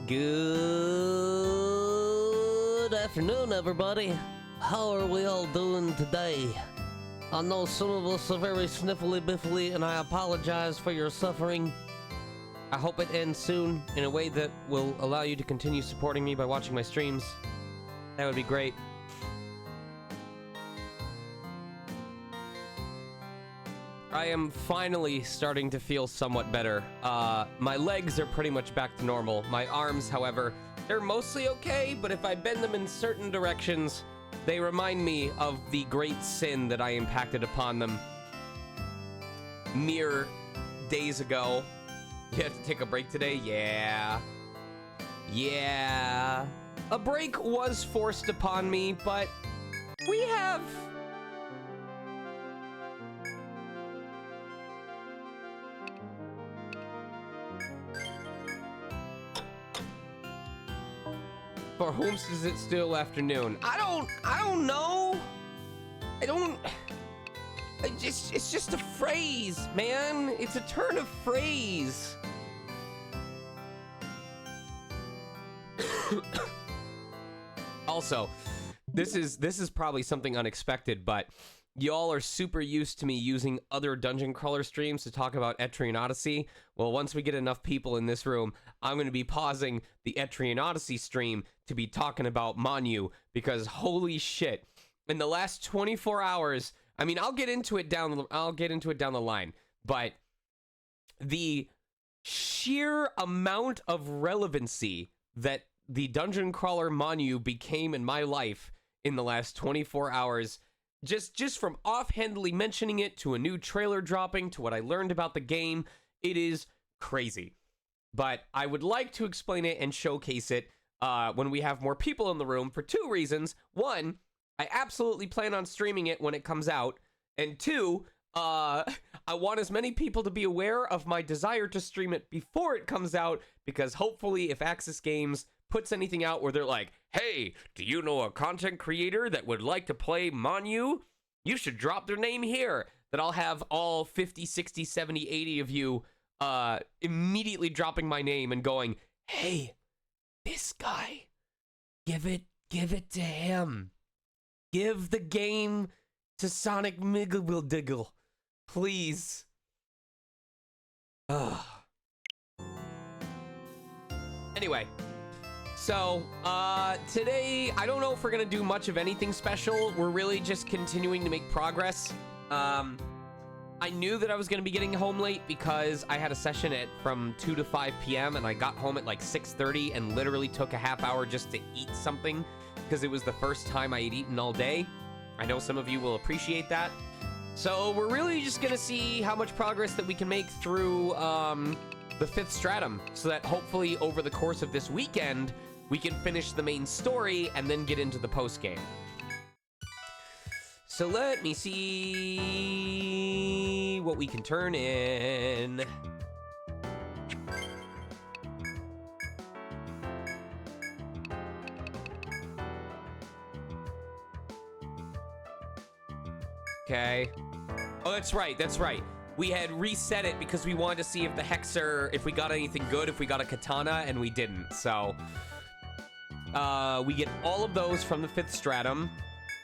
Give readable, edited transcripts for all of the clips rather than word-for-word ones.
Good afternoon, everybody. How are we all doing today? I know some of us are very sniffly biffly, and I apologize for your suffering. I hope it ends soon in a way that will allow you to continue supporting me by watching my streams. That would be great. I am finally starting to feel somewhat better. My legs are pretty much back to normal. My arms, however, they're mostly okay, but if I bend them in certain directions, they remind me of the great sin that I impacted upon them mere days ago. You have to take a break today? Yeah. Yeah. A break was forced upon me, but we have... For whom is it still afternoon? I don't know. It's just a phrase, man. It's a turn of phrase. Also, this is probably something unexpected, but y'all are super used to me using other dungeon crawler streams to talk about ETRIAN Odyssey. Well, once we get enough people in this room, I'm going to be pausing the ETRIAN Odyssey stream to be talking about Manu, because holy shit, in the last 24 hours, I mean, I'll get into it down the line, but the sheer amount of relevancy that the dungeon crawler Manu became in my life in the last 24 hours, just from offhandedly mentioning it to a new trailer dropping to what I learned about the game, it is crazy. But I would like to explain it and showcase it when we have more people in the room for two reasons. One, I absolutely plan on streaming it when it comes out. And two, I want as many people to be aware of my desire to stream it before it comes out, because hopefully if Axis Games puts anything out where they're like, hey, do you know a content creator that would like to play Manu? You should drop their name here. That I'll have all 50, 60, 70, 80 of you immediately dropping my name and going, hey, this guy, give it to him. Give the game to Sonic Miggle, please. Ugh. Anyway, so today I don't know if we're gonna do much of anything special. We're really just continuing to make progress. I knew that I was gonna be getting home late because I had a session from 2 to 5 p.m. and I got home at like 6:30 and literally took a half hour just to eat something because it was the first time I had eaten all day. I know some of you will appreciate that. So we're really just gonna see how much progress that we can make through the 5th stratum, so that hopefully over the course of this weekend, we can finish the main story and then get into the post-game. So let me see what we can turn in. Okay. Oh, that's right, that's right. We had reset it because we wanted to see if the Hexer, if we got anything good, if we got a katana, and we didn't. So, we get all of those from the 5th stratum.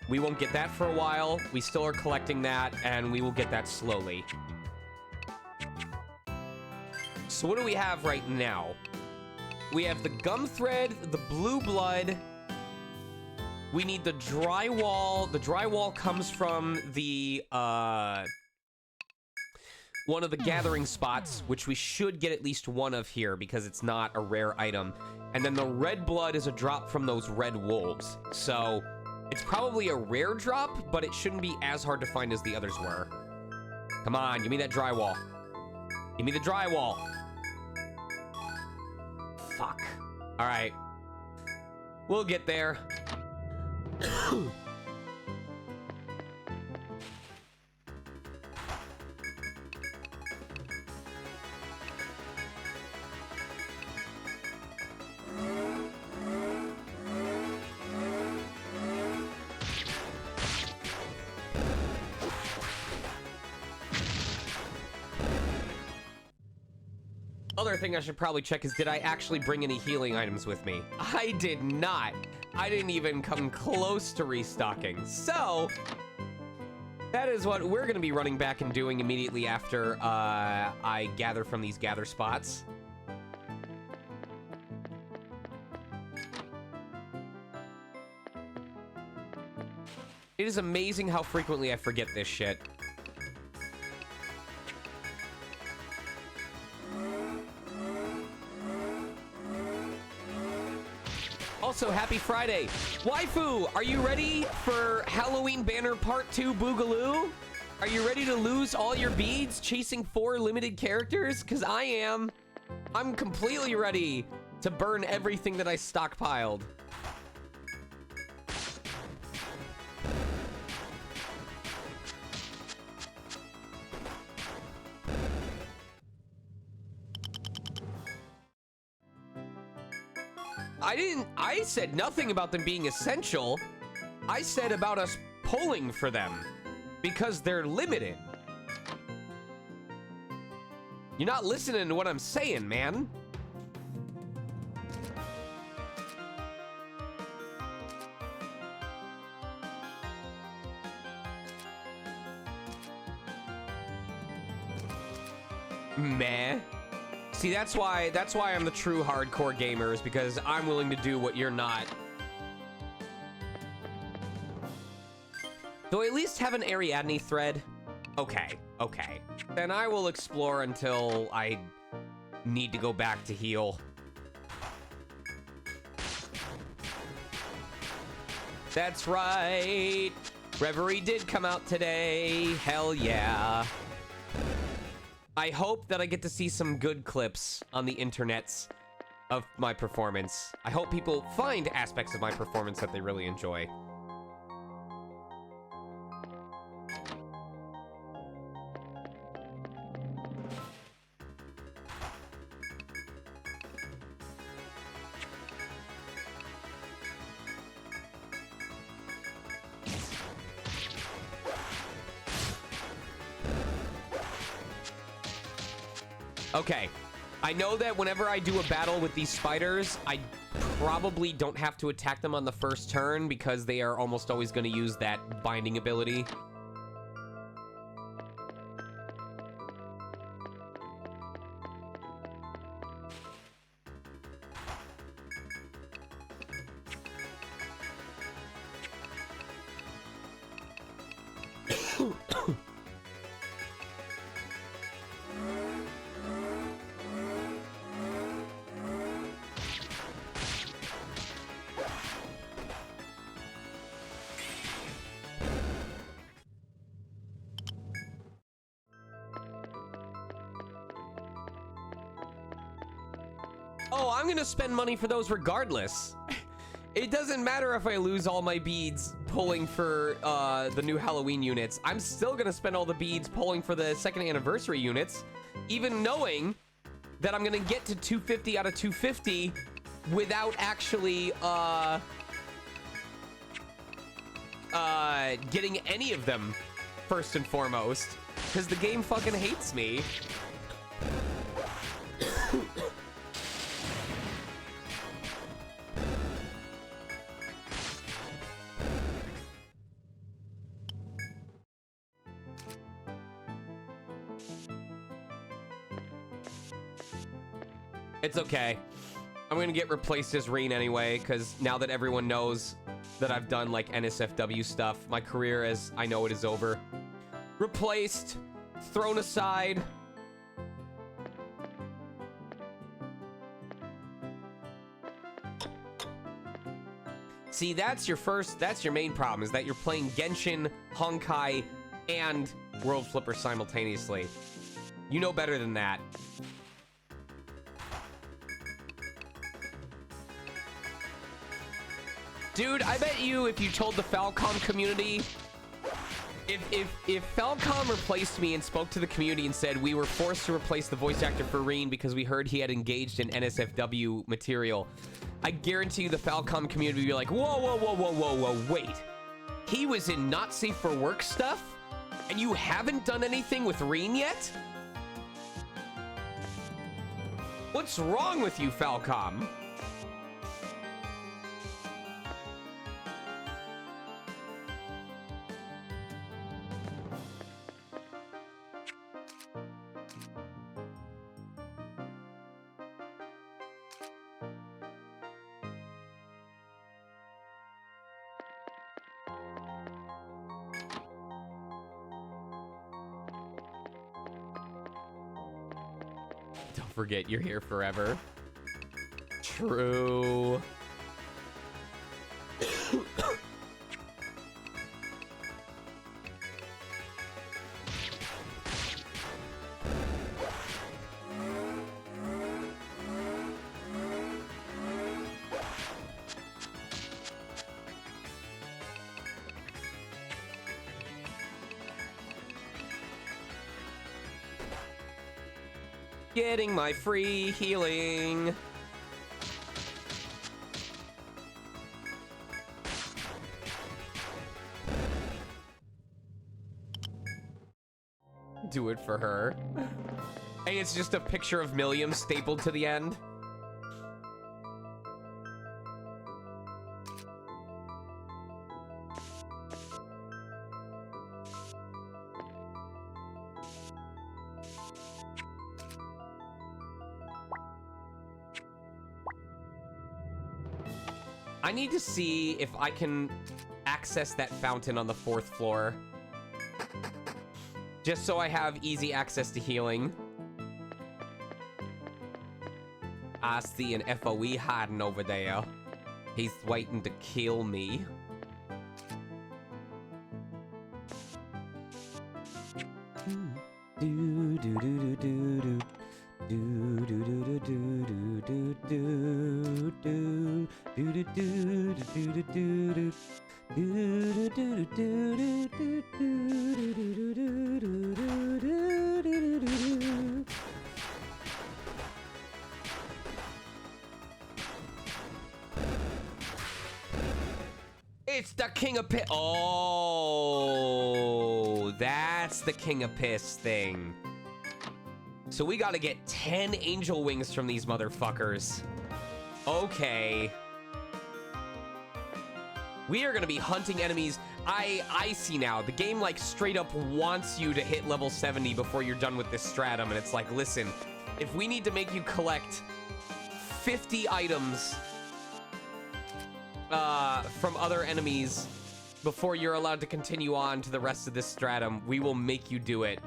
We won't get that for a while. We still are collecting that, and we will get that slowly. So what do we have right now? We have the gum thread, the blue blood. We need the drywall. The drywall comes from the, one of the gathering spots, which we should get at least one of here because it's not a rare item. And then the red blood is a drop from those red wolves. So it's probably a rare drop, but it shouldn't be as hard to find as the others were. Come on, give me that drywall. Give me the drywall. Fuck. All right. We'll get there. Other thing I should probably check is, did I actually bring any healing items with me? I did not. I didn't even come close to restocking. So that is what we're going to be running back and doing immediately after I gather from these gather spots. It is amazing how frequently I forget this shit. Also, happy Friday. Waifu, are you ready for Halloween Banner Part 2 Boogaloo? Are you ready to lose all your beads chasing 4 limited characters? Because I am. I'm completely ready to burn everything that I stockpiled. I said nothing about them being essential. I said about us pulling for them because they're limited. You're not listening to what I'm saying, man. Meh. See, that's why I'm the true hardcore gamer, is because I'm willing to do what you're not. Do I at least have an Ariadne thread? Okay, okay. Then I will explore until I need to go back to heal. That's right. Reverie did come out today. Hell yeah. I hope that I get to see some good clips on the internets of my performance. I hope people find aspects of my performance that they really enjoy. Okay. I know that whenever I do a battle with these spiders, I probably don't have to attack them on the first turn because they are almost always going to use that binding ability. Oh, I'm gonna spend money for those regardless. It doesn't matter if I lose all my beads pulling for the new Halloween units. I'm still gonna spend all the beads pulling for the 2nd anniversary units, even knowing that I'm gonna get to 250 out of 250 without actually getting any of them first and foremost, because the game fucking hates me. It's okay. I'm gonna get replaced as Rain anyway, because now that everyone knows that I've done like NSFW stuff, my career as I know it is over. Replaced, thrown aside. See, that's your main problem, is that you're playing Genshin, Honkai, and World Flipper simultaneously. You know better than that. Dude, I bet you if you told the Falcom community, if Falcom replaced me and spoke to the community and said we were forced to replace the voice actor for Reen because we heard he had engaged in NSFW material, I guarantee you the Falcom community would be like, whoa, whoa, whoa, whoa, whoa, whoa, wait. He was in Not Safe for Work stuff? And you haven't done anything with Reen yet? What's wrong with you, Falcom? Don't forget, you're here forever. True. Getting my free healing. Do it for her. And it's just a picture of Milliam stapled to the end. I need to see if I can access that fountain on the 4th floor. Just so I have easy access to healing. I see an FOE hiding over there. He's waiting to kill me. It's the King of Piss. Oh, that's the King of Piss thing. So we gotta get 10 angel wings from these motherfuckers. Okay. We are gonna be hunting enemies. I see now. The game, like, straight up wants you to hit level 70 before you're done with this stratum. And it's like, listen, if we need to make you collect 50 items from other enemies before you're allowed to continue on to the rest of this stratum, we will make you do it.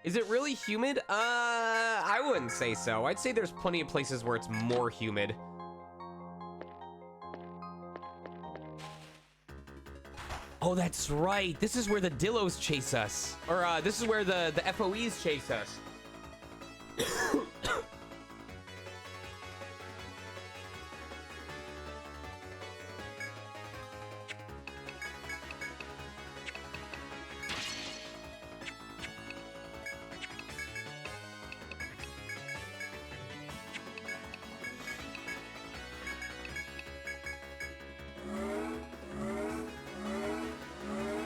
Is it really humid? I wouldn't say so. I'd say there's plenty of places where it's more humid. Oh, that's right. This is where the Dillos chase us. Or, this is where the FOEs chase us.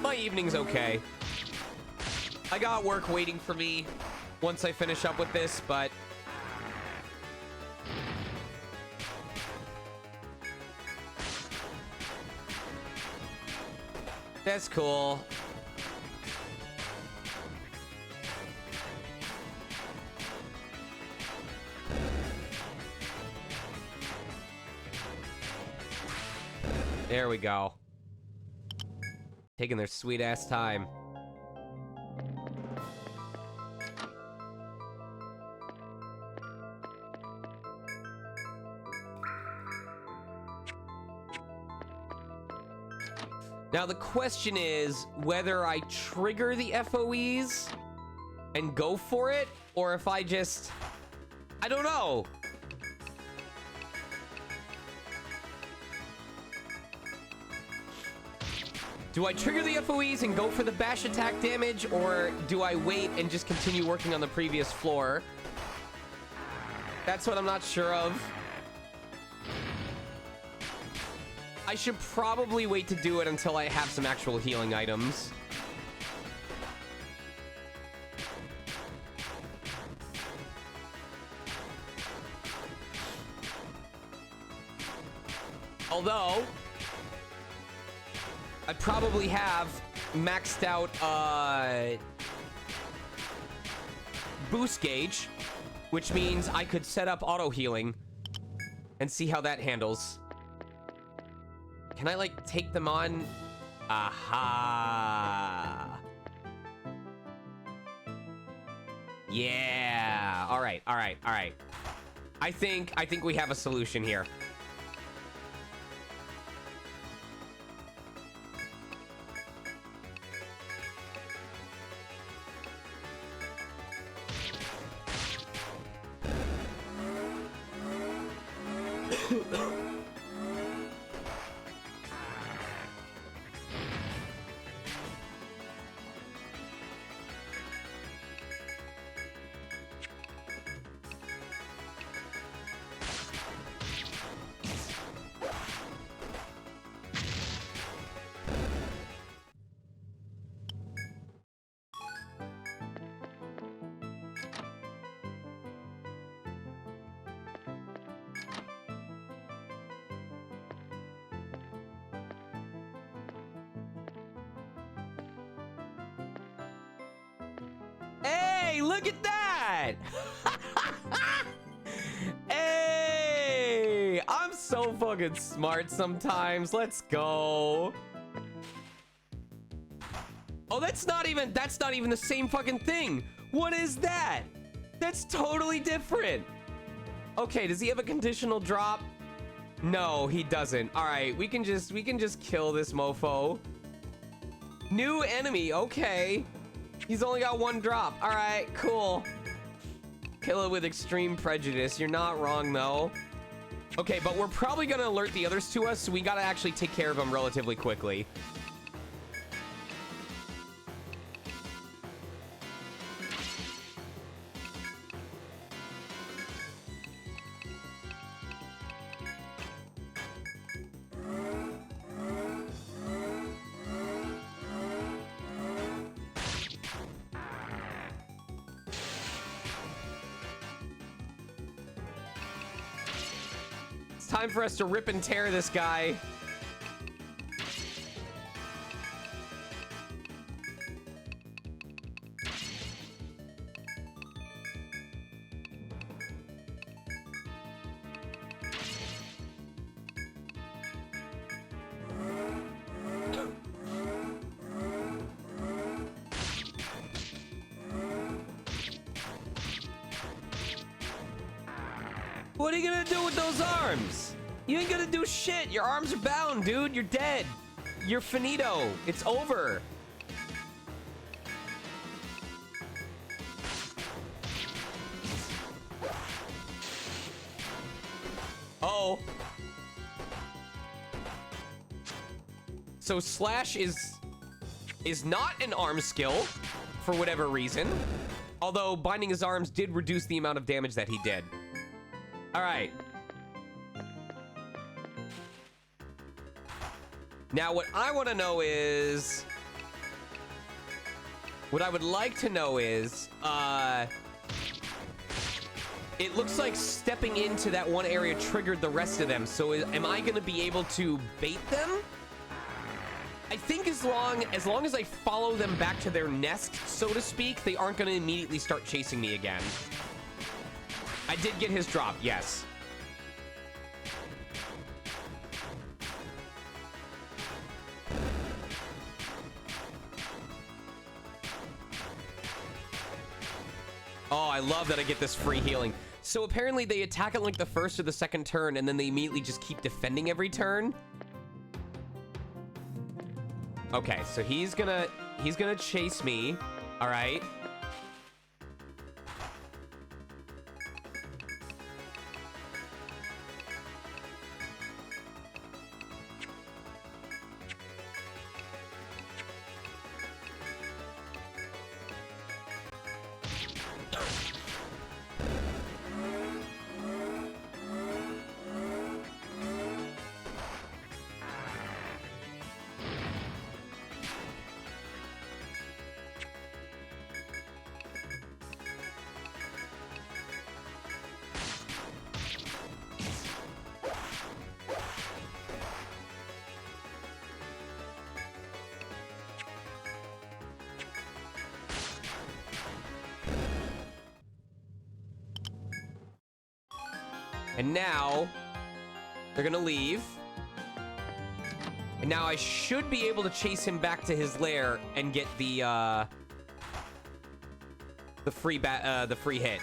My evening's okay. I got work waiting for me once I finish up with this, but that's cool. There we go. Taking their sweet ass time. Now the question is whether I trigger the FOEs and go for it, or if I just... I don't know. Do I trigger the FOEs and go for the bash attack damage, or do I wait and just continue working on the previous floor? That's what I'm not sure of. I should probably wait to do it until I have some actual healing items. Although I probably have maxed out boost gauge, which means I could set up auto healing and see how that handles. Can I, like, take them on? Aha. Yeah. All right. All right. All right. I think we have a solution here. Hey, look at that! Hey! I'm so fucking smart sometimes. Let's go. Oh, that's not even the same fucking thing. What is that? That's totally different. Okay, does he have a conditional drop? No, he doesn't. All right, we can just kill this mofo. New enemy, okay. He's only got one drop. All right, cool. Kill it with extreme prejudice. You're not wrong, though. Okay, but we're probably going to alert the others to us, so we got to actually take care of them relatively quickly. time for us to rip and tear this guy. What are you gonna do with those arms? You ain't gonna do shit. Your arms are bound, dude. You're dead. You're finito. It's over. Uh-oh. So slash is not an arm skill for whatever reason. Although binding his arms did reduce the amount of damage that he did. All right. Now, what I want to know is... What I would like to know is... It looks like stepping into that one area triggered the rest of them. So am I going to be able to bait them? I think as long as I follow them back to their nest, so to speak, they aren't going to immediately start chasing me again. I did get his drop, yes. Oh, I love that I get this free healing. So apparently they attack it like the first or the second turn, and then they immediately just keep defending every turn. Okay, so he's gonna chase me. All right. And now they're gonna leave. And now I should be able to chase him back to his lair and get the free hit.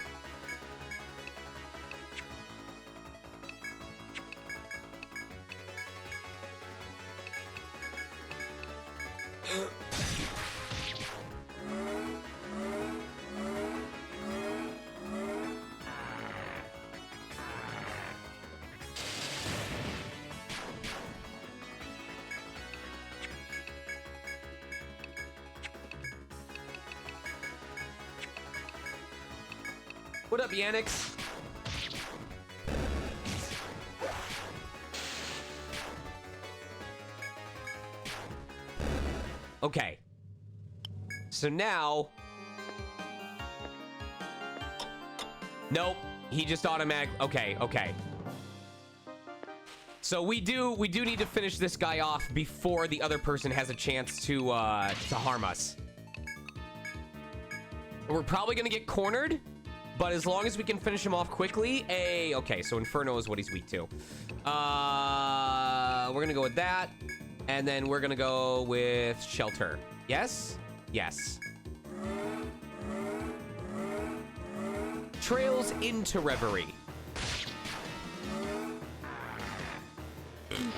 What up, Yannix? Okay. So now... Nope. He just automatic... Okay, okay. So we do need to finish this guy off before the other person has a chance to harm us. We're probably gonna get cornered, but as long as we can finish him off quickly, okay, so Inferno is what he's weak to. We're gonna go with that, and then we're gonna go with Shelter. Yes? Yes. Trails into Reverie.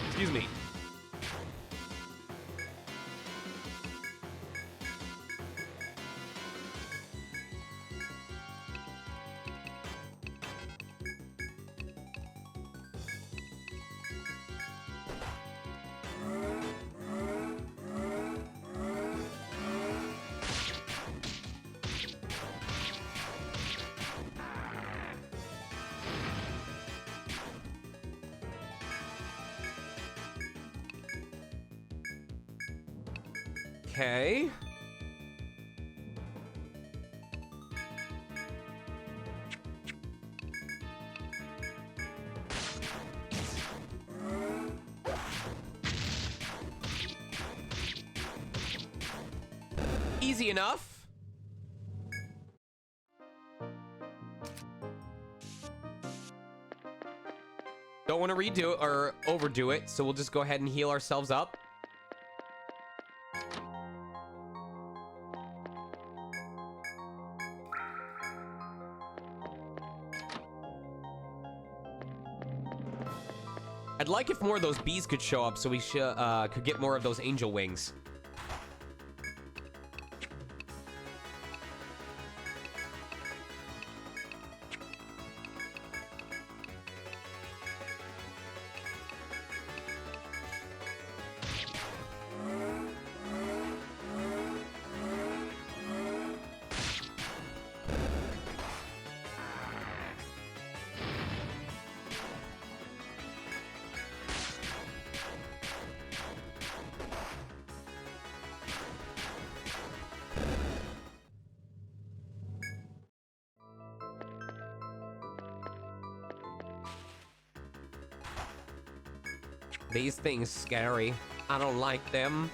Excuse me. Okay. easy enough. Don't want to redo it or overdo it, so we'll just go ahead and heal ourselves up. I'd like if more of those bees could show up so we could get more of those angel wings. These things scary. I don't like them.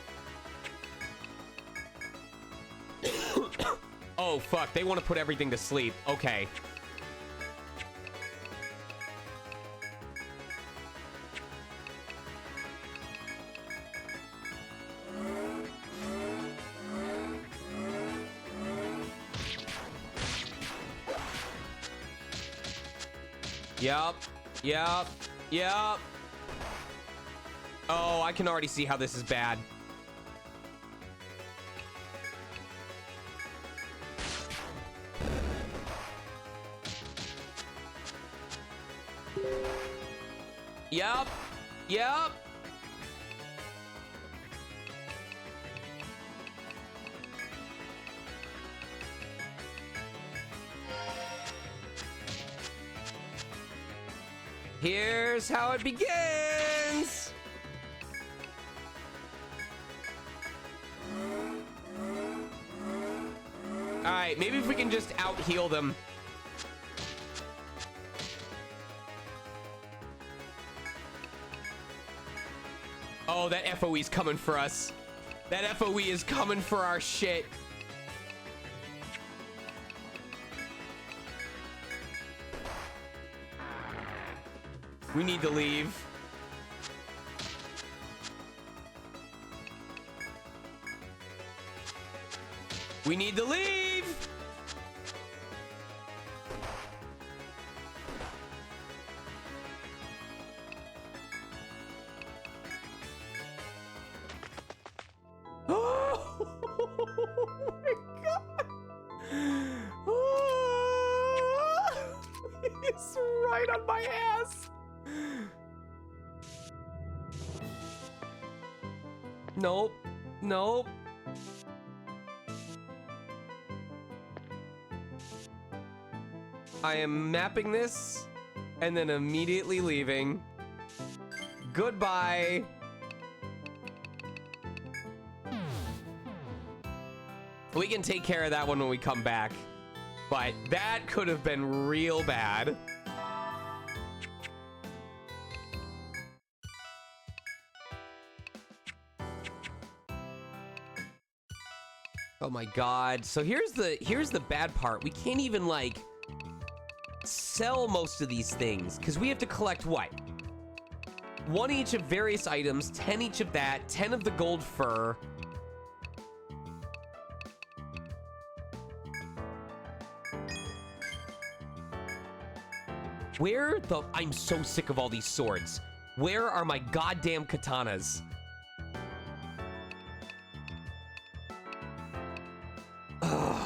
Oh, fuck. They want to put everything to sleep. Okay. Yup. Yup. Yup. Oh, I can already see how this is bad. Yup. Yup. Here's how it begins. All right, maybe if we can just out-heal them. Oh, that FOE's coming for us. That FOE is coming for our shit. We need to leave. We need to leave. Oh my God. Oh, it's right on my ass. Nope. Nope. I am mapping this and then immediately leaving. Goodbye. We can take care of that one when we come back. But that could have been real bad. Oh my God. So here's the bad part. We can't even like sell most of these things because we have to collect what? 1 each of various items, 10 each of that, 10 of the gold fur. Where the... I'm so sick of all these swords. Where are my goddamn katanas? Ugh.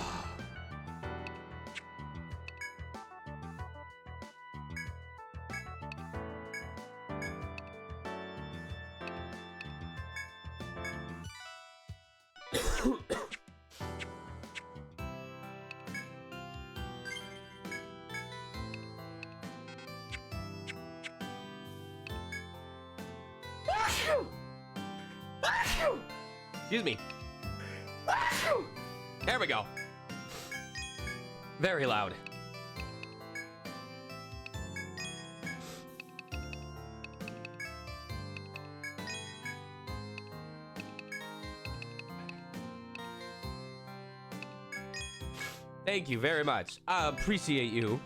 Excuse me. There we go. Very loud. Thank you very much. I appreciate you.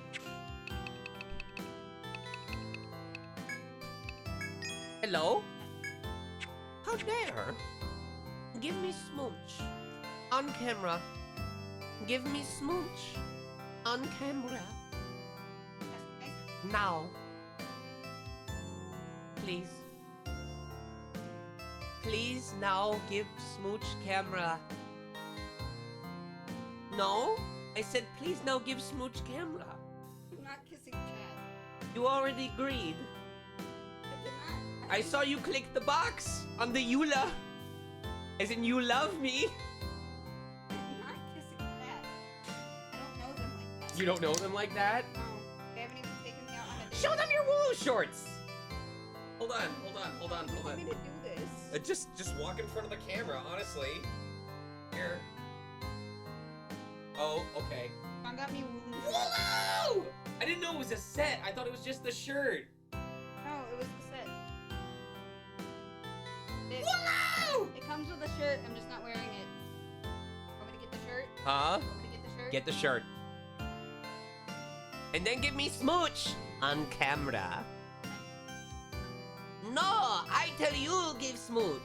Hello? How dare? Give me smooch. On camera. Give me smooch. On camera. Now. Please. Please now give smooch camera. No? I said please now give smooch camera. I'm not kissing Chad. You already agreed. I did not. I saw you click the box on the EULA. As in you love me. I'm not kissing Chad. I don't know them like that. You don't know them like that? No. They haven't even taken me out on a date. Show them your wool shorts. Hold on. You want me to do this? Just walk in front of the camera, honestly. Here. Oh, okay. Mom got me Wooloo. Wooloo! I didn't know it was a set. I thought it was just the shirt. No, it was the set. Wooloo! It comes with a shirt. I'm just not wearing it. Want me to get the shirt? Huh? Want me to get the shirt? Get the shirt. And then give me smooch on camera. No, I tell you give smooch.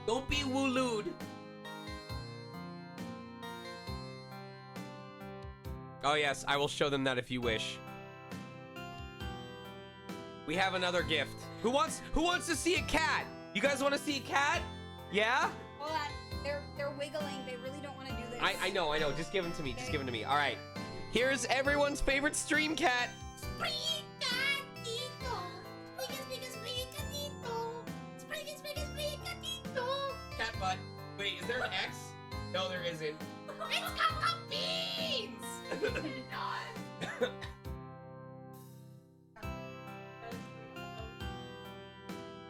Don't be woolooed. Oh yes, I will show them that if you wish. We have another gift. Who wants to see a cat? You guys want to see a cat? Yeah? Hold on. They're wiggling. They really don't want to do this. I know. Just give them to me. Just give them to me. All right. Here's everyone's favorite stream cat. Cat butt. Wait, is there an X? No, there isn't. It's got the beans! It does.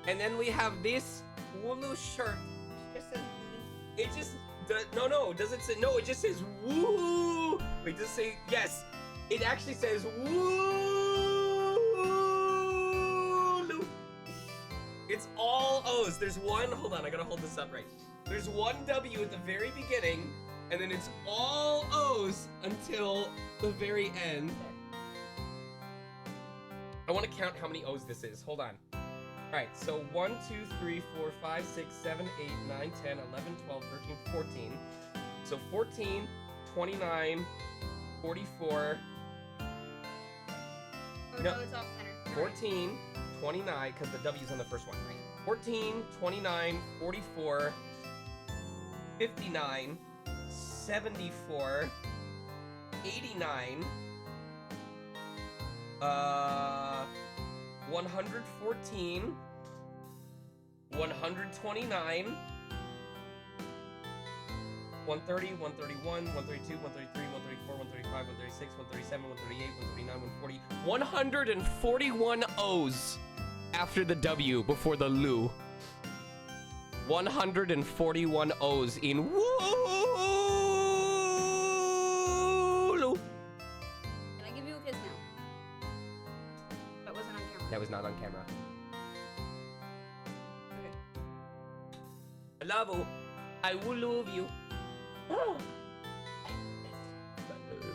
And then we have this Wooloo shirt. Just says It just no, does it say no? It just says woo. Wait, does it say yes? It actually says woo. It's all O's. There's one. Hold on, I gotta hold this up right. There's one W at the very beginning, and then it's all O's until the very end. I want to count how many O's this is. Hold on. Alright, so 1, 2, 3, 4, 5, 6, 7, 8, 9, 10, 11, 12, 13, 14. So 14, 29, 44. Oh, No. no, it's off center. 14, 29, because the W's on the first one. 14, 29, 44, 59, 74, 89, 114, 129, 130, 131, 132, 133, 134, 135, 136, 137, 138, 139, 140, 141 O's after the W before the Lu. 141 O's in Wooloo. Can I give you a kiss now? That wasn't on camera. That was not on camera. Okay. I love you. I will love you. Oh. I love you.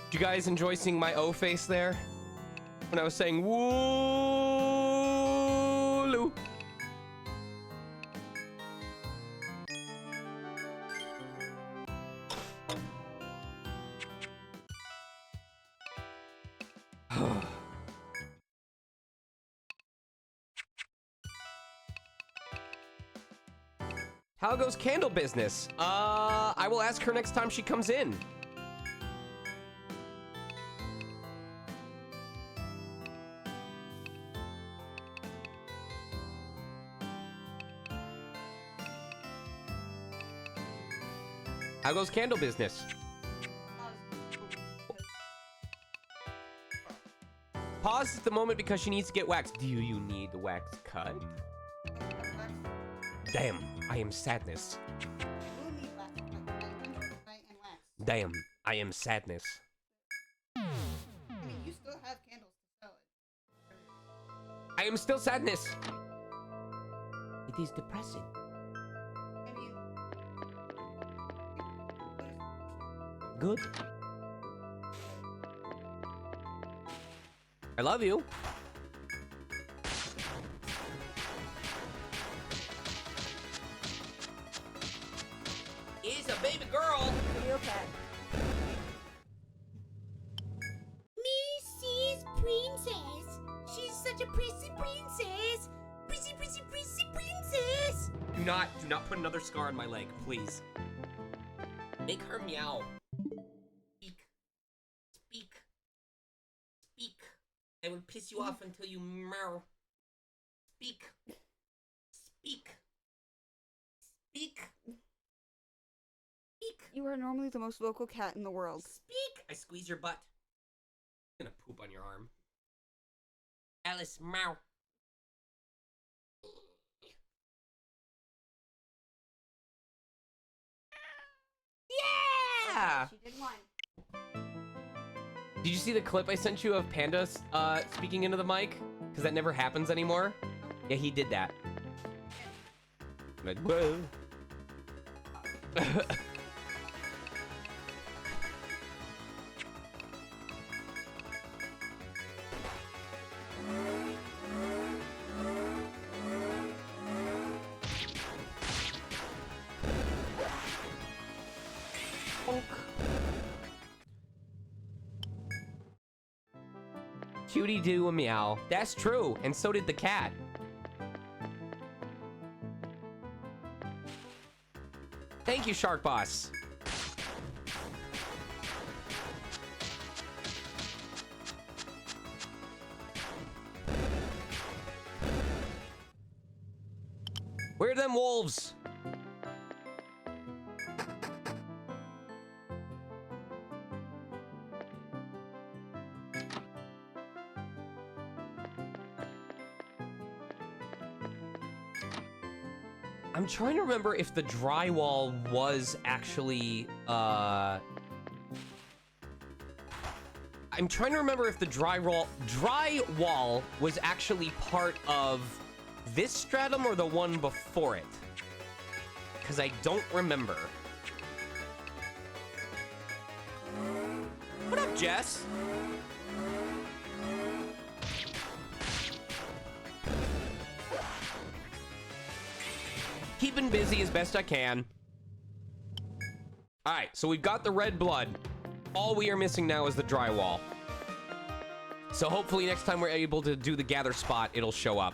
Did you guys enjoy seeing my O face there? When I was saying Wooloo. How goes candle business? I will ask her next time she comes in. How goes candle business? Pause at the moment because she needs to get waxed. Do you need the wax cut? Damn, I am sadness. Damn, I am sadness. I mean, you still have candles to sell it. I am still sadness. It is depressing. I mean, Good. I love you. He's a baby girl. video cat. Mrs. Princess. She's such a prissy princess. Prissy, prissy, prissy princess. Do not put another scar on my leg, please. Make her meow. Speak. Speak. Speak. I will piss you off until you meow. Speak. Speak. Speak. Speak. You are normally the most vocal cat in the world. Speak. I squeeze your butt. I'm gonna poop on your arm. Alice, meow. Yeah! She did one. Did you see the clip I sent you of Panda speaking into the mic? Because that never happens anymore. Yeah, he did that. Like, whoa. Cutie do a meow. That's true, and so did the cat. Thank you, Shark Boss. Where are them wolves? I'm trying to remember if the drywall was actually, I'm trying to remember if the drywall was actually part of this stratum or the one before it. Because I don't remember. What up, Jess? Keeping busy as best I can. All right, so we've got the red blood. All we are missing now is the drywall. So hopefully next time we're able to do the gather spot, it'll show up.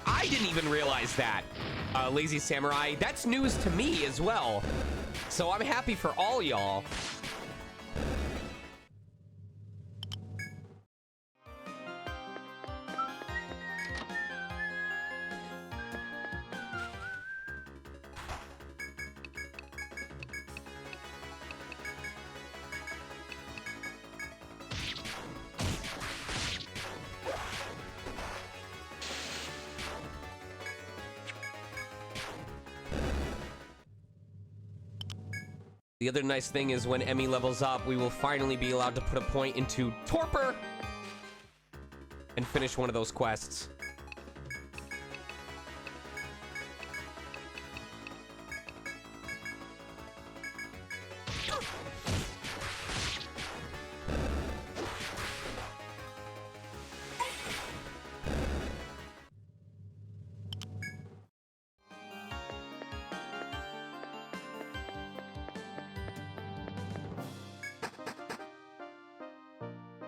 I didn't even realize that. Lazy Samurai, that's news to me as well. So I'm happy for all y'all. The other nice thing is when Emmy levels up, we will finally be allowed to put a point into Torpor and finish one of those quests.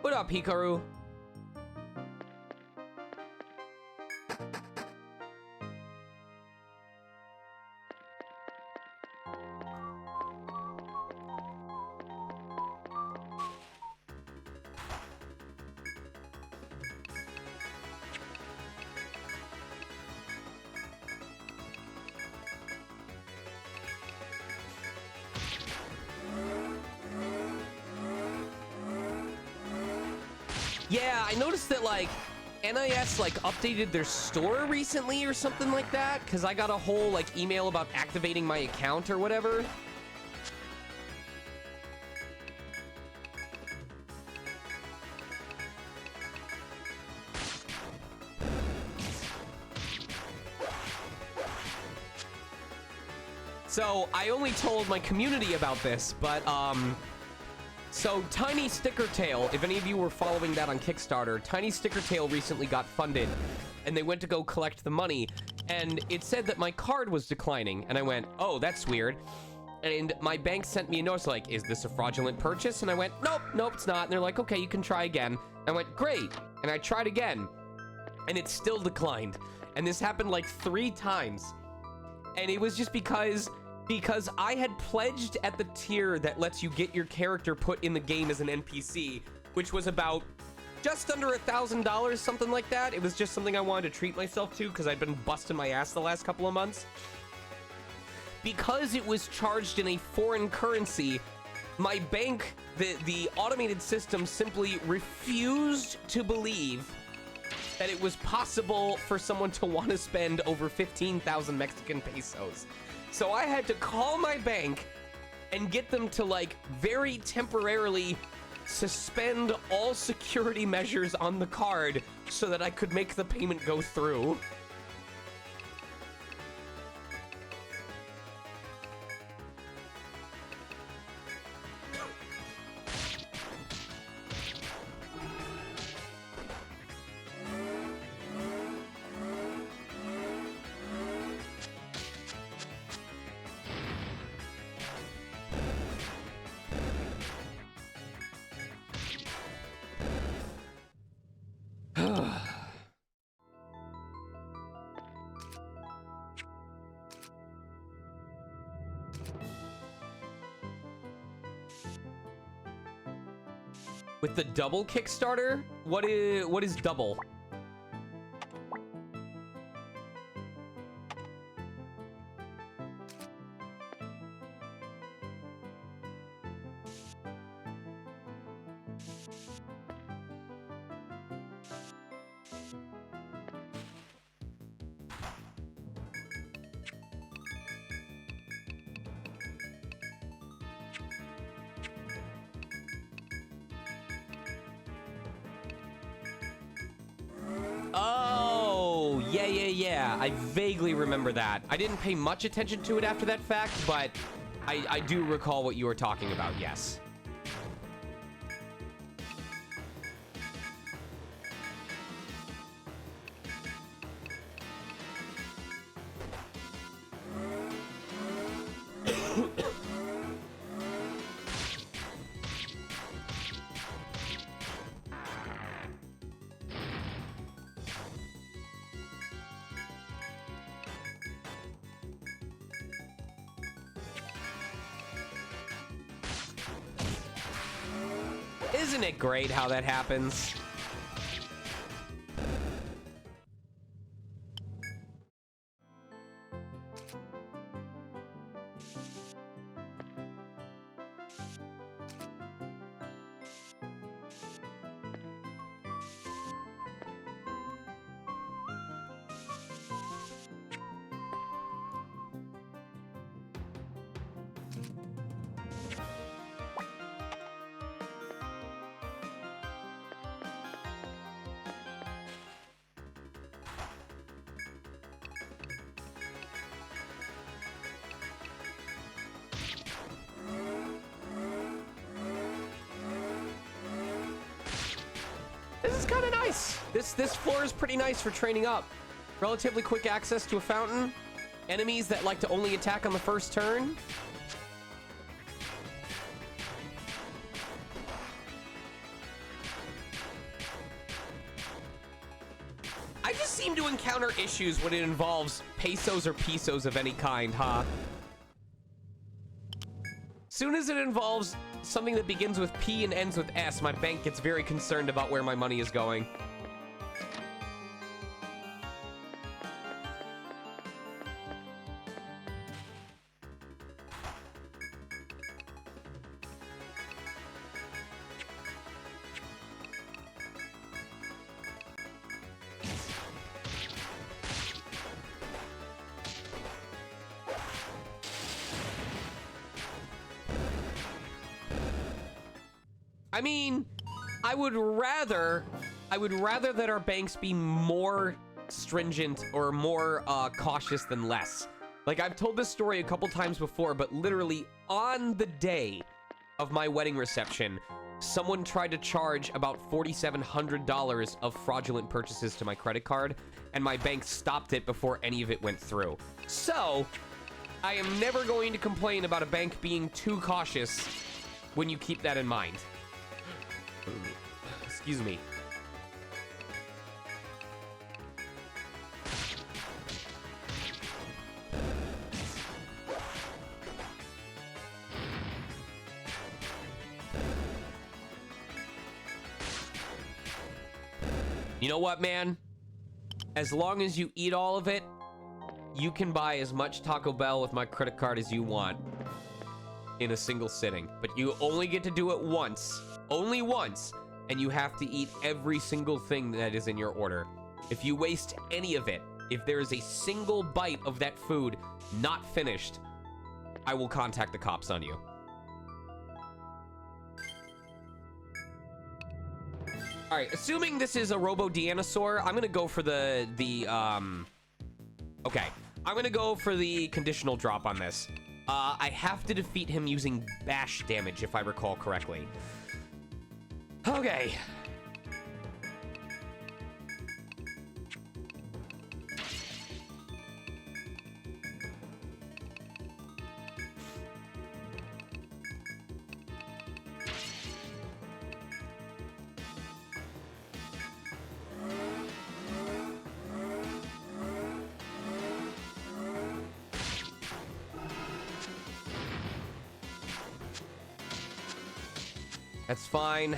What up, Hikaru? Yeah, I noticed that, like, NIS, like, updated their store recently or something like that, because I got a whole, like, email about activating my account or whatever. So, I only told my community about this, but, so Tiny Sticker Tail, if any of you were following that on Kickstarter, Tiny Sticker Tail recently got funded, and they went to go collect the money, and it said that my card was declining, and I went, oh, that's weird. And my bank sent me a notice like, is this a fraudulent purchase? And I went, nope, it's not. And they're like, okay, you can try again. I went, great. And I tried again, and it still declined. And this happened like 3 times. And it was just because I had pledged at the tier that lets you get your character put in the game as an NPC, which was about just under $1,000, something like that. It was just something I wanted to treat myself to because I'd been busting my ass the last couple of months. Because it was charged in a foreign currency, my bank, the automated system simply refused to believe that it was possible for someone to want to spend over 15,000 Mexican pesos. So I had to call my bank and get them to, like, very temporarily suspend all security measures on the card so that I could make the payment go through. With the double Kickstarter? What is double? Oh, yeah. I vaguely remember that. I didn't pay much attention to it after that fact, but I do recall what you were talking about, yes. Isn't it great how that happens? This is kind of nice. This floor is pretty nice for training up. Relatively quick access to a fountain. Enemies that like to only attack on the first turn. I just seem to encounter issues when it involves pesos or pisos of any kind, huh? Soon as it involves something that begins with P and ends with S, my bank gets very concerned about where my money is going. I mean, I would rather that our banks be more stringent or more cautious than less. Like, I've told this story a couple times before, but literally on the day of my wedding reception, someone tried to charge about $4,700 of fraudulent purchases to my credit card, and my bank stopped it before any of it went through. So, I am never going to complain about a bank being too cautious when you keep that in mind. Excuse me. You know what, man? As long as you eat all of it, you can buy as much Taco Bell with my credit card as you want in a single sitting. But you only get to do it once. Only once. And you have to eat every single thing that is in your order. If you waste any of it, if there is a single bite of that food not finished, I will contact the cops on you. All right, assuming this is a Robo-Deanosaur, I'm gonna go for okay, I'm gonna go for the conditional drop on this. I have to defeat him using bash damage, if I recall correctly. Okay. That's fine.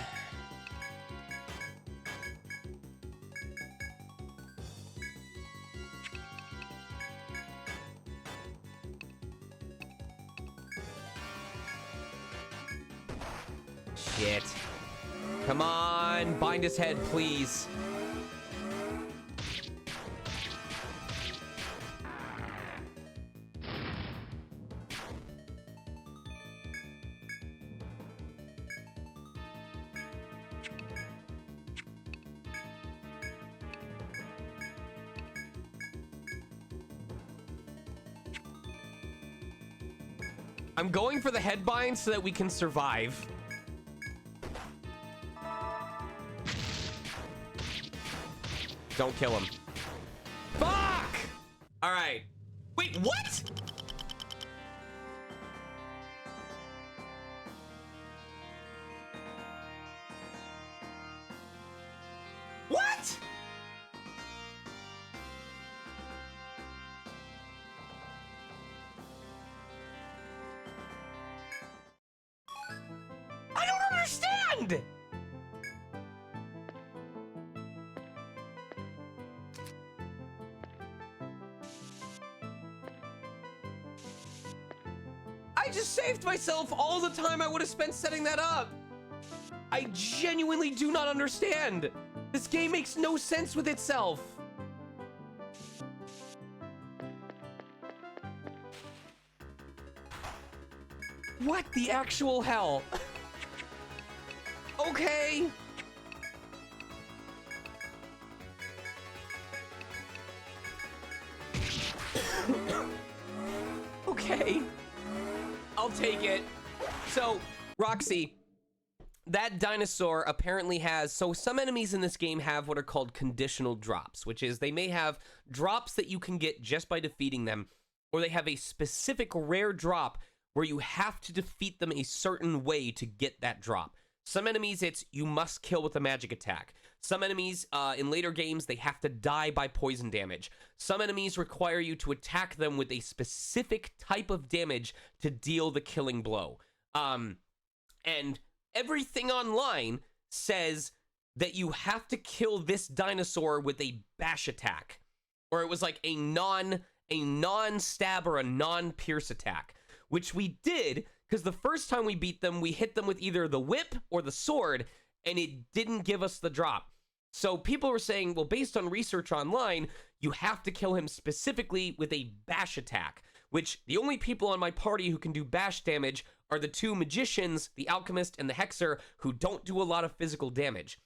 Shit. Come on, bind his head, please. I'm going for the head bind so that we can survive. Don't kill him. Fuck! All right. Wait, what? What? I don't understand! I just saved myself all the time I would have spent setting that up. I genuinely do not understand. This game makes no sense with itself. What the actual hell? Okay. Okay. I'll take it. So, Roxy, that dinosaur apparently has... So some enemies in this game have what are called conditional drops, which is they may have drops that you can get just by defeating them, or they have a specific rare drop where you have to defeat them a certain way to get that drop. Some enemies, it's you must kill with a magic attack. Some enemies, in later games, they have to die by poison damage. Some enemies require you to attack them with a specific type of damage to deal the killing blow. And everything online says that you have to kill this dinosaur with a bash attack. Or it was like a non-stab or a non-pierce attack. Which we did, because the first time we beat them, we hit them with either the whip or the sword, and it didn't give us the drop. So people were saying, well, based on research online, you have to kill him specifically with a bash attack, which the only people on my party who can do bash damage are the 2 magicians, the alchemist and the hexer, who don't do a lot of physical damage.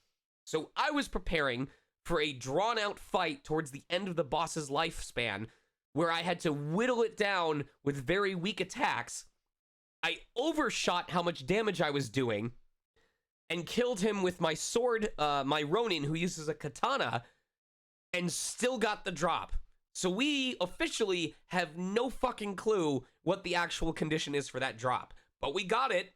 So I was preparing for a drawn-out fight towards the end of the boss's lifespan, where I had to whittle it down with very weak attacks. I overshot how much damage I was doing, and killed him with my sword, my Ronin, who uses a katana, and still got the drop. So we officially have no fucking clue what the actual condition is for that drop. But we got it.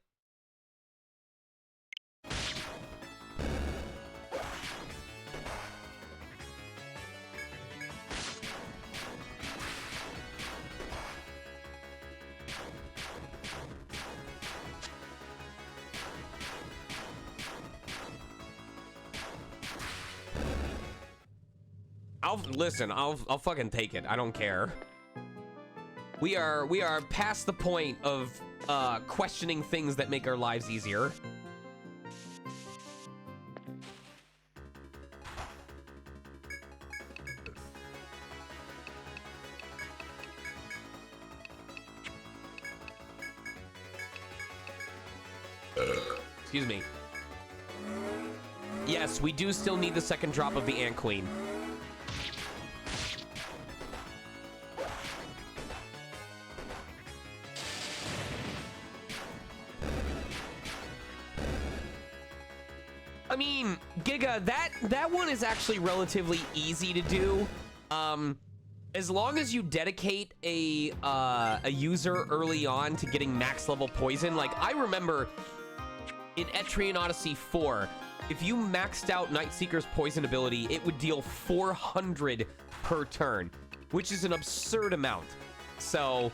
I'll fucking take it. I don't care. We are past the point of questioning things that make our lives easier. Excuse me. Yes, we do still need the second drop of the Ant Queen. I mean, Giga, that one is actually relatively easy to do. As long as you dedicate a user early on to getting max level poison. Like, I remember in ETRIAN Odyssey 4, if you maxed out Nightseeker's poison ability, it would deal 400 per turn, which is an absurd amount. So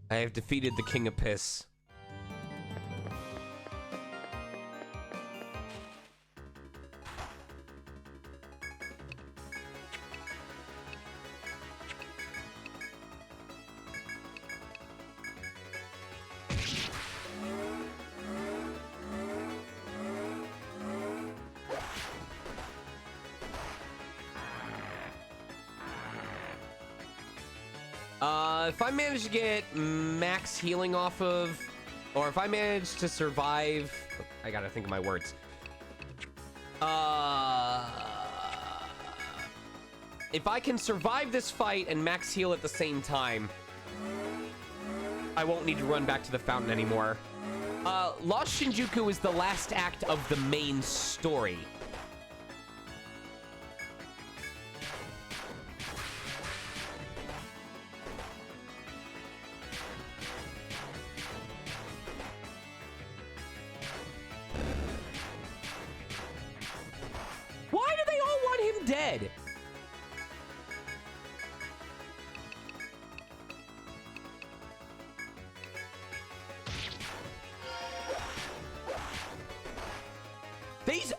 I have defeated the King of Piss. If I manage to get max healing off of, or if I manage to survive, I gotta think of my words. If I can survive this fight and max heal at the same time, I won't need to run back to the fountain anymore. Lost Shinjuku is the last act of the main story. Why do they all want him dead?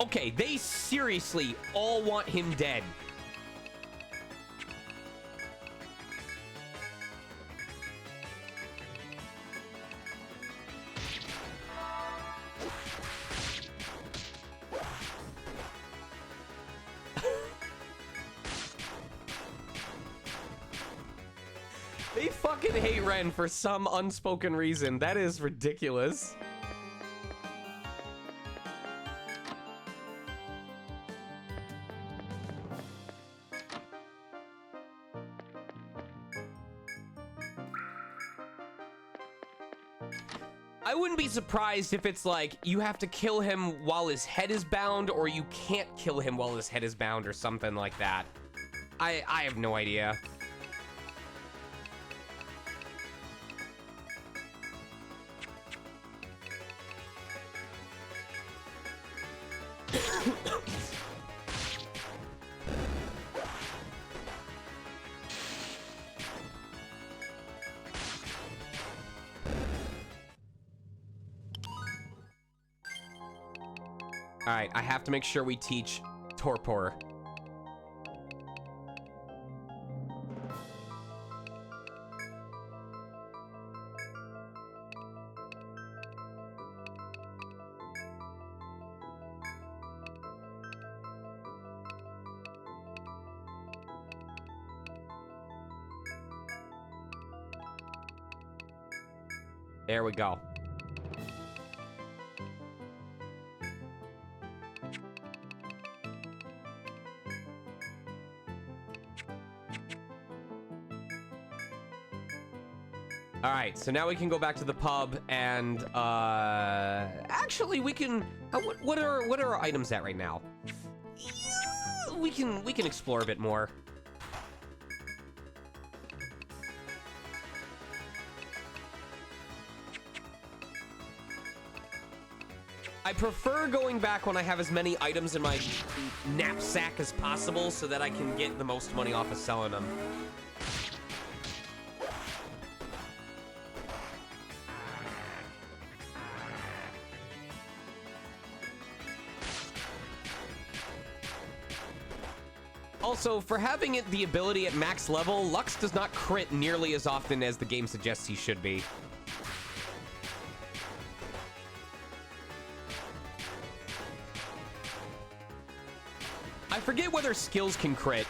Okay, they seriously all want him dead. They fucking hate Ren for some unspoken reason. That is ridiculous. I wouldn't be surprised if it's like you have to kill him while his head is bound, or you can't kill him while his head is bound, or something like that. I have no idea. All right, I have to make sure we teach torpor. There we go. All right, so now we can go back to the pub and actually we can what are our items at right now? Yeah, we can explore a bit more. I prefer going back when I have as many items in my knapsack as possible so that I can get the most money off of selling them. Also, for having it the ability at max level, Lux does not crit nearly as often as the game suggests he should be. I forget whether skills can crit.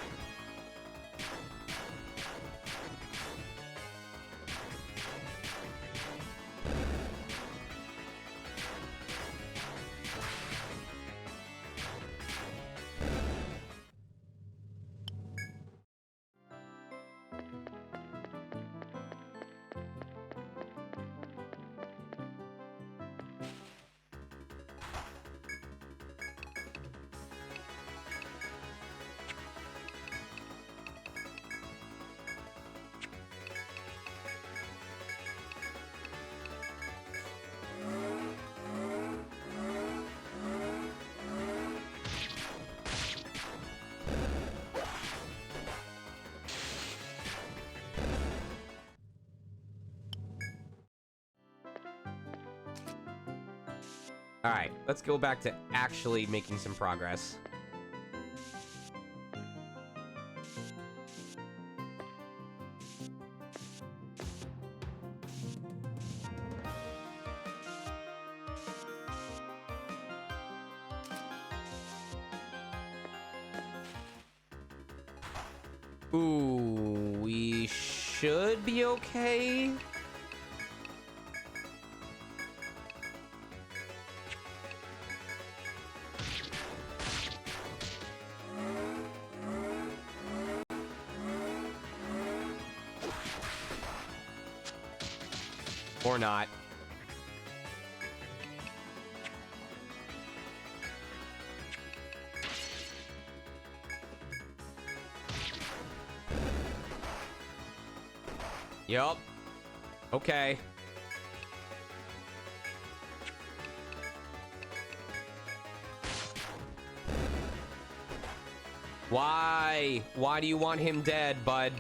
All right, let's go back to actually making some progress. Ooh, we should be okay. Or not. Yup. Okay. Why? Why do you want him dead, bud?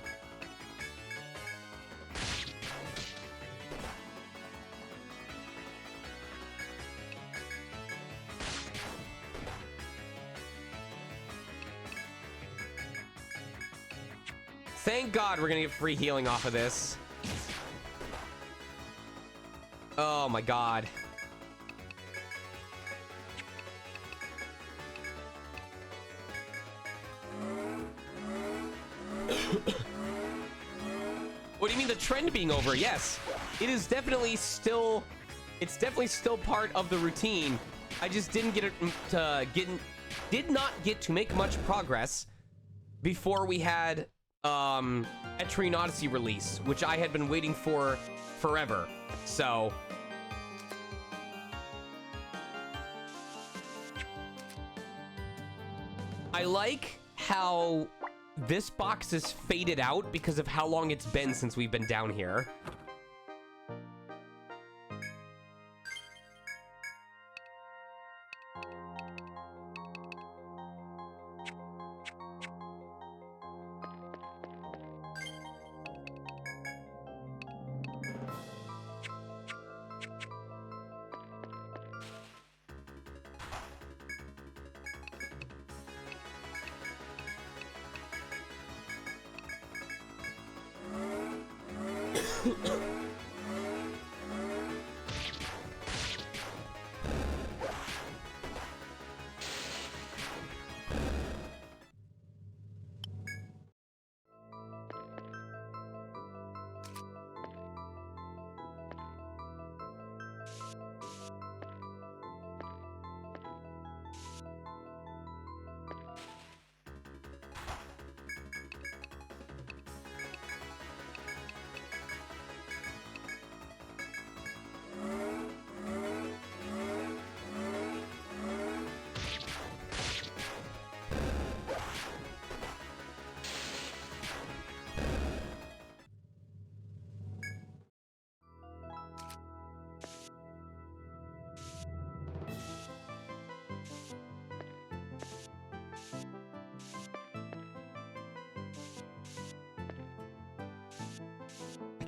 Thank God we're gonna get free healing off of this. Oh my God. What do you mean the trend being over? Yes, it is definitely still, it's definitely still part of the routine. I just didn't get it to did not get to make much progress before we had ETRIAN Odyssey release, which I had been waiting for forever. So I like how this box is faded out because of how long it's been since we've been down here.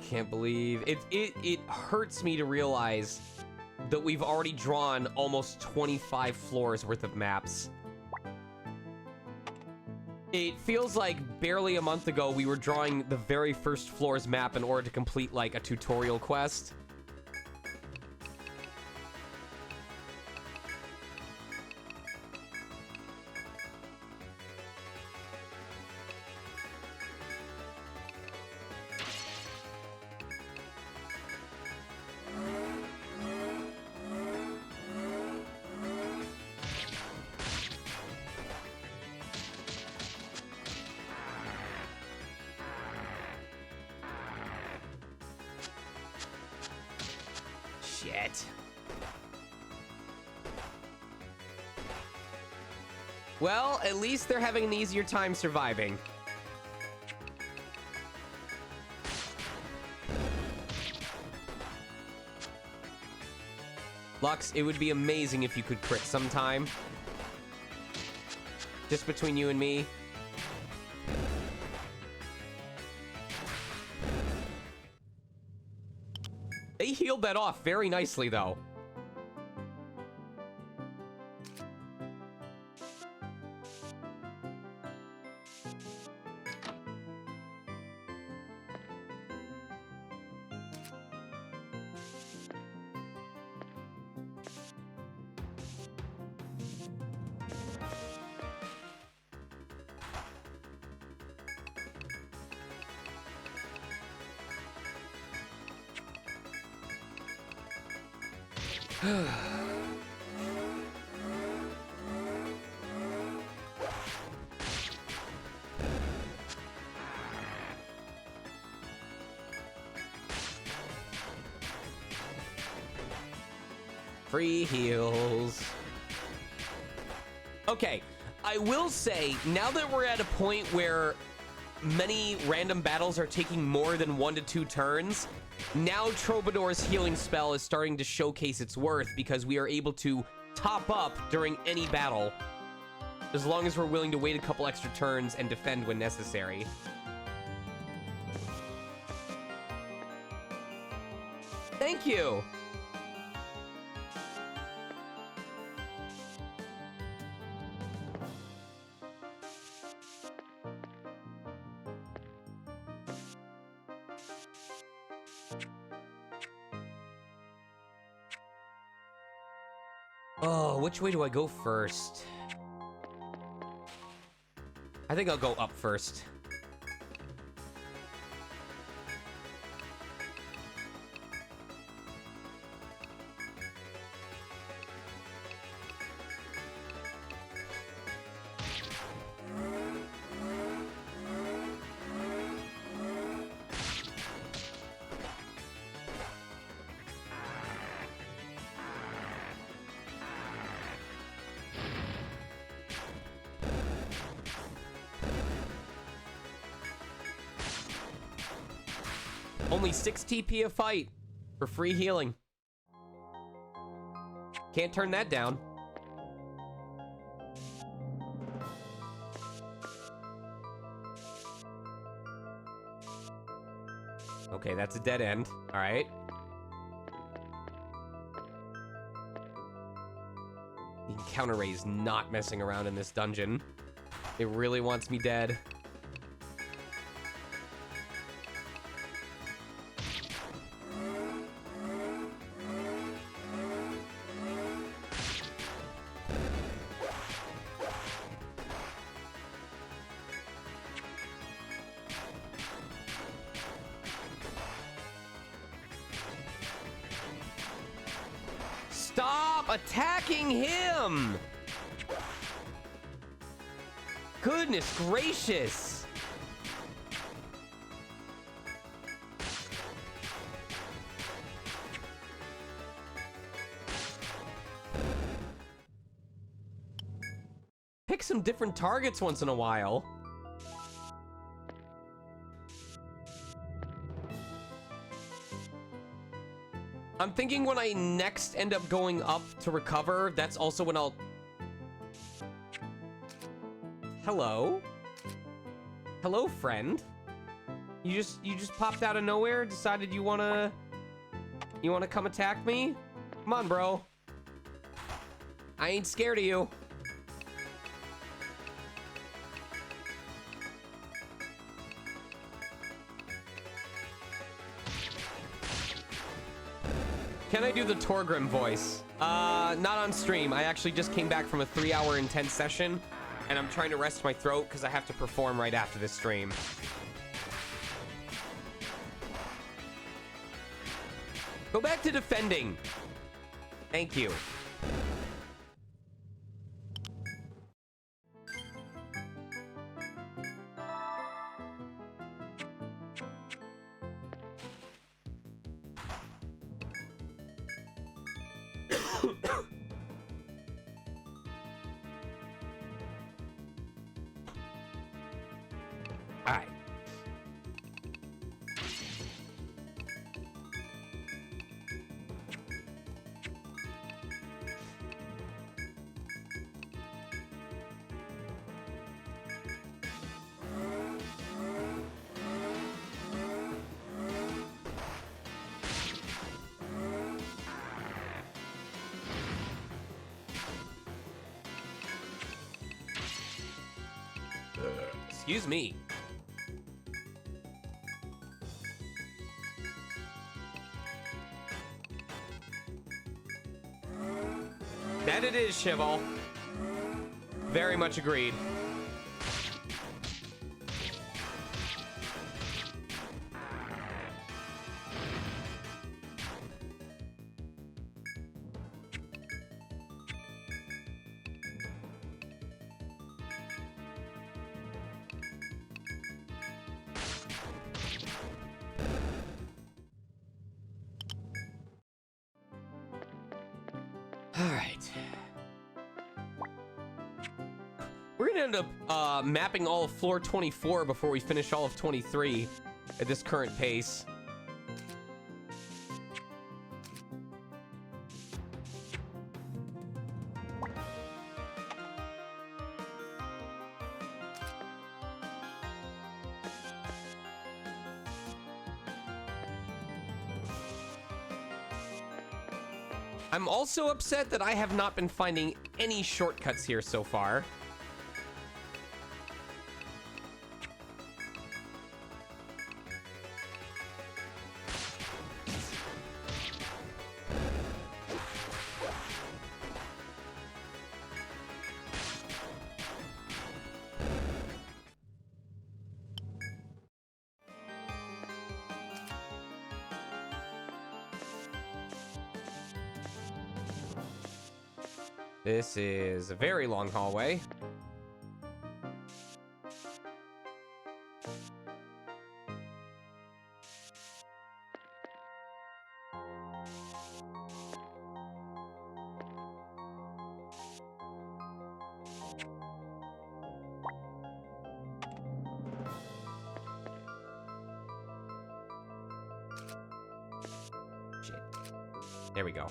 Can't believe it. It hurts me to realize that we've already drawn almost 25 floors worth of maps. It feels like barely a month ago we were drawing the very first floor's map in order to complete like a tutorial quest. Shit. Well, at least they're having an easier time surviving. Lux, it would be amazing if you could crit sometime. Just between you and me. They healed that off very nicely, though. Free heals. Okay, I will say, now that we're at a point where many random battles are taking more than 1 to 2 turns, now Troubadour's healing spell is starting to showcase its worth because we are able to top up during any battle, as long as we're willing to wait a couple extra turns and defend when necessary. Thank you! Oh, which way do I go first? I think I'll go up first. Only 6 TP a fight for free healing. Can't turn that down. Okay, that's a dead end. All right. The encounter ray is not messing around in this dungeon. It really wants me dead. attacking him. Goodness gracious. Pick some different targets once in a while. I'm thinking when I next end up going up to recover, that's also when I'll... Hello? Hello, friend? You just popped out of nowhere, decided you wanna come attack me? Come on, bro. I ain't scared of you. Can I do the Torgrim voice? Not on stream. I actually just came back from a 3-hour intense session, and I'm trying to rest my throat because I have to perform right after this stream. Go back to defending. Thank you. Alright. Excuse me. That it is, Shival. Very much agreed. We're gonna end up mapping all of floor 24 before we finish all of 23 at this current pace. I'm also upset that I have not been finding any shortcuts here so far. This is a very long hallway. Shit. There we go.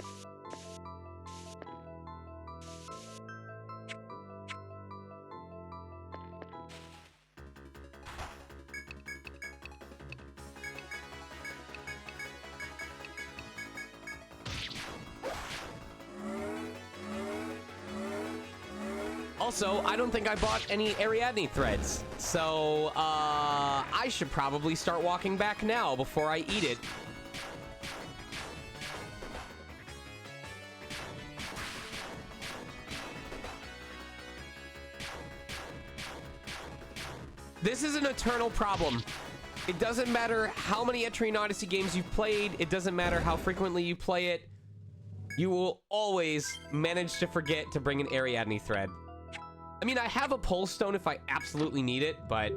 Also, I don't think I bought any Ariadne threads, so I should probably start walking back now before I eat it. This is an eternal problem. It doesn't matter how many ETRIAN Odyssey games you've played, it doesn't matter how frequently you play it, You will always manage to forget to bring an Ariadne thread. I mean, I have a pole stone if I absolutely need it, but...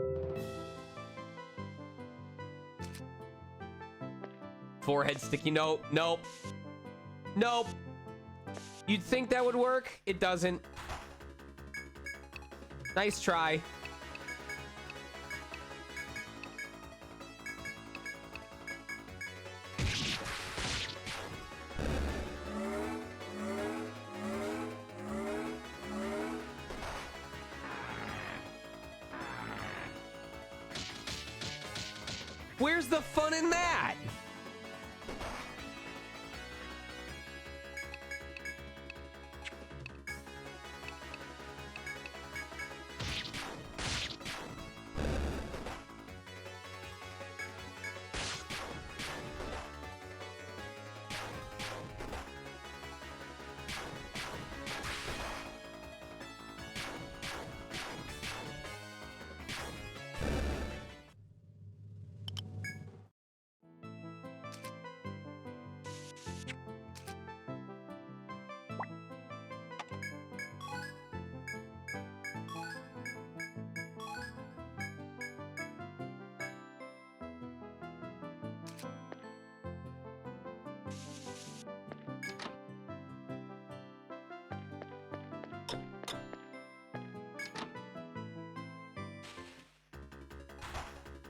Forehead sticky, nope, nope. Nope. You'd think that would work. It doesn't. Nice try. Where's the fun in that?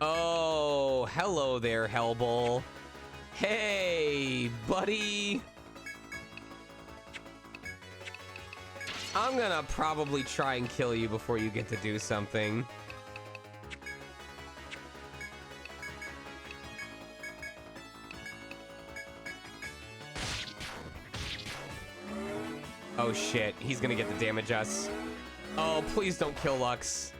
Oh, hello there, Hellbowl. Hey, buddy. I'm gonna probably try and kill you before you get to do something. Oh shit, he's gonna get the damage us. Oh, please don't kill Lux.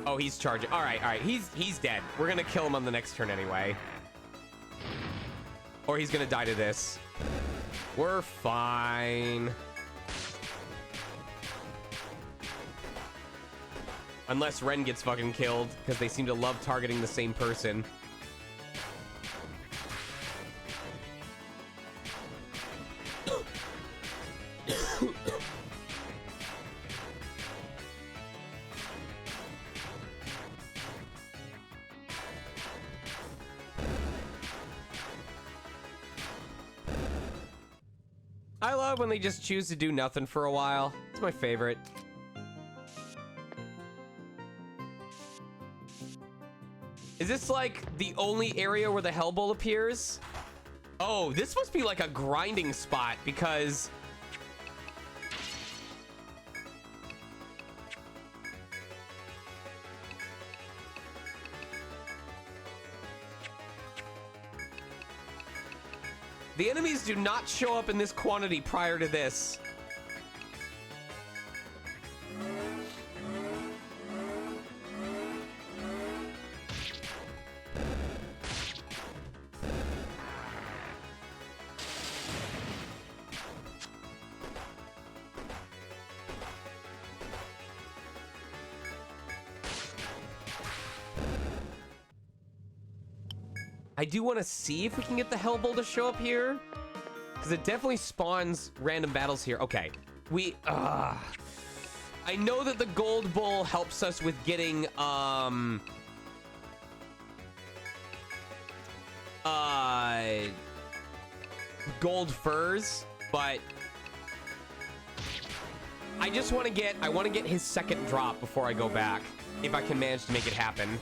Oh, he's charging. All right. He's dead. We're gonna kill him on the next turn anyway. Or he's gonna die to this. We're fine. Unless Ren gets fucking killed, because they seem to love targeting the same person. I love when they just choose to do nothing for a while. It's my favorite. Is this like the only area where the Hellbowl appears? Oh, this must be like a grinding spot because... the enemies do not show up in this quantity prior to this. I do want to see if we can get the Hellbowl to show up here, because it definitely spawns random battles here. Okay, I know that the Gold Bull helps us with getting gold furs, but I just want to get his second drop before I go back, if I can manage to make it happen.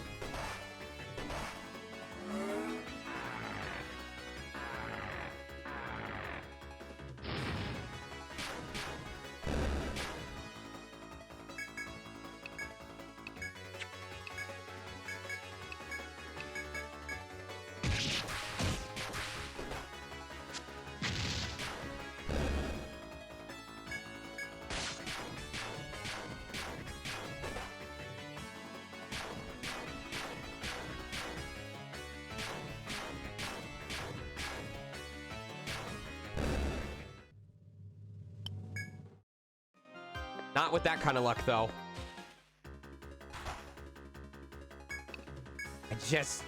Not with that kind of luck, though.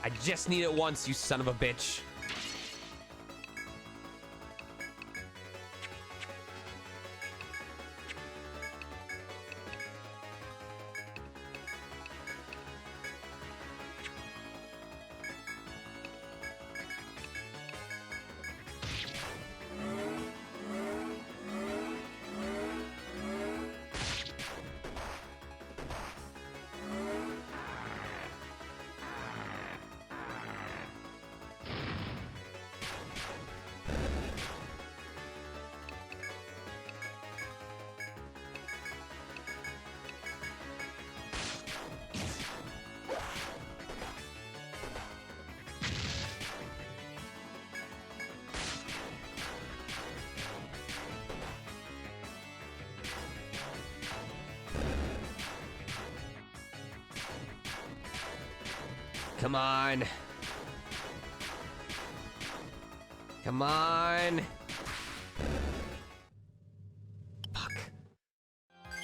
I just need it once, you son of a bitch. Come on. Come on. Fuck.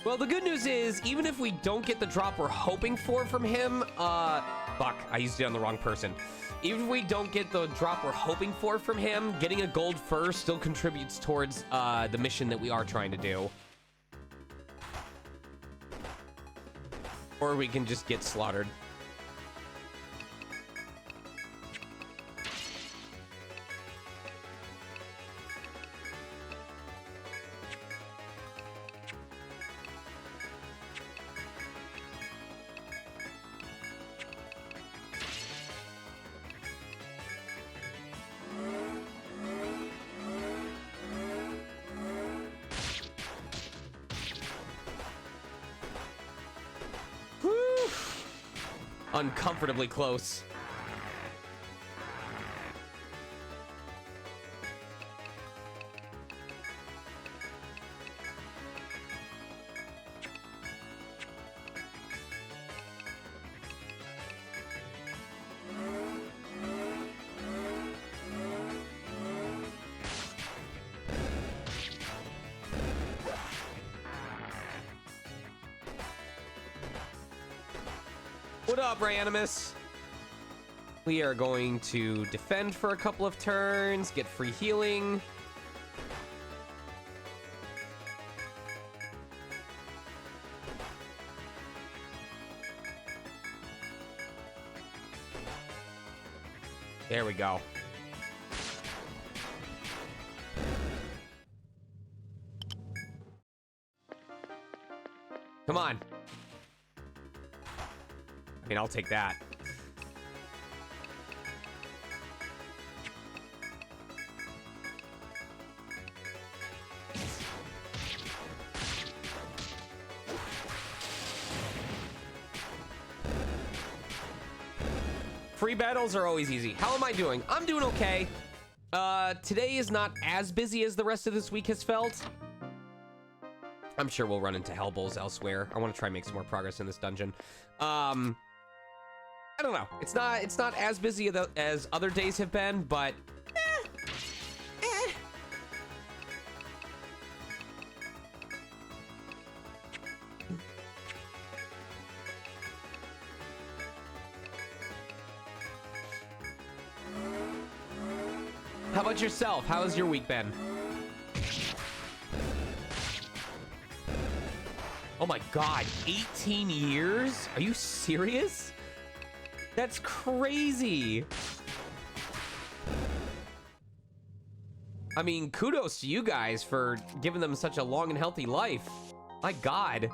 Well, the good news is, even if we don't get the drop we're hoping for from him, fuck, I used it on the wrong person. Even if we don't get the drop we're hoping for from him, getting a gold fur still contributes towards the mission that we are trying to do. Or we can just get slaughtered. Uncomfortably close. What up, Reanimus? We are going to defend for a couple of turns, get free healing. There we go. Come on. I mean, I'll take that. Free battles are always easy. How am I doing? I'm doing okay. Today is not as busy as the rest of this week has felt. I'm sure we'll run into hell bowls elsewhere. I want to try and make some more progress in this dungeon. I don't know. It's not as busy as other days have been, but How about yourself? How has your week been? Oh my god, 18 years? Are you serious? That's crazy. I mean, kudos to you guys for giving them such a long and healthy life. My god.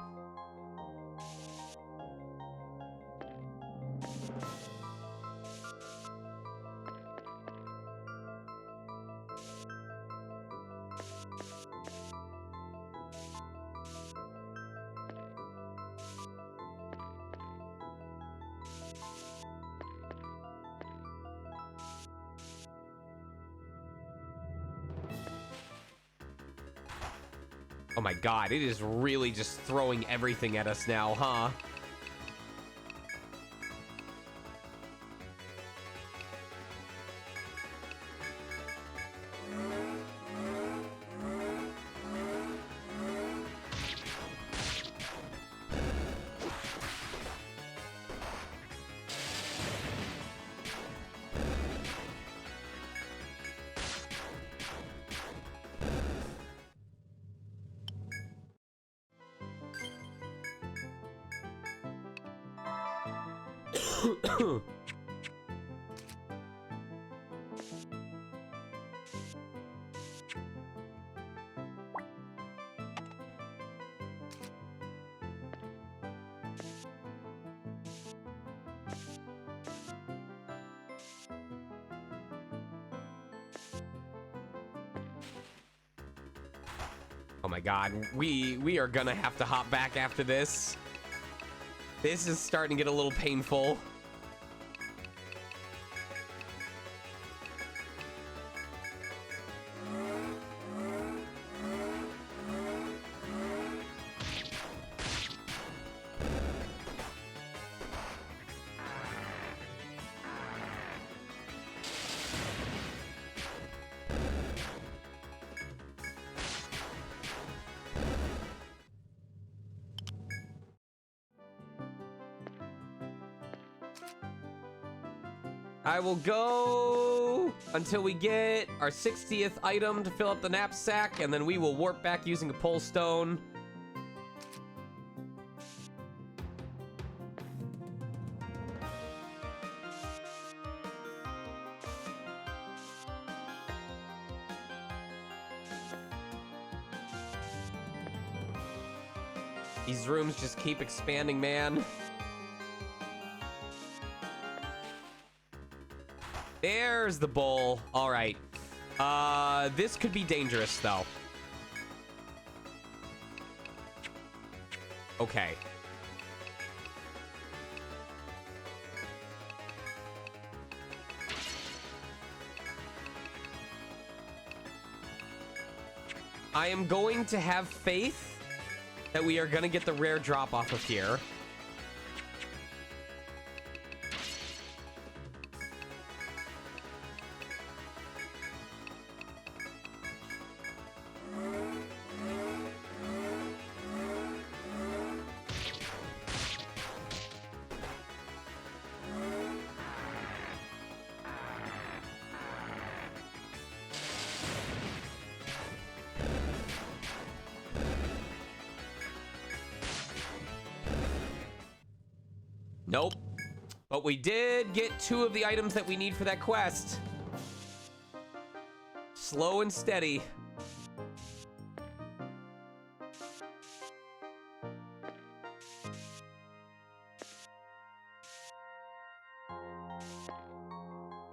Oh my god, it is really just throwing everything at us now, huh? Oh my god, we are gonna have to hop back after this. This is starting to get a little painful. I will go until we get our 60th item to fill up the knapsack, and then we will warp back using a pole stone. These rooms just keep expanding, man. There's the bowl. All right. This could be dangerous, though. Okay. I am going to have faith that we are going to get the rare drop off of here. Nope. But we did get 2 of the items that we need for that quest. Slow and steady.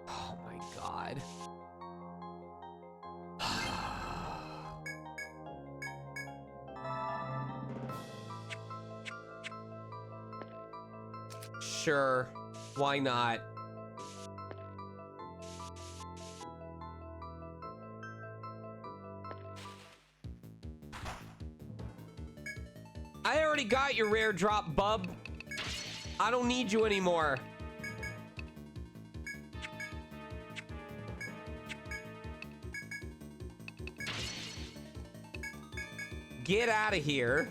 Oh my god. Sure, why not? I already got your rare drop, bub. I don't need you anymore. Get out of here.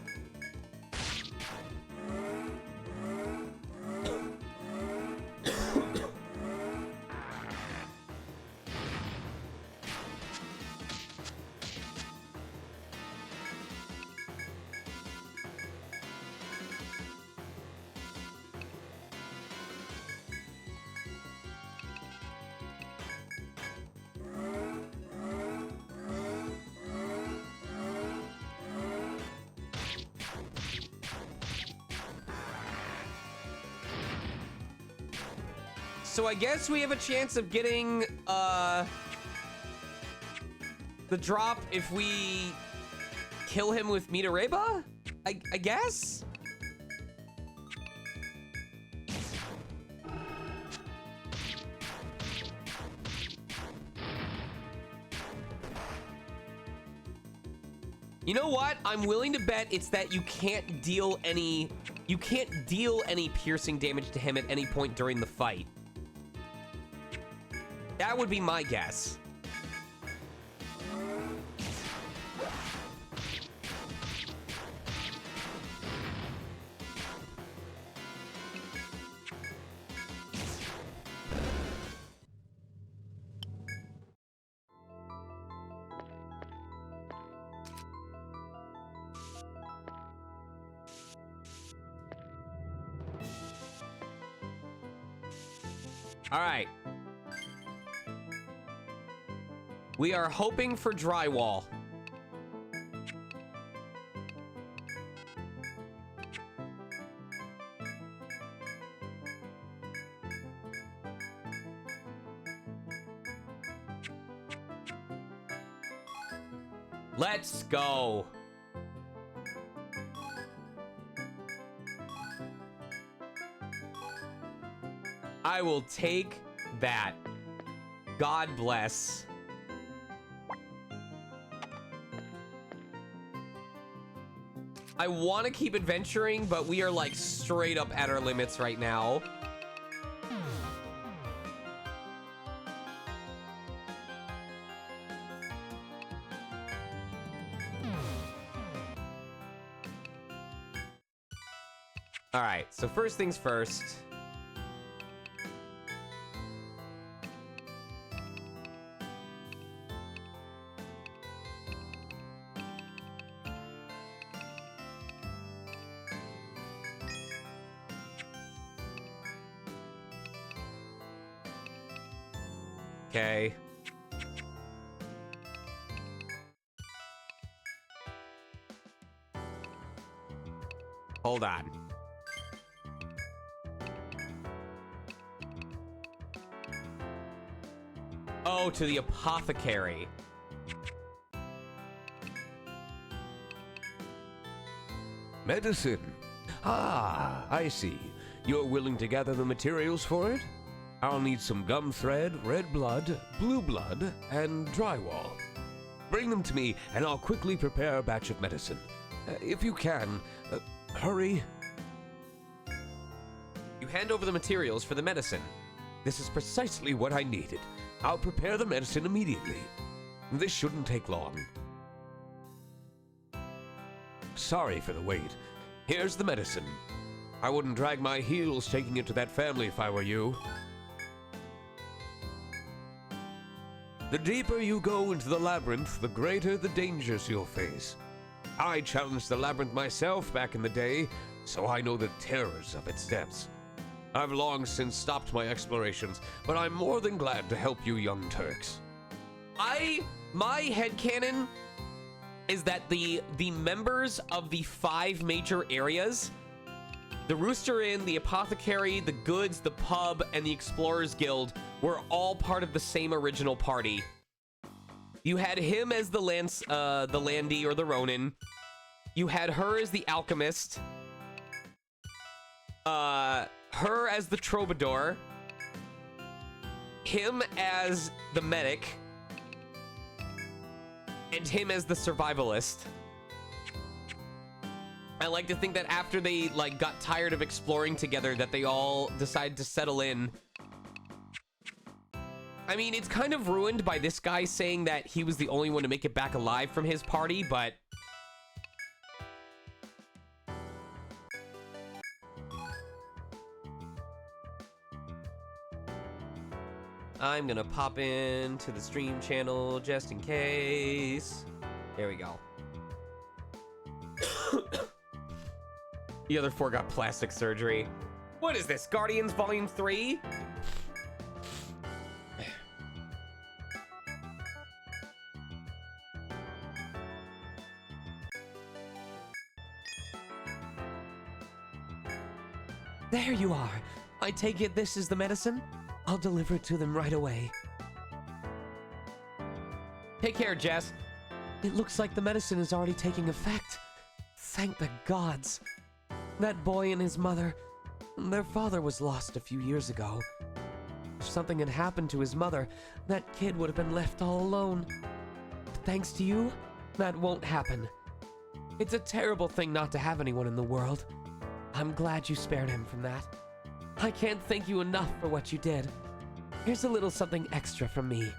So I guess we have a chance of getting the drop if we kill him with Mitareba? I guess? You know what? I'm willing to bet it's that you can't deal any piercing damage to him at any point during the fight. That would be my guess. All right. We are hoping for drywall. Let's go. I will take that. God bless. I want to keep adventuring, but we are like straight up at our limits right now. All right, so first things first. Okay. Hold on. Oh, to the apothecary. Medicine. Ah, I see. You're willing to gather the materials for it? I'll need some gum thread, red blood, blue blood, and drywall. Bring them to me, and I'll quickly prepare a batch of medicine. If you can, hurry. You hand over the materials for the medicine. This is precisely what I needed. I'll prepare the medicine immediately. This shouldn't take long. Sorry for the wait. Here's the medicine. I wouldn't drag my heels taking it to that family if I were you. The deeper you go into the labyrinth, the greater the dangers you'll face. I challenged the labyrinth myself back in the day, so I know the terrors of its depths. I've long since stopped my explorations, but I'm more than glad to help you young Turks. My headcanon is that the members of the 5 major areas, the Rooster Inn, the Apothecary, the Goods, the Pub, and the Explorers Guild, were all part of the same original party. You had him as the Landy or the Ronin. You had her as the Alchemist. Her as the Troubadour. Him as the Medic. And him as the Survivalist. I like to think that after they got tired of exploring together, that they all decided to settle in. I mean, it's kind of ruined by this guy saying that he was the only one to make it back alive from his party, but I'm gonna pop into the stream channel just in case. There we go. The other 4 got plastic surgery. What is this, Guardians Volume 3? There you are. I take it this is the medicine? I'll deliver it to them right away. Take care, Jess. It looks like the medicine is already taking effect. Thank the gods. That boy and his mother, their father was lost a few years ago. If something had happened to his mother, that kid would have been left all alone. But thanks to you, that won't happen. It's a terrible thing not to have anyone in the world. I'm glad you spared him from that. I can't thank you enough for what you did. Here's a little something extra from me.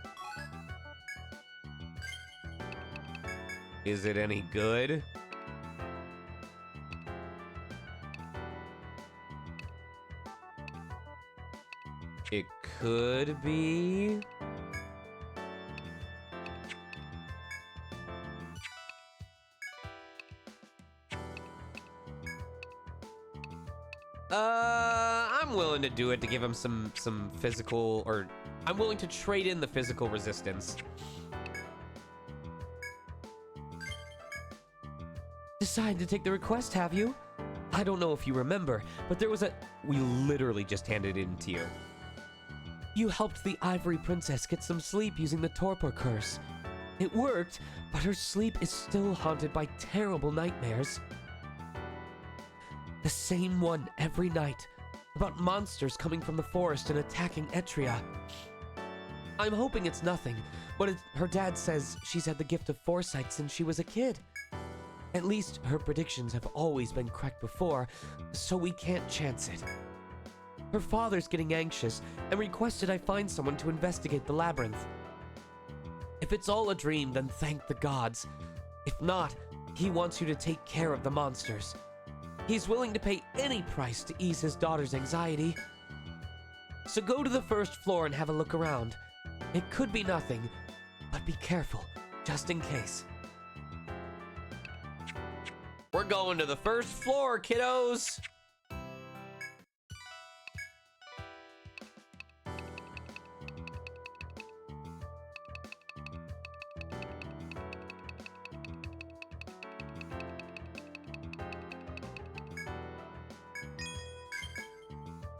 Is it any good? It could be. I'm willing to do it to give him some physical, or I'm willing to trade in the physical resistance. Decided to take the request, have you? I don't know if you remember, but there was we literally just handed it in to you. You helped the Ivory Princess get some sleep using the torpor curse. It worked, but her sleep is still haunted by terrible nightmares. The same one every night, about monsters coming from the forest and attacking Etria. I'm hoping it's nothing, but her dad says she's had the gift of foresight since she was a kid. At least her predictions have always been correct before, so we can't chance it. Her father's getting anxious and requested I find someone to investigate the labyrinth. If it's all a dream, then thank the gods. If not, he wants you to take care of the monsters. He's willing to pay any price to ease his daughter's anxiety. So go to the first floor and have a look around. It could be nothing, but be careful, just in case. We're going to the first floor, kiddos!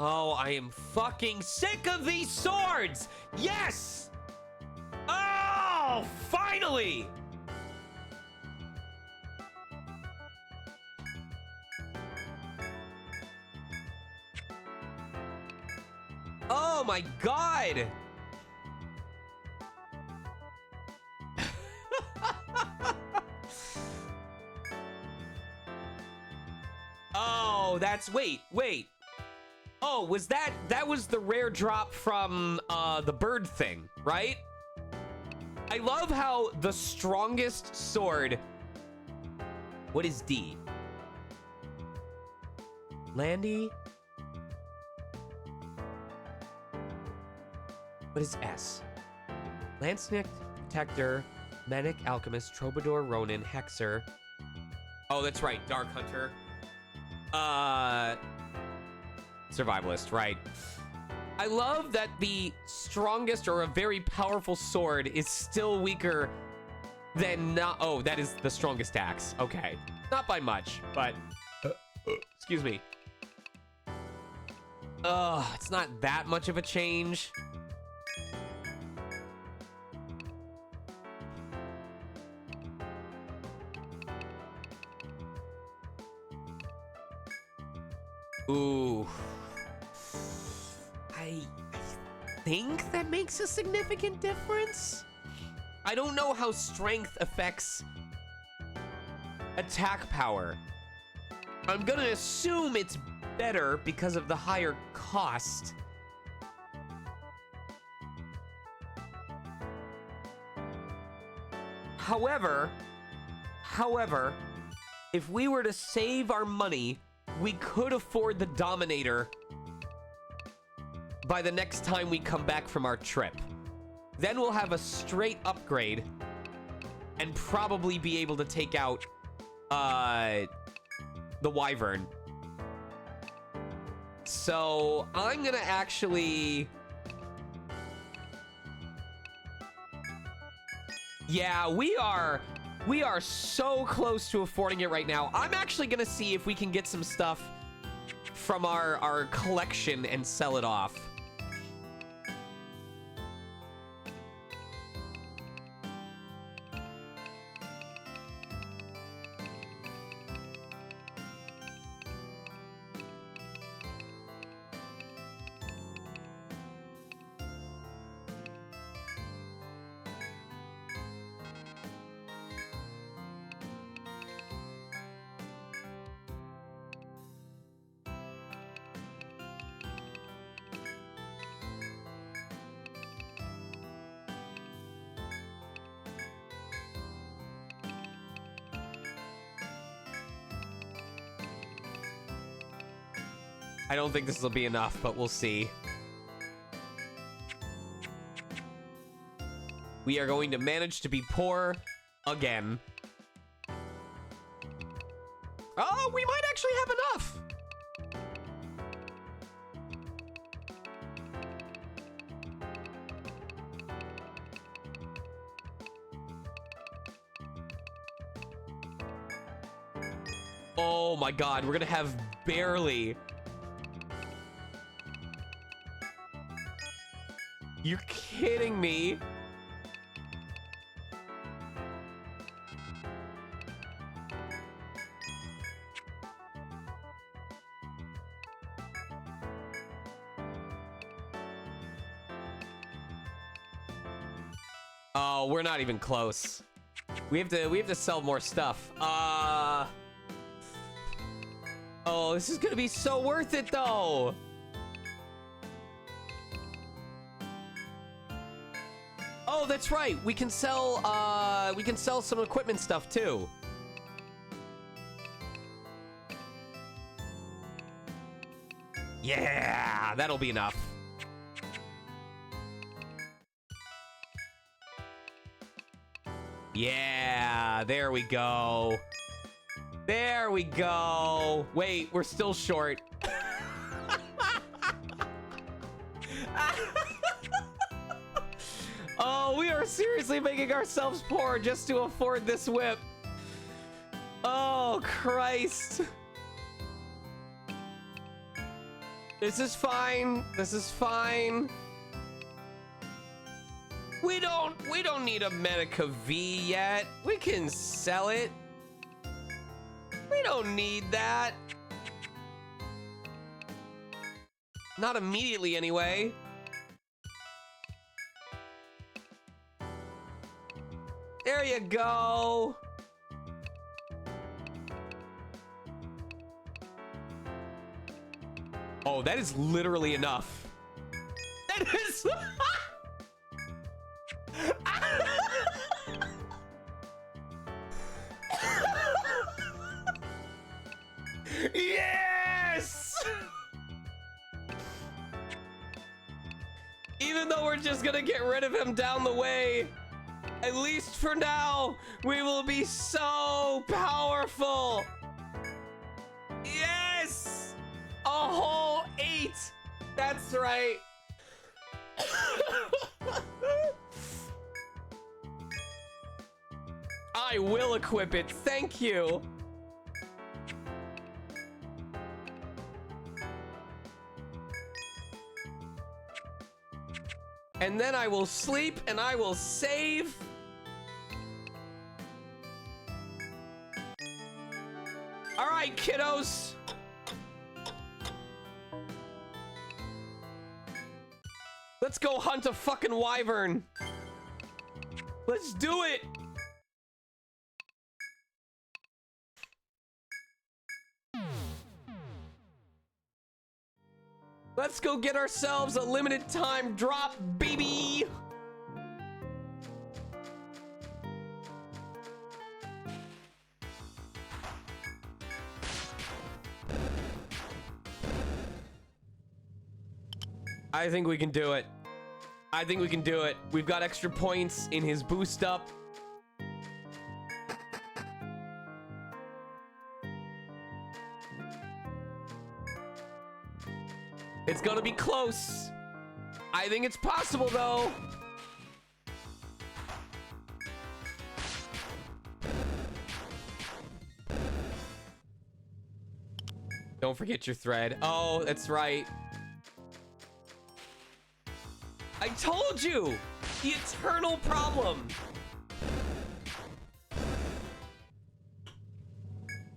Oh, I am fucking sick of these swords! Yes! Oh, finally! Oh my god! Oh, wait. Oh, that was the rare drop from the bird thing, right? I love how the strongest sword. What is D? Landy? What is S? Lancenick, Protector, Medic, Alchemist, Troubadour, Ronin, Hexer. Oh, that's right, Dark Hunter. Survivalist, right. I love that the strongest or a very powerful sword is still weaker than not. Oh, that is the strongest axe. Okay. Not by much, but excuse me. It's not that much of a change. Ooh. I think that makes a significant difference. I don't know how strength affects attack power. I'm gonna assume it's better because of the higher cost. However, if we were to save our money, we could afford the Dominator by the next time we come back from our trip. Then we'll have a straight upgrade and probably be able to take out the Wyvern. So I'm gonna actually... Yeah, we are so close to affording it right now. I'm actually gonna see if we can get some stuff from our collection and sell it off. I don't think this will be enough, but we'll see. We are going to manage to be poor again. Oh, we might actually have enough. Oh my god, we're gonna have barely... You're kidding me? Oh, we're not even close. We have to sell more stuff. Oh, this is gonna be so worth it though. Oh, that's right. We can sell some equipment stuff too. Yeah, that'll be enough. Yeah, there we go. There we go. Wait, we're still short. Oh, we are seriously making ourselves poor just to afford this whip. Oh, Christ. This is fine. This is fine. We don't need a Medica V yet. We can sell it. We don't need that. Not immediately anyway. There you go. Oh, that is literally enough. That is. Yes! Even though we're just gonna get rid of him down the way, at least for now, we will be so powerful. Yes! A whole 8. That's right. I will equip it. Thank you. And then I will sleep and I will save. All right, kiddos. Let's go hunt a fucking wyvern. Let's do it. Let's go get ourselves a limited time drop, baby. I think we can do it. I think we can do it. We've got extra points in his boost up. It's gonna be close. I think it's possible though. Don't forget your thread. Oh, that's right. I told you! The eternal problem!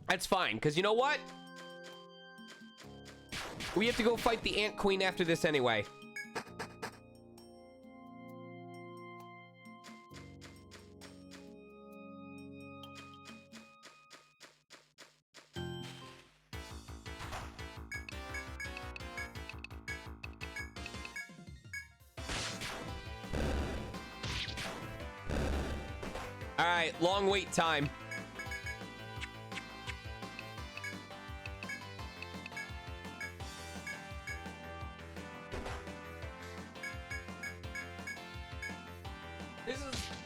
That's fine, because you know what? We have to go fight the Ant Queen after this anyway. All right, long wait time.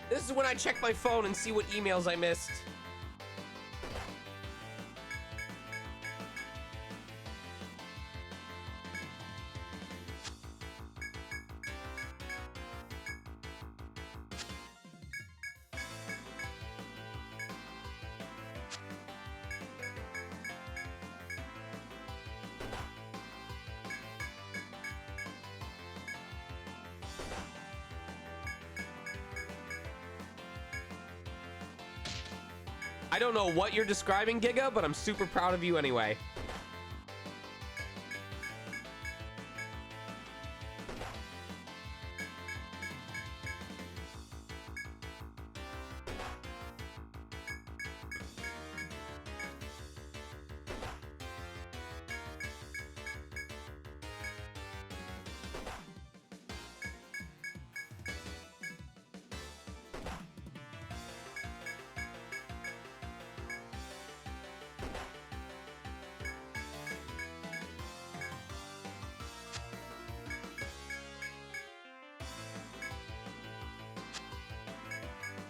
This is when I check my phone and see what emails I missed. I don't know what you're describing, Giga, but I'm super proud of you anyway.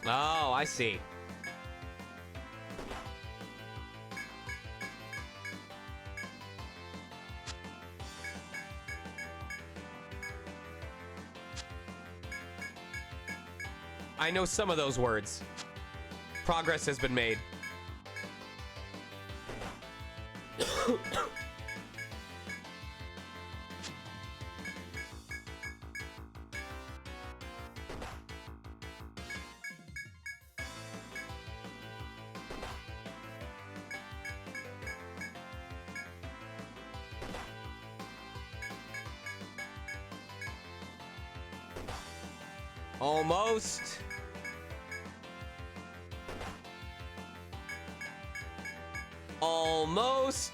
Oh, I see. I know some of those words. Progress has been made. Almost. Almost.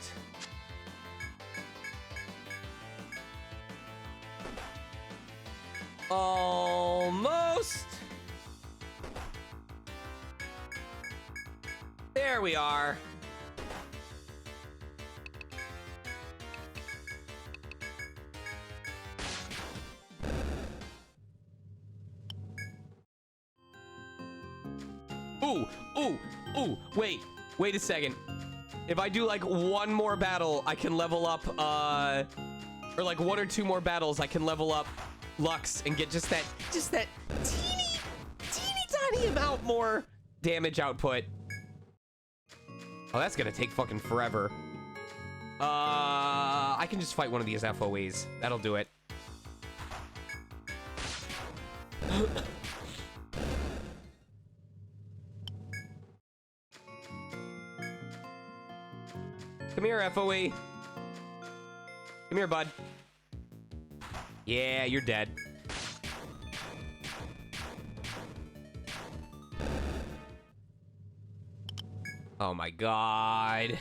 Almost. There we are. Ooh, ooh, ooh, wait a second. If I do like one more battle, I can level up, or like one or two more battles, I can level up Lux and get just that teeny tiny amount more damage output. Oh, that's gonna take fucking forever. I can just fight one of these FOEs. That'll do it. Come here, FOE. Come here, bud. Yeah, you're dead. Oh my god.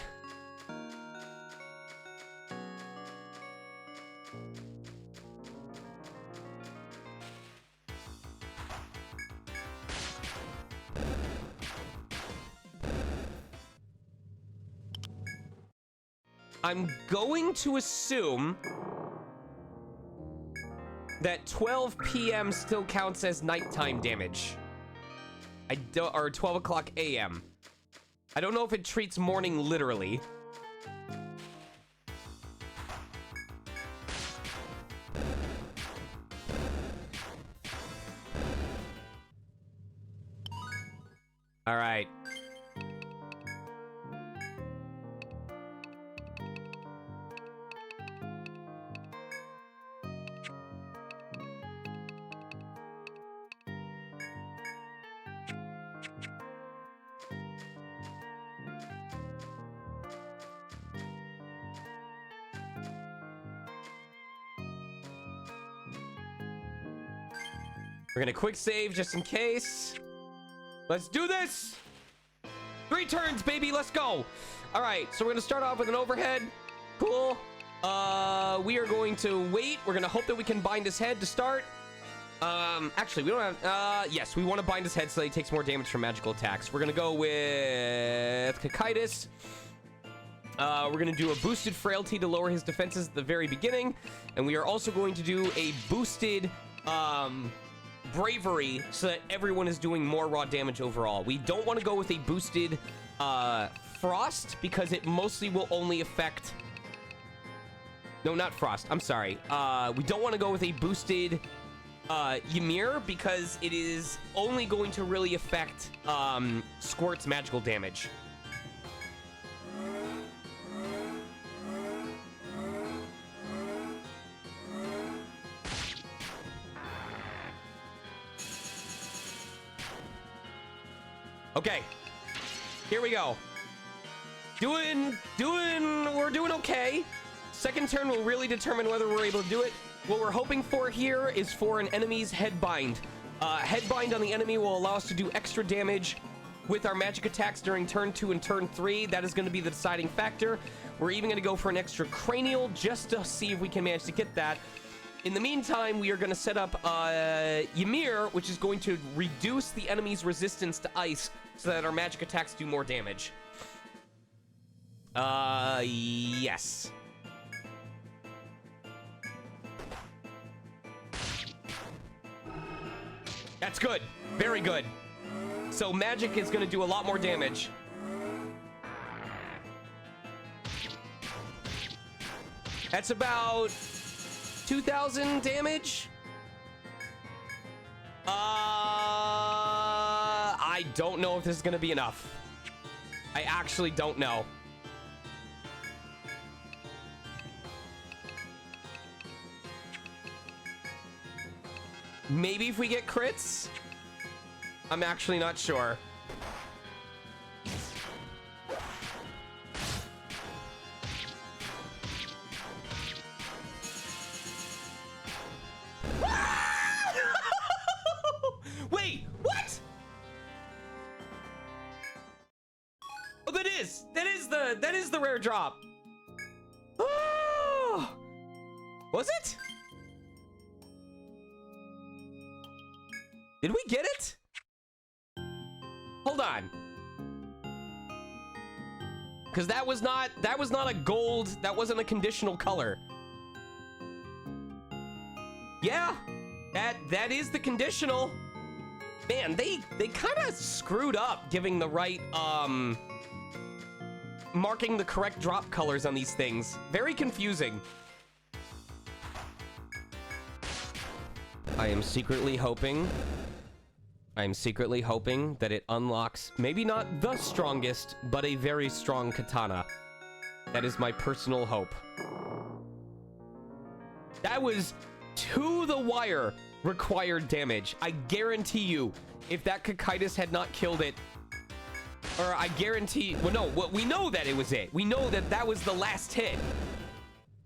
I'm going to assume that 12 p.m. still counts as nighttime damage. Or 12 o'clock a.m. I don't know if it treats morning literally. All right. We're gonna quick save just in case. Let's do this! 3 turns, baby, let's go! Alright, so we're gonna start off with an overhead. Cool. We are going to wait. We're gonna hope that we can bind his head to start. Actually, we don't have, yes, we want to bind his head so that he takes more damage from magical attacks. We're gonna go with Cocytus. We're gonna do a boosted frailty to lower his defenses at the very beginning. And we are also going to do a boosted, bravery so that everyone is doing more raw damage overall. We don't want to go with a boosted frost because it mostly will only affect... No, not frost. I'm sorry. We don't want to go with a boosted Ymir because it is only going to really affect Squirt's magical damage. Okay, here we go. We're doing okay. Second turn will really determine whether we're able to do it. What we're hoping for here is for an enemy's headbind. Headbind on the enemy will allow us to do extra damage with our magic attacks during turn 2 and turn 3. That is going to be the deciding factor. We're even going to go for an extra cranial just to see if we can manage to get that. In the meantime, we are going to set up Ymir, which is going to reduce the enemy's resistance to ice so that our magic attacks do more damage. Yes. That's good. Very good. So magic is going to do a lot more damage. That's about 2,000 damage. I don't know if this is going to be enough. I actually don't know. Maybe if we get crits? I'm actually not sure. that is the rare drop. Oh, was it? Did we get it? Hold on. Because that was not a gold, that wasn't a conditional color. Yeah, that is the conditional. Man, they kind of screwed up giving the right, marking the correct drop colors on these things. Very confusing. I am secretly hoping that it unlocks maybe not the strongest, but a very strong katana. That is my personal hope. That was to the wire required damage. I guarantee you, if that Cocytus had not killed it, or I guarantee, well, no, we know that it was it. We know that that was the last hit.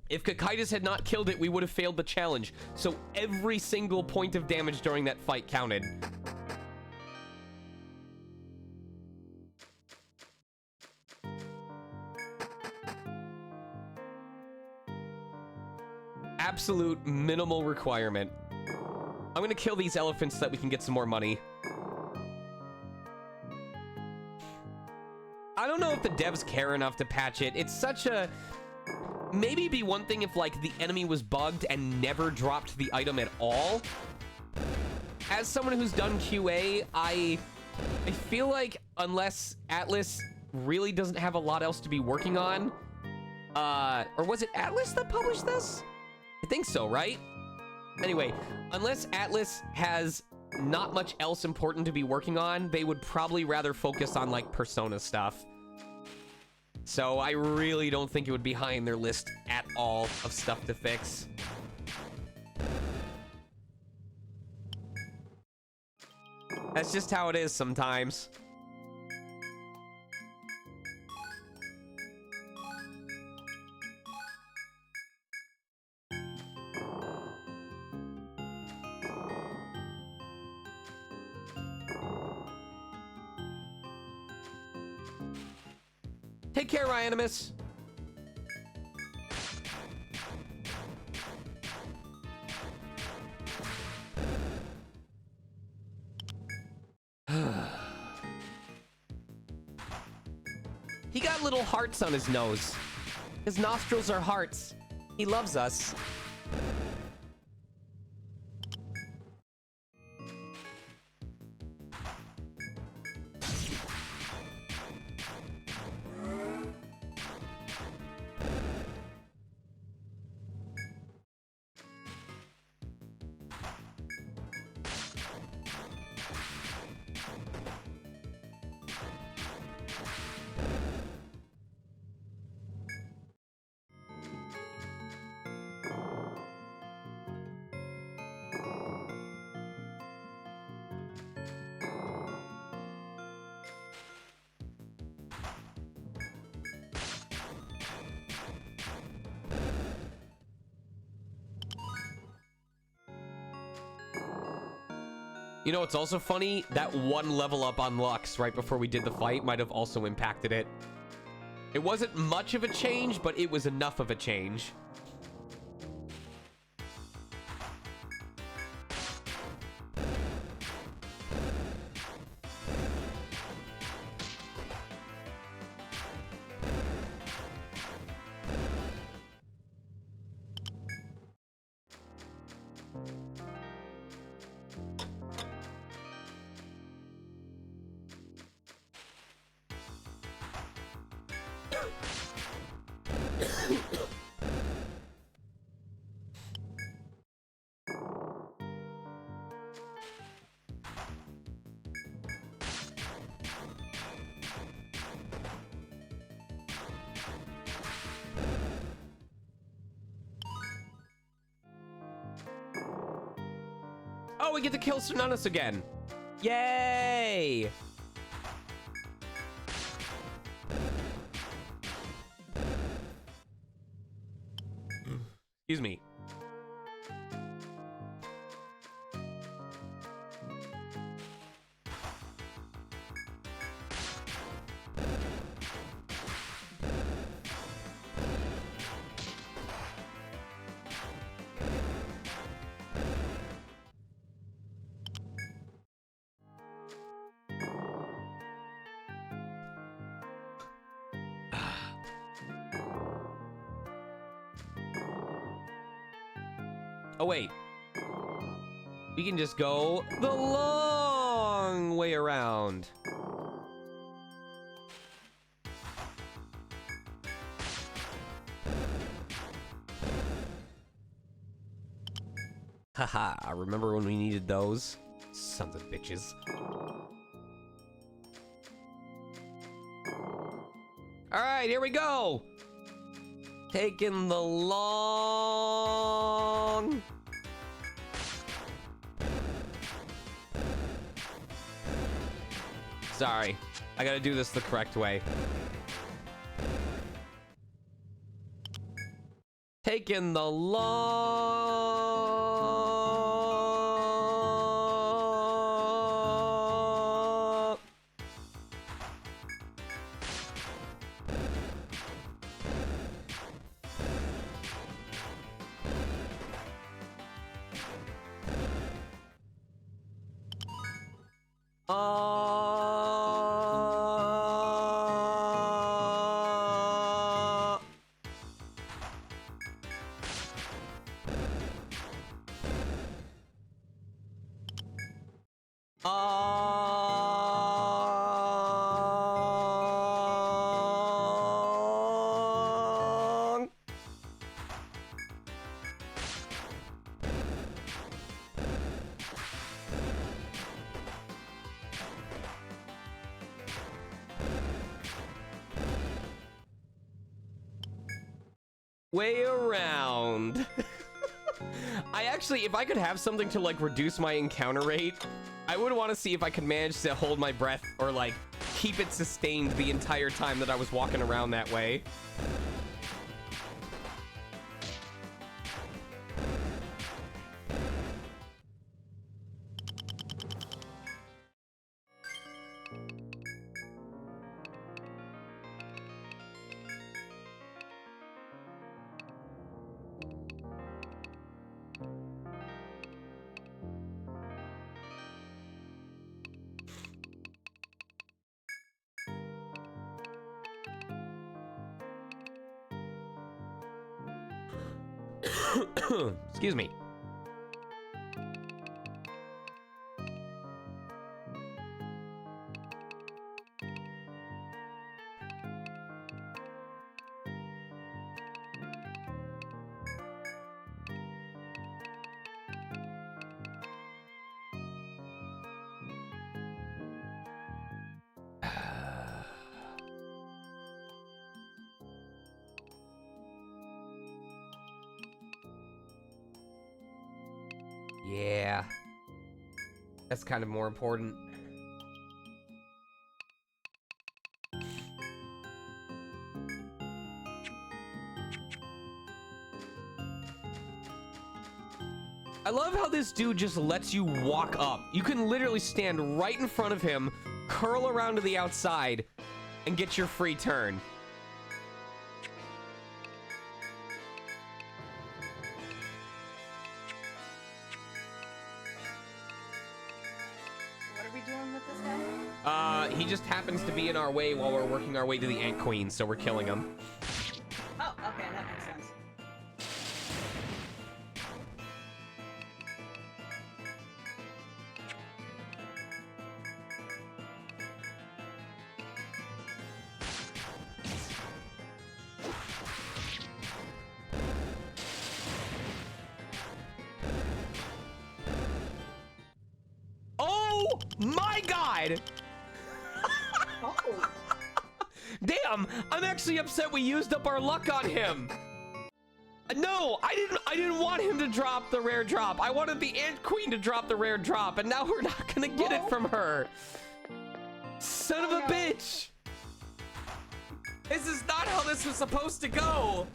If Cocytus had not killed it, we would have failed the challenge. So every single point of damage during that fight counted. Absolute minimal requirement. I'm gonna kill these elephants so that we can get some more money. I don't know if the devs care enough to patch it. It's such a... Maybe it'd be one thing if, like, the enemy was bugged and never dropped the item at all. As someone who's done QA, I feel like unless Atlas really doesn't have a lot else to be working on, or was it Atlas that published this? I think so, right? Anyway, unless Atlas has not much else important to be working on, they would probably rather focus on, like, Persona stuff. So I really don't think it would be high in their list at all of stuff to fix. That's just how it is sometimes. Take care, Ryanimus. He got little hearts on his nose. His nostrils are hearts. He loves us. You know what's also funny? That one level up on Lux right before we did the fight might have also impacted it. It wasn't much of a change, but it was enough of a change. Oh, we get to kill Cernunnos again. Yay! Excuse me. Oh, wait. We can just go the long way around. Haha, remember when we needed those? Sons of bitches. Alright, here we go! Taking the long... Sorry, I gotta do this the correct way. Taking the long... way around. I actually, if I could have something to like reduce my encounter rate, I would want to see if I could manage to hold my breath or like keep it sustained the entire time that I was walking around that way. Excuse me. Yeah. That's kind of more important. I love how this dude just lets you walk up. You can literally stand right in front of him, curl around to the outside, and get your free turn. What are we doing with this guy? He just happens to be in our way while we're working our way to the Ant Queen, so we're killing him. Oh, okay, that makes sense. Oh my god! Oh. Damn, I'm actually upset we used up our luck on him. No, I didn't want him to drop the rare drop. I wanted the Ant Queen to drop the rare drop, and now we're not gonna get it from her. Son of a bitch. This is not how this was supposed to go.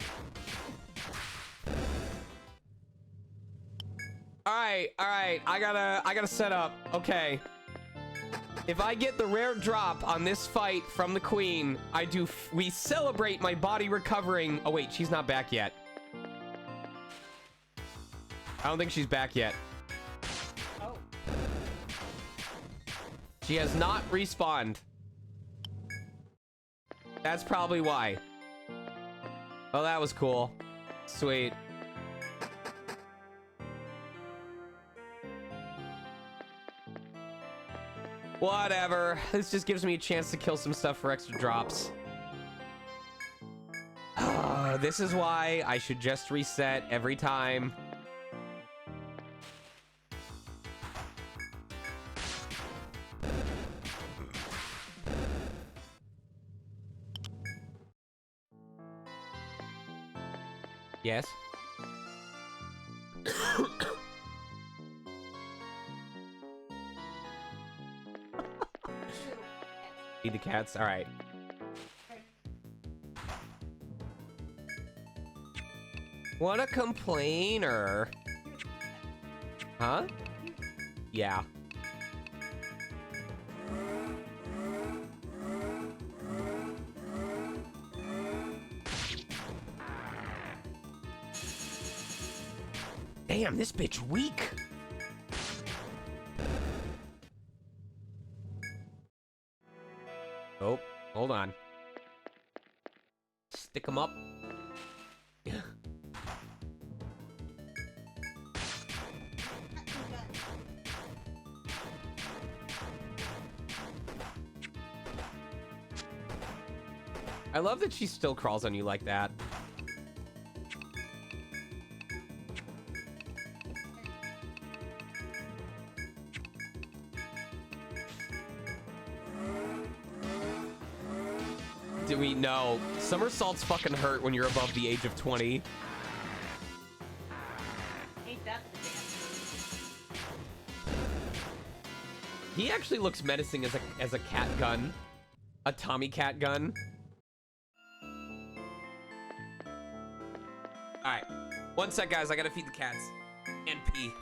All right, I gotta set up. Okay. If I get the rare drop on this fight from the queen, we celebrate my body recovering. Oh wait, she's not back yet. I don't think she's back yet. Oh. She has not respawned. That's probably why. Oh, that was cool. Sweet. Whatever. This just gives me a chance to kill some stuff for extra drops. This is why I should just reset every time. Yes? Feed the cats? Alright. What a complainer. Huh? Yeah. Damn, this bitch weak. Oh, hold on. Stick him up. I love that she still crawls on you like that. Do we know? Somersaults fucking hurt when you're above the age of 20. Ain't that the dance? He actually looks menacing as a cat gun. A Tommy cat gun. Alright. One sec, guys. I gotta feed the cats. And pee.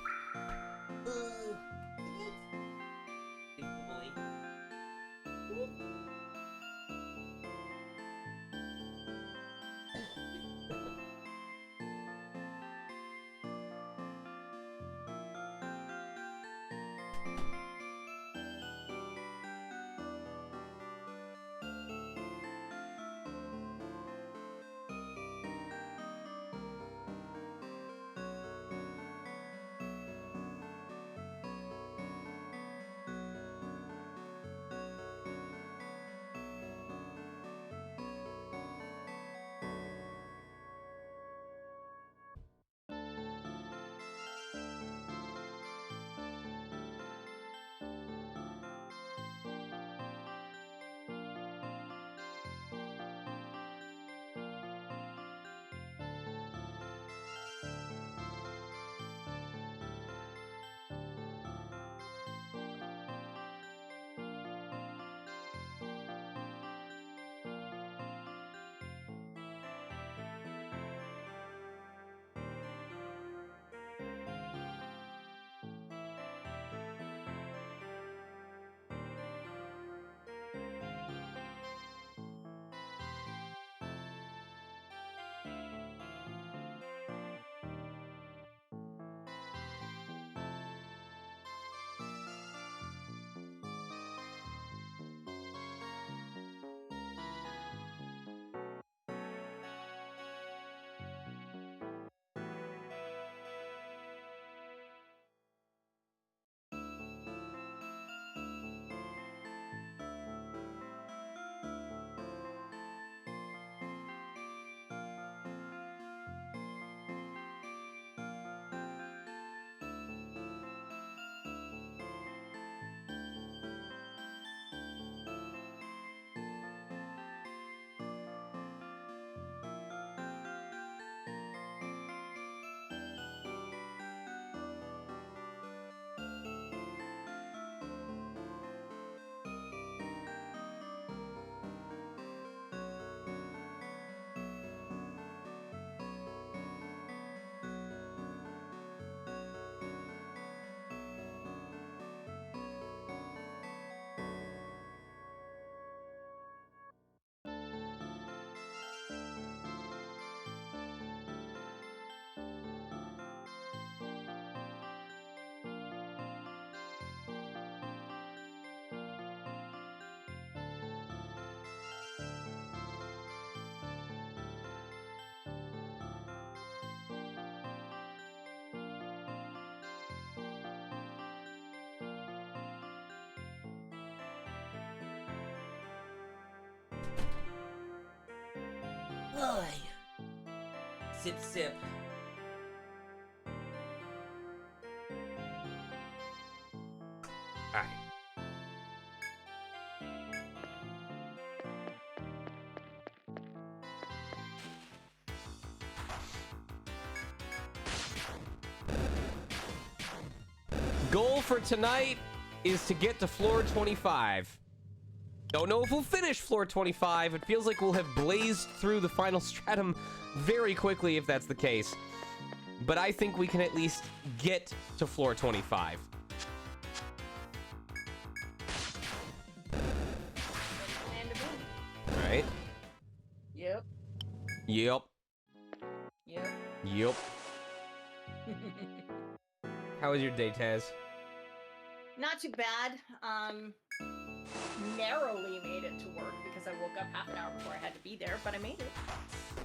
boy. Sip, sip. Alright. Goal for tonight is to get to floor 25. Don't know if we'll finish floor 25. It feels like we'll have blazed through the final stratum very quickly if that's the case. But I think we can at least get to floor 25. Alright. Yep. Yep. Yep. Yep. How was your day, Taz? Not too bad. Narrowly made it to work because I woke up half an hour before I had to be there, but I made it.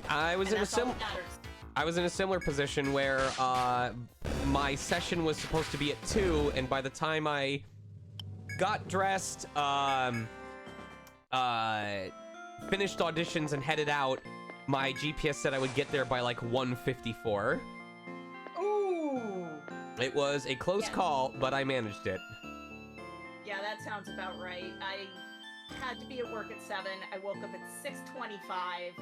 I was And in a that's all that matters. I was in a similar position where my session was supposed to be at 2, and by the time I got dressed, finished auditions and headed out, my GPS said I would get there by like 1:54. Ooh. It was a close call, but I managed it. Yeah, that sounds about right. I had to be at work at 7. I woke up at 6:25,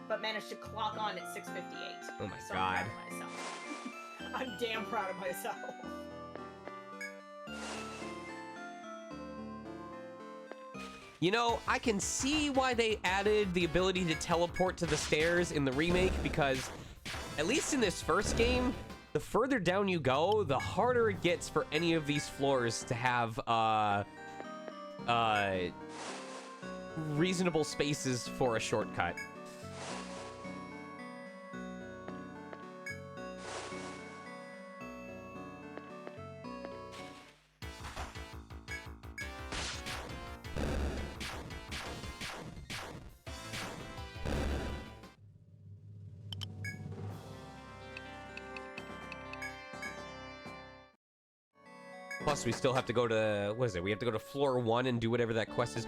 but managed to clock on at 6:58. Oh my So God. I'm proud of myself. I'm damn proud of myself. You know, I can see why they added the ability to teleport to the stairs in the remake, because at least in this first game, the further down you go, the harder it gets for any of these floors to have reasonable spaces for a shortcut. Plus, we still have to go to, what is it? We have to go to floor 1 and do whatever that quest is.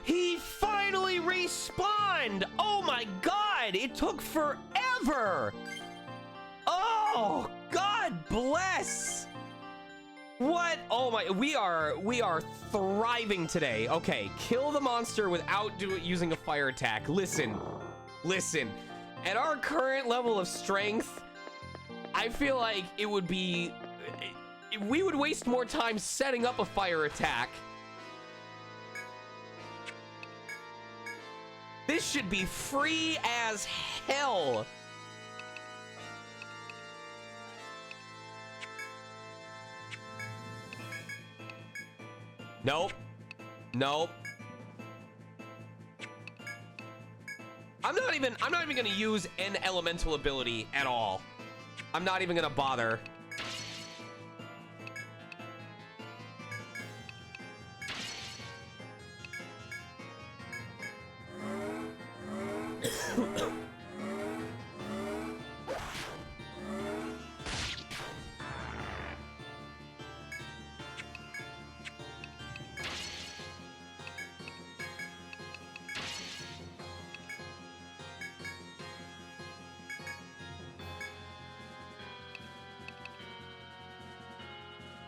He finally respawned! Oh my God! It took forever! Oh, God bless! What? Oh my, we are thriving today. Okay, kill the monster without using a fire attack. Listen. At our current level of strength, I feel like it would be... we would waste more time setting up a fire attack. This should be free as hell. Nope. I'm not even gonna use an elemental ability at all. I'm not even gonna bother.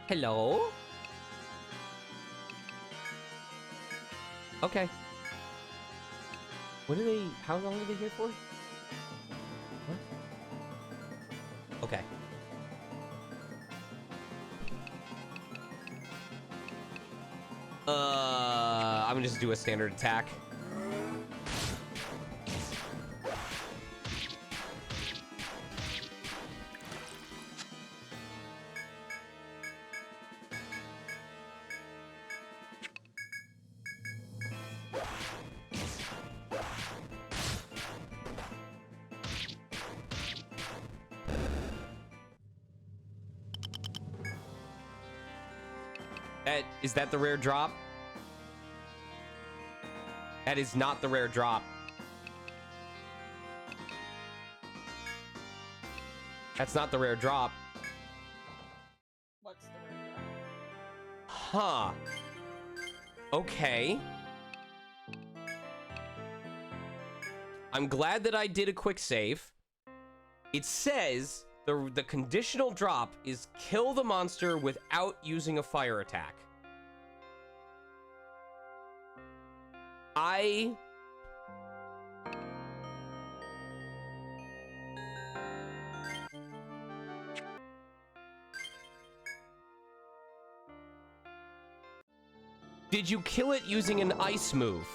Hello? Okay. What are they, how long are they here for? What? Okay. I'm gonna just do a standard attack. Is that the rare drop? That is not the rare drop. That's not the rare drop. What's the rare drop? Huh. Okay. I'm glad that I did a quick save. It says the conditional drop is kill the monster without using a fire attack. Did you kill it using an ice move?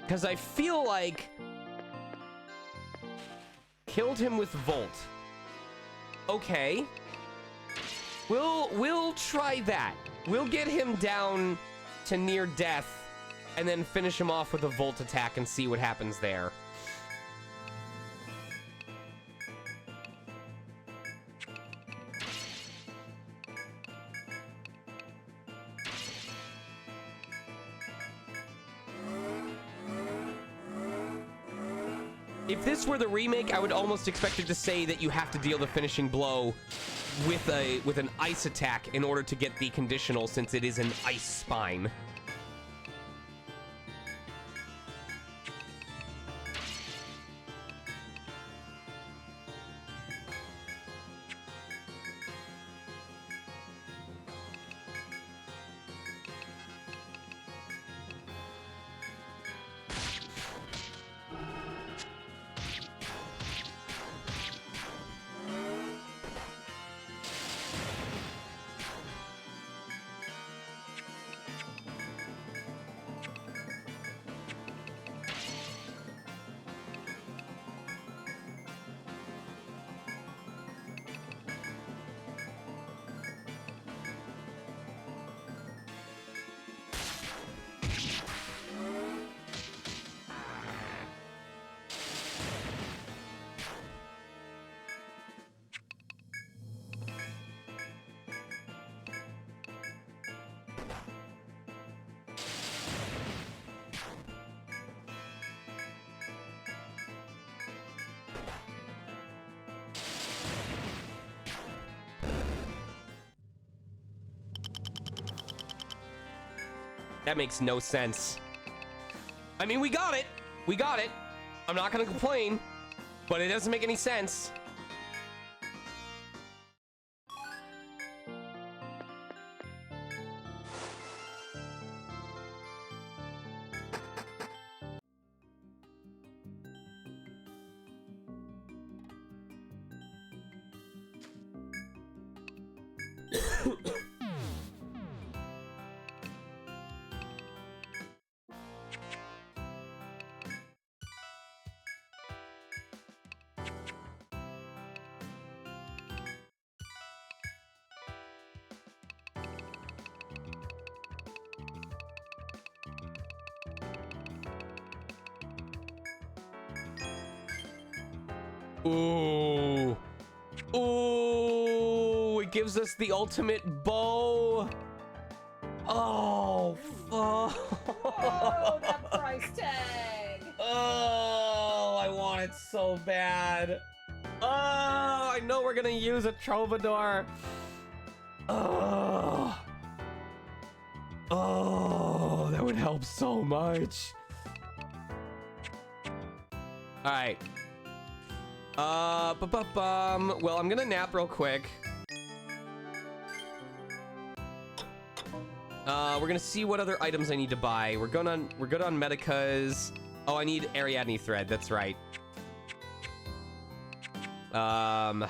Because I feel like killed him with Volt. Okay. We'll try that. We'll get him down to near death and then finish him off with a Volt attack and see what happens there. If this were the remake, I would almost expect it to say that you have to deal the finishing blow with an ice attack in order to get the conditional, since it is an ice spine. That makes no sense. I mean, we got it. We got it. I'm not gonna complain, but it doesn't make any sense. Ooh. Ooh, it gives us the ultimate bow. Oh, fuck. Oh, that price tag. Oh, I want it so bad. Oh, I know we're gonna use a Troubadour. Oh. Oh, that would help so much. All right. Well, I'm gonna nap real quick. We're gonna see what other items I need to buy. We're good on Medicas. Oh, I need Ariadne thread. That's right. And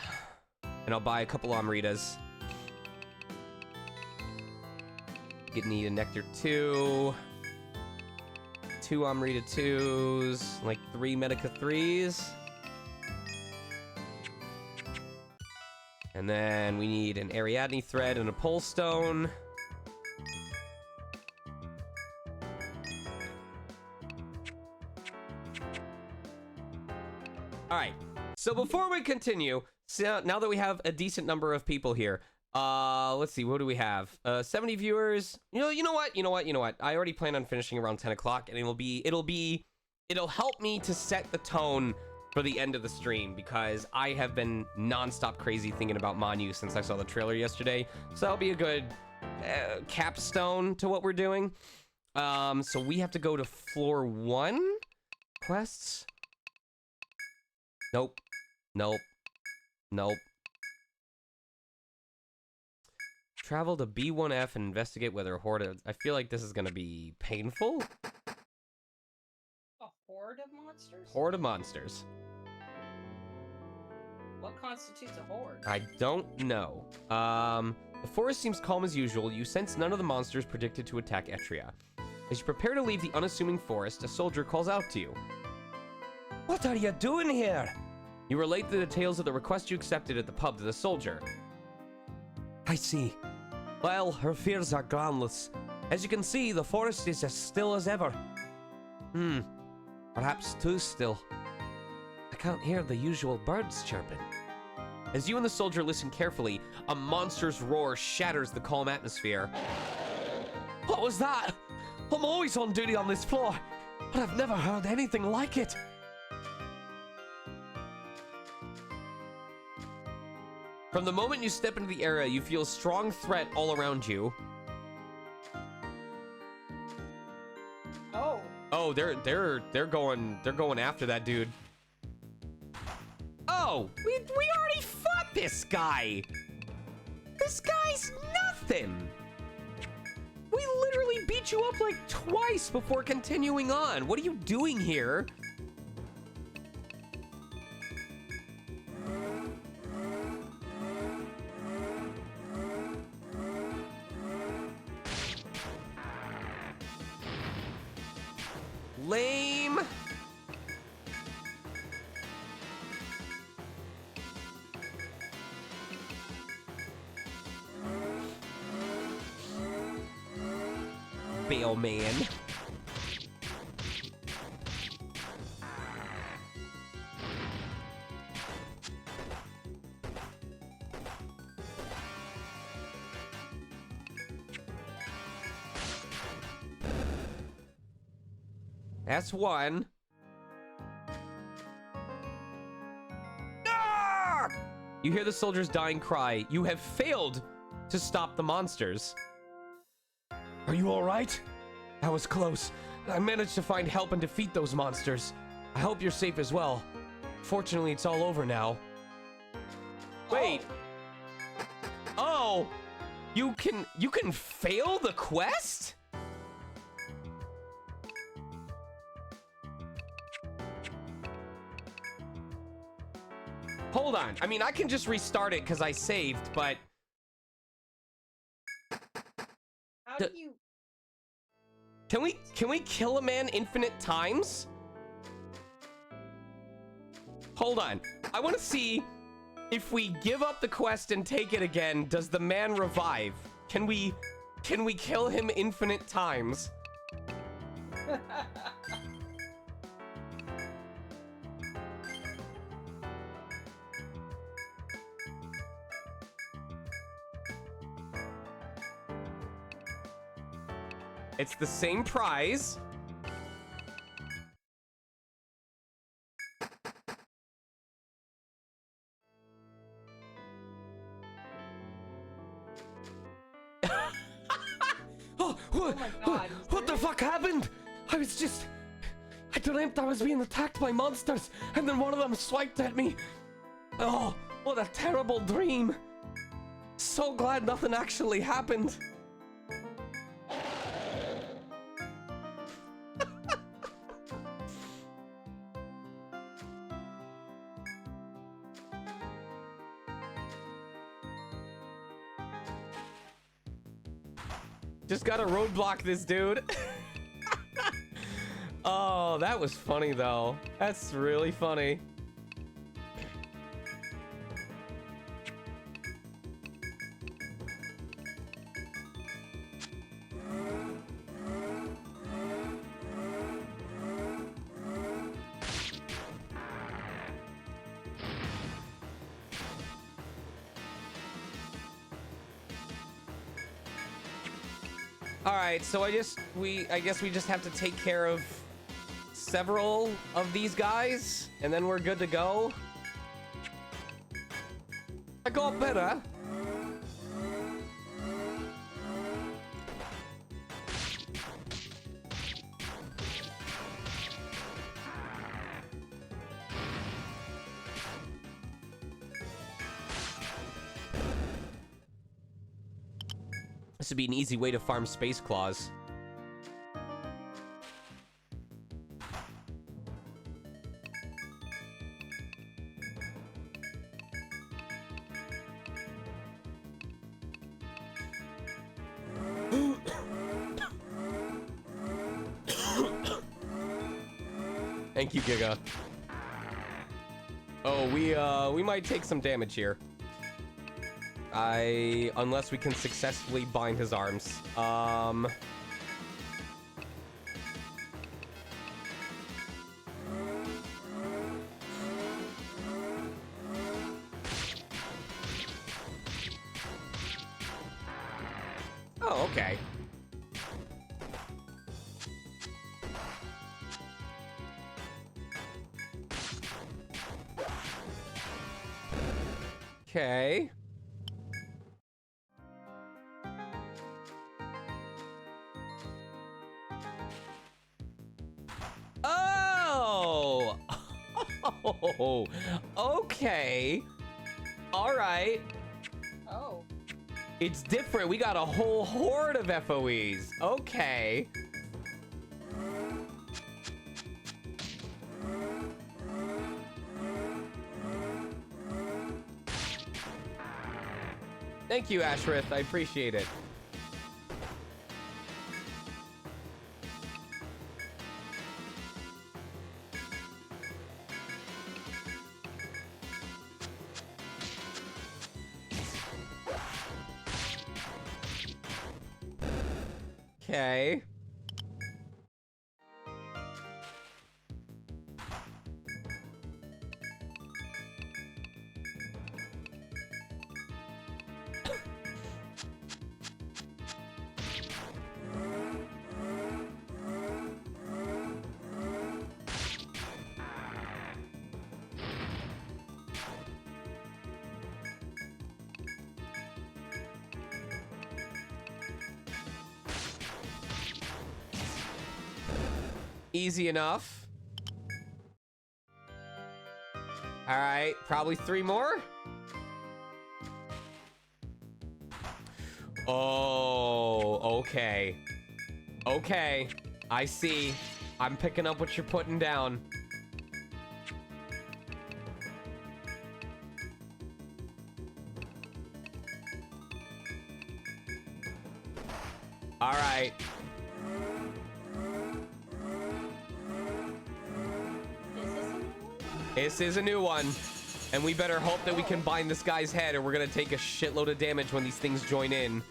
I'll buy a couple Amritas. Need a Nectar 2. 2 Amrita 2s. Like 3 Medica 3s. And then we need an Ariadne thread and a pole stone. All right. So before we continue, so now that we have a decent number of people here, let's see, what do we have? 70 viewers. You know what? I already plan on finishing around 10 o'clock, and it'll help me to set the tone for the end of the stream, because I have been nonstop crazy thinking about Manu since I saw the trailer yesterday. So that'll be a good capstone to what we're doing. So we have to go to floor 1? Quests? Nope. Nope. Nope. Travel to B1F and investigate whether a horde... I feel like this is gonna be painful. A horde of monsters? Horde of monsters. What constitutes a horde? I don't know. The forest seems calm as usual. You sense none of the monsters predicted to attack Etria. As you prepare to leave the unassuming forest, a soldier calls out to you. What are you doing here? You relate the details of the request you accepted at the pub to the soldier. I see. Well, her fears are groundless. As you can see, the forest is as still as ever. Perhaps too still. I can't hear the usual birds chirping. As you and the soldier listen carefully, a monster's roar shatters the calm atmosphere. What was that? I'm always on duty on this floor, but I've never heard anything like it. From the moment you step into the area, you feel a strong threat all around you. Oh, they're going after that dude. Oh, we already fought this guy. This guy's nothing. We literally beat you up like twice before continuing on. What are you doing here? Lame. Bailman. That's one. Ah! You hear the soldier's dying cry. You have failed to stop the monsters. Are you all right? That was close. I managed to find help and defeat those monsters. I hope you're safe as well. Fortunately, it's all over now. Wait. Oh, you can fail the quest? Hold on. I mean, I can just restart it because I saved, but... How do you... Can we kill a man infinite times? Hold on. I want to see if we give up the quest and take it again, does the man revive? Can we kill him infinite times? It's the same prize. Oh, my God, what the fuck happened? I dreamt I was being attacked by monsters, and then one of them swiped at me. Oh, what a terrible dream. So glad nothing actually happened. Just gotta roadblock this dude. Oh, that was funny though. That's really funny. Alright, so I guess we just have to take care of several of these guys, and then we're good to go. I got better. This would be an easy way to farm space claws. Thank you, Giga. Oh, we might take some damage here. Unless we can successfully bind his arms. Oh, okay. Okay. Oh! Oh! Okay. All right. Oh. It's different. We got a whole horde of FOEs. Okay. Thank you, Ashrith. I appreciate it. Okay. Easy enough. All right, probably 3 more. Oh, okay. Okay, I see. I'm picking up what you're putting down. All right. This is a new one, and we better hope that we can bind this guy's head, or we're gonna take a shitload of damage when these things join in.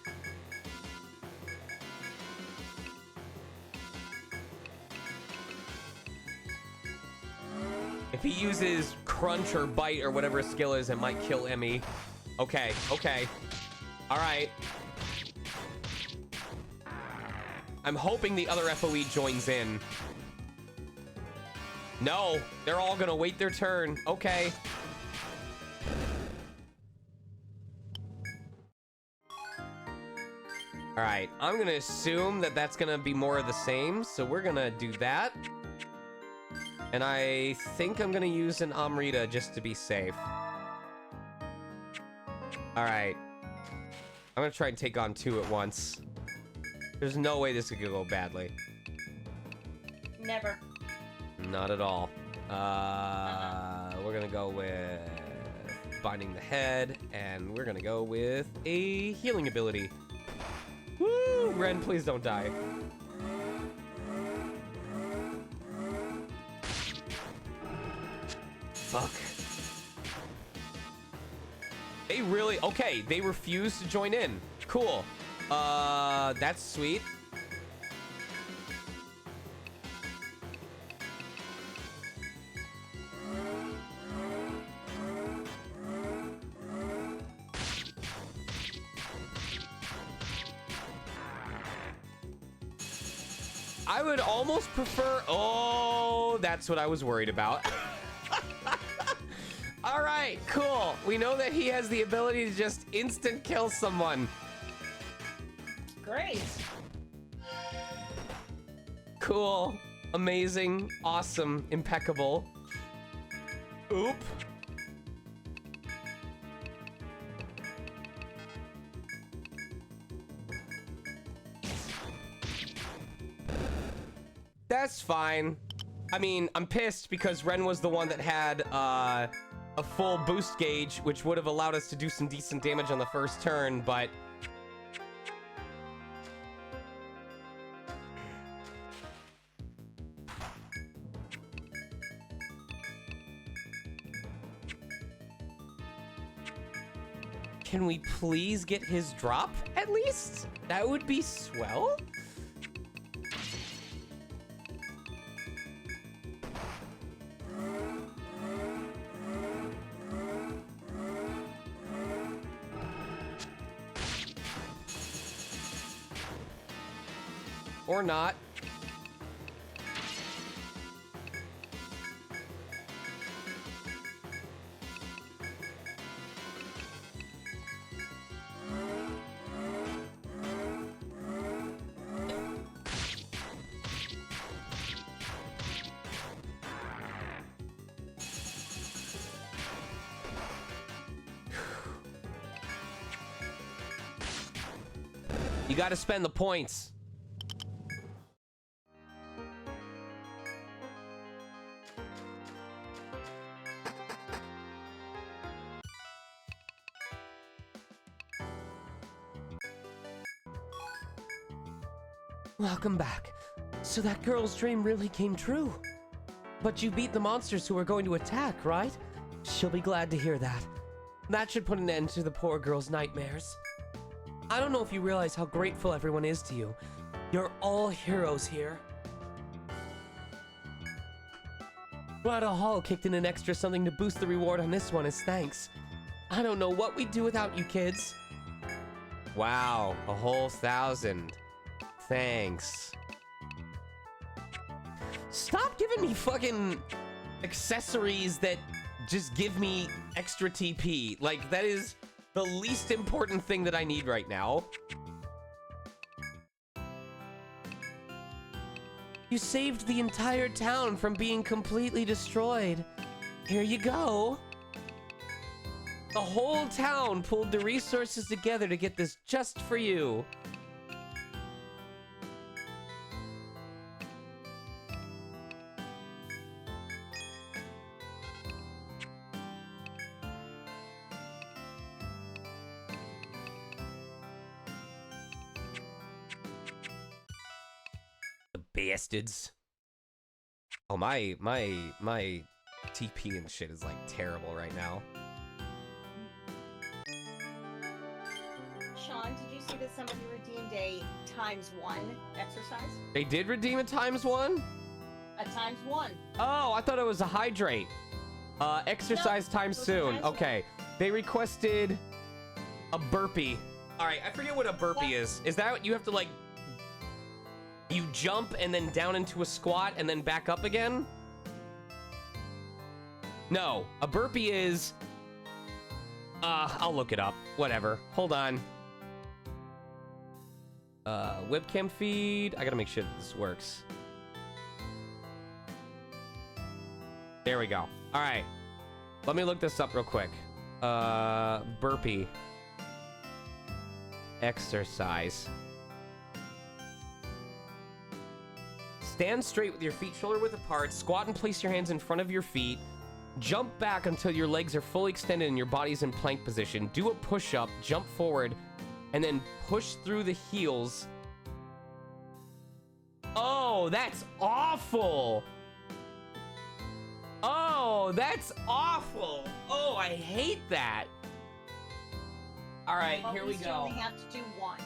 If he uses crunch or bite or whatever his skill is, it might kill Emmy. Okay, okay. All right. I'm hoping the other FOE joins in. No, they're all gonna wait their turn. Okay. All right, I'm gonna assume that that's gonna be more of the same, so we're gonna do that. And I think I'm gonna use an Amrita just to be safe. All right. I'm gonna try and take on 2 at once. There's no way this could go badly. Never. Not at all. We're gonna go with binding the head, and we're gonna go with a healing ability. Woo! Ren, please don't die. Fuck. They really... Okay, they refuse to join in. Cool. That's sweet. I would almost prefer... Oh, that's what I was worried about. All right, cool. We know that he has the ability to just instant kill someone. Great. Cool. Amazing. Awesome. Impeccable. Oop. That's fine. I mean, I'm pissed because Ren was the one that had a full boost gauge, which would have allowed us to do some decent damage on the first turn, but... Can we please get his drop, at least? That would be swell. Or not. You gotta spend the points. Welcome back. So that girl's dream really came true. But you beat the monsters who were going to attack, right? She'll be glad to hear that. That should put an end to the poor girl's nightmares. I don't know if you realize how grateful everyone is to you. You're all heroes here. Glad a Hall kicked in an extra something to boost the reward on this one as thanks. I don't know what we'd do without you kids. Wow, a whole 1,000. Thanks. Stop giving me fucking accessories that just give me extra TP. Like, that is the least important thing that I need right now. You saved the entire town from being completely destroyed. Here you go. The whole town pulled the resources together to get this just for you. Bastards. Oh, my TP and shit is like terrible right now. Sean, did you see that somebody redeemed a ×1 exercise? They did redeem a ×1? A ×1. Oh, I thought it was a hydrate. Exercise No, time it was a soon. ×1. Okay. They requested a burpee. All right, I forget what a burpee is. Is that what you have to like... You jump and then down into a squat and then back up again? No, a burpee is... I'll look it up. Whatever. Hold on. Webcam feed. I gotta make sure that this works. There we go. All right. Let me look this up real quick. Burpee. Exercise. Stand straight with your feet shoulder width apart, squat and place your hands in front of your feet, jump back until your legs are fully extended and your body's in plank position, do a push-up, jump forward, and then push through the heels. Oh, that's awful! Oh, that's awful! Oh, I hate that! Alright, here we You go. only have to do one.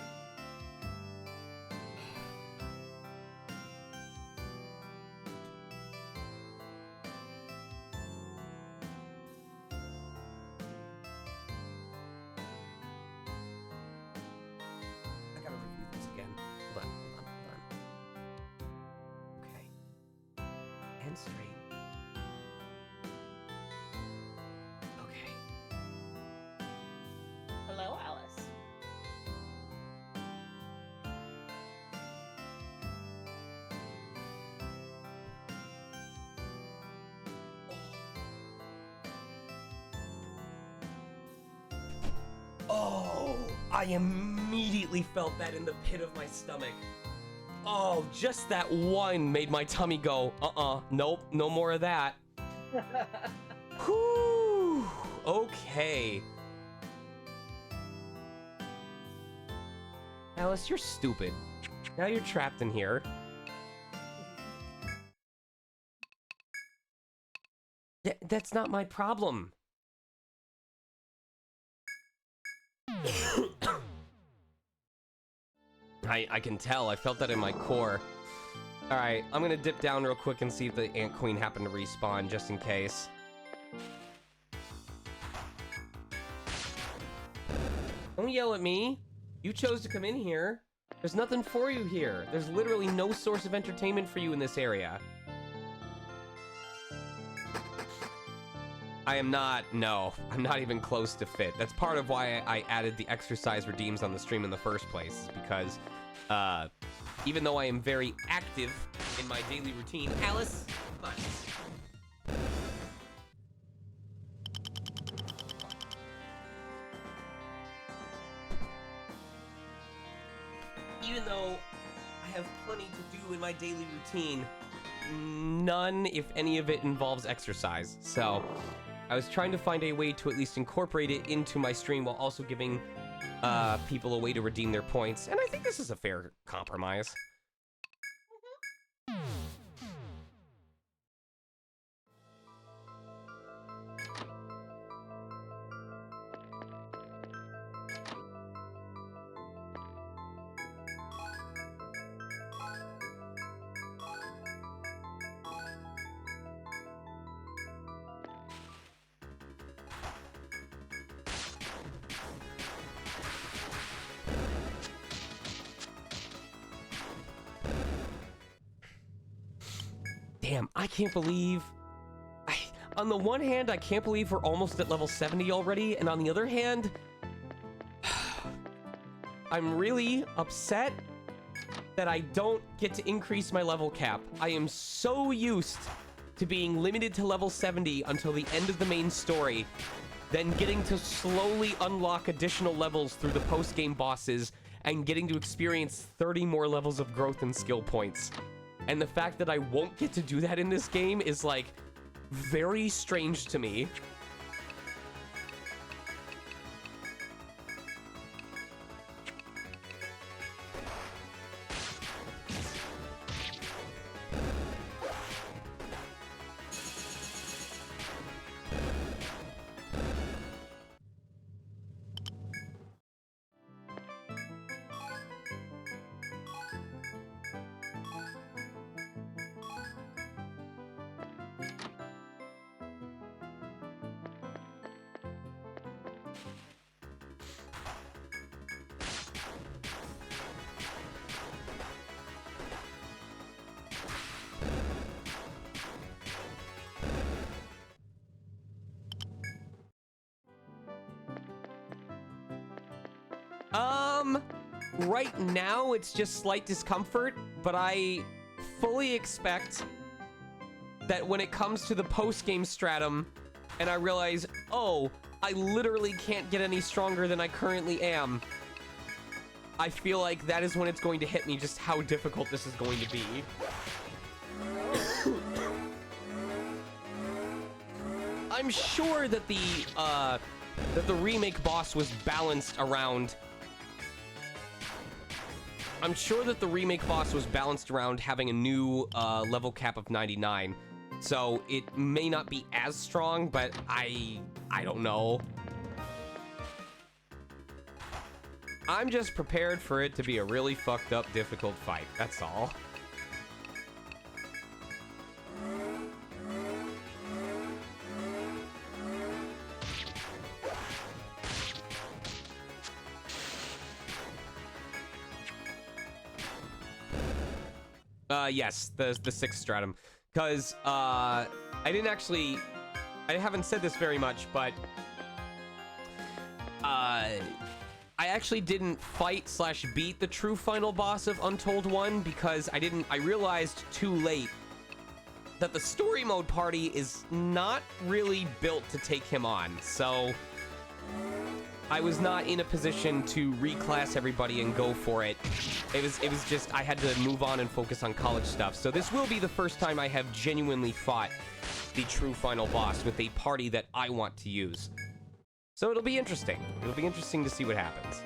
I gotta review this again. Hold on. Okay. And straight. Okay. Hello, Alice. Oh, I immediately felt that in the pit of my stomach. Oh, just that one made my tummy go, nope, no more of that. Whew, okay. Alice, you're stupid. Now you're trapped in here. That's not my problem. I can tell. I felt that in my core. Alright, I'm gonna dip down real quick and see if the Ant Queen happened to respawn, just in case. Don't yell at me. You chose to come in here. There's nothing for you here. There's literally no source of entertainment for you in this area. I'm not even close to fit. That's part of why I added the exercise redeems on the stream in the first place, is because, even though I am very active in my daily routine, Alice, come on. Even though I have plenty to do in my daily routine, none, if any of it, involves exercise. So I was trying to find a way to at least incorporate it into my stream while also giving people a way to redeem their points. And I think this is a fair compromise. Damn, I can't believe... on the one hand, I can't believe we're almost at level 70 already, and on the other hand... I'm really upset that I don't get to increase my level cap. I am so used to being limited to level 70 until the end of the main story, then getting to slowly unlock additional levels through the post-game bosses, and getting to experience 30 more levels of growth and skill points. And the fact that I won't get to do that in this game is, like, very strange to me. Right now, it's just slight discomfort, but I fully expect that when it comes to the post-game stratum, and I realize, oh, I literally can't get any stronger than I currently am, I feel like that is when it's going to hit me just how difficult this is going to be. I'm sure that the remake boss was balanced around... I'm sure that the remake boss was balanced around having a new level cap of 99. So it may not be as strong, but I don't know. I'm just prepared for it to be a really fucked up, difficult fight. That's all. Yes, the 6th stratum. Because, I haven't said this very much, but, I actually didn't fight / beat the true final boss of Untold 1 because I realized too late that the story mode party is not really built to take him on, so I was not in a position to reclass everybody and go for it. It was just, I had to move on and focus on college stuff. So this will be the first time I have genuinely fought the true final boss with a party that I want to use. So it'll be interesting. It'll be interesting to see what happens.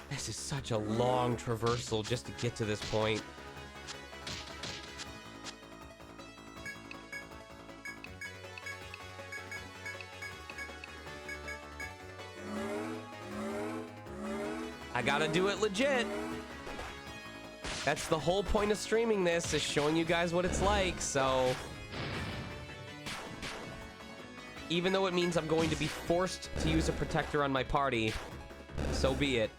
This is such a long traversal just to get to this point. I gotta do it legit. That's the whole point of streaming this, is showing you guys what it's like, so... Even though it means I'm going to be forced to use a protector on my party, so be it.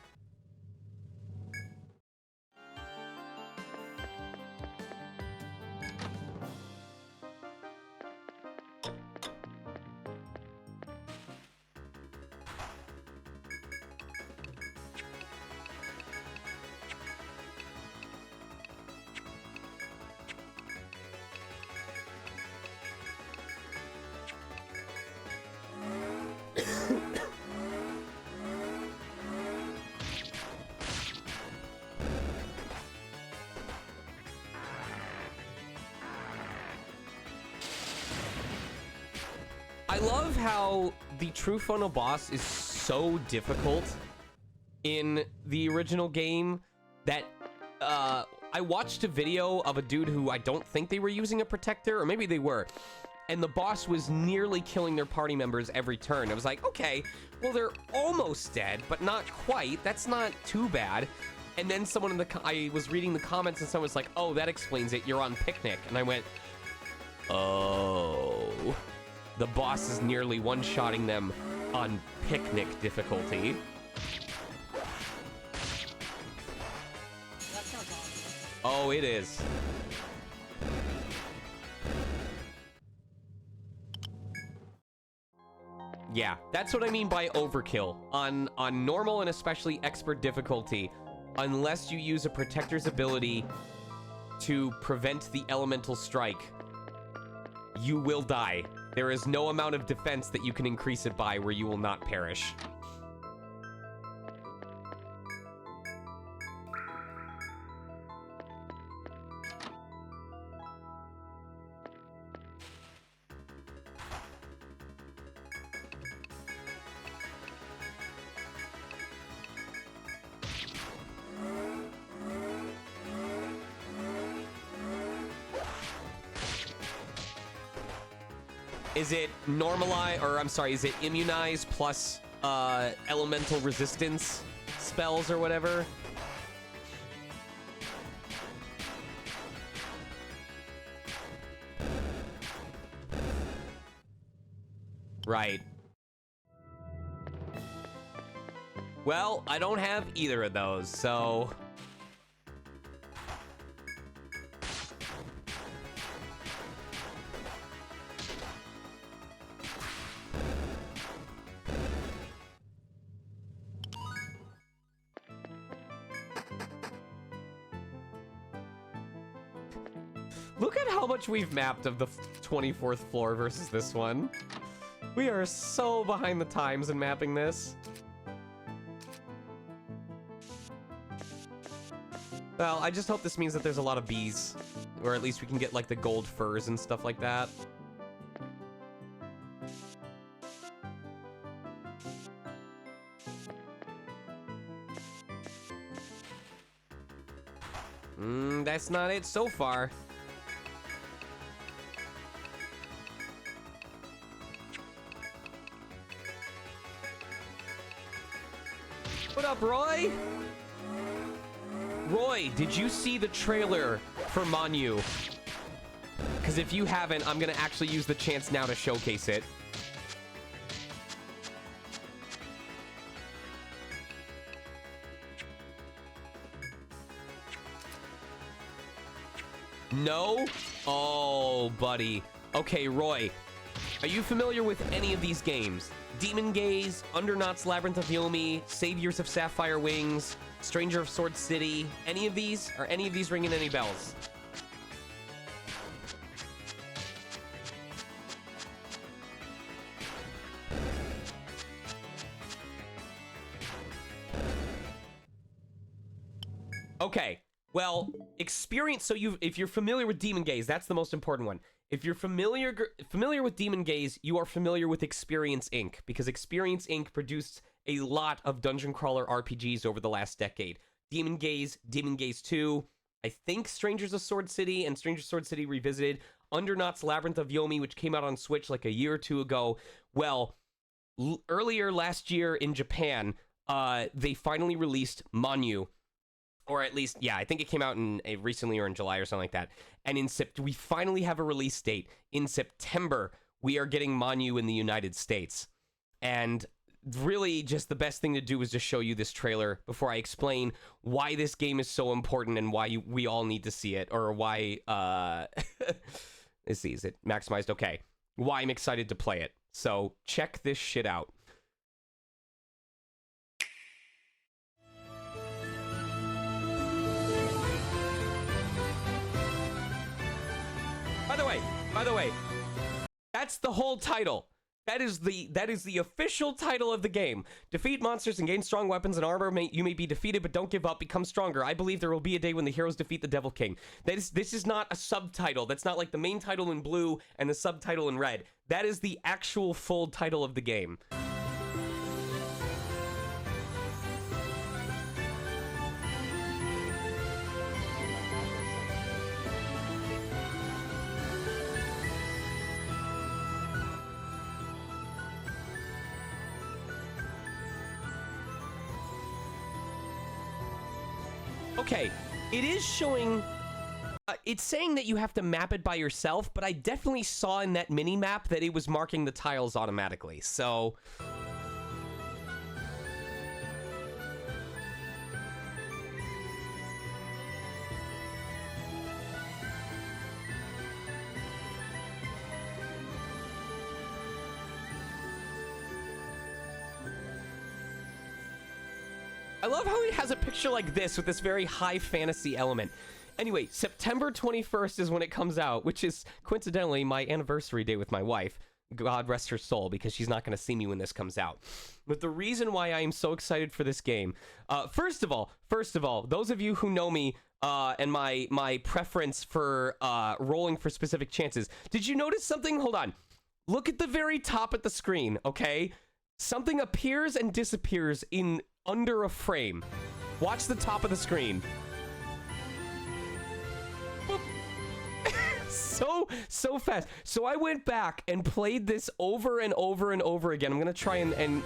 I love how the true final boss is so difficult in the original game that I watched a video of a dude who I don't think they were using a protector, or maybe they were, and the boss was nearly killing their party members every turn. I was like, okay, well, they're almost dead, but not quite. That's not too bad. And then someone in the I was reading the comments and someone was like, oh, that explains it. You're on picnic. And I went, oh. The boss is nearly one-shotting them on picnic difficulty. That sounds awesome. Oh, it is. Yeah, that's what I mean by overkill. On normal and especially expert difficulty, unless you use a protector's ability to prevent the elemental strike, you will die. There is no amount of defense that you can increase it by where you will not perish. Is it normalize, or I'm sorry, is it immunize plus elemental resistance spells or whatever? Right. Well, I don't have either of those, so... Look at how much we've mapped of the 24th floor versus this one. We are so behind the times in mapping this. Well, I just hope this means that there's a lot of bees. Or at least we can get, like, the gold furs and stuff like that. That's not it so far. What up, Roy? Roy, did you see the trailer for Manu? Because if you haven't, I'm going to actually use the chance now to showcase it. No? Oh, buddy. Okay, Roy, are you familiar with any of these games? Demon Gaze, Undernaut's Labyrinth of Yomi, Saviors of Sapphire Wings, Stranger of Sword City, any of these? Are any of these ringing any bells? Okay, well, experience. So if you're familiar with Demon Gaze, that's the most important one. If you're familiar with Demon Gaze, you are familiar with Experience Inc. because Experience Inc. produced a lot of dungeon crawler RPGs over the last decade. Demon Gaze 2, I think Strangers of Sword City and Strangers of Sword City Revisited, Undernaut's Labyrinth of Yomi, which came out on Switch like a year or two ago. Well, earlier last year in Japan, they finally released Manu. Or at least, yeah, I think it came out recently or in July or something like that. And we finally have a release date. In September, we are getting Manu in the United States. And really, just the best thing to do is just show you this trailer before I explain why this game is so important and why we all need to see it. Or why, let's see, is it maximized? Okay. Why I'm excited to play it. So, check this shit out. By the way, that's the whole title. That is the official title of the game. Defeat monsters and gain strong weapons and armor. You may be defeated, but don't give up. Become stronger. I believe there will be a day when the heroes defeat the Devil King. This is not a subtitle. That's not like the main title in blue and the subtitle in red. That is the actual full title of the game. Okay, it is showing, it's saying that you have to map it by yourself, but I definitely saw in that mini-map that it was marking the tiles automatically, so... I love how he has a picture like this with this very high fantasy element. Anyway, September 21st is when it comes out, which is coincidentally my anniversary day with my wife. God rest her soul, because she's not going to see me when this comes out. But the reason why I am so excited for this game, first of all, those of you who know me and my preference for rolling for specific chances, did you notice something? Hold on. Look at the very top of the screen, okay? Something appears and disappears in under a frame. Watch the top of the screen. so fast. So I went back and played this over and over and over again. I'm gonna try and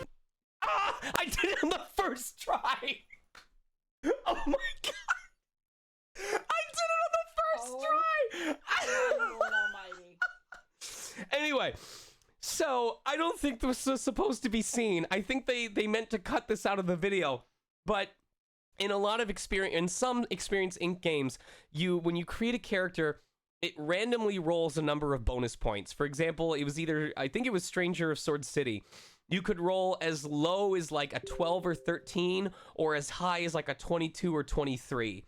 I did it on the first try. Oh my god, I did it on the first try. Lord almighty. Anyway, so I don't think this was supposed to be seen. I think they meant to cut this out of the video. But in a lot of some Experience Inc. games, when you create a character, it randomly rolls a number of bonus points. For example, it was I think it was Stranger of Sword City. You could roll as low as like a 12 or 13, or as high as like a 22 or 23.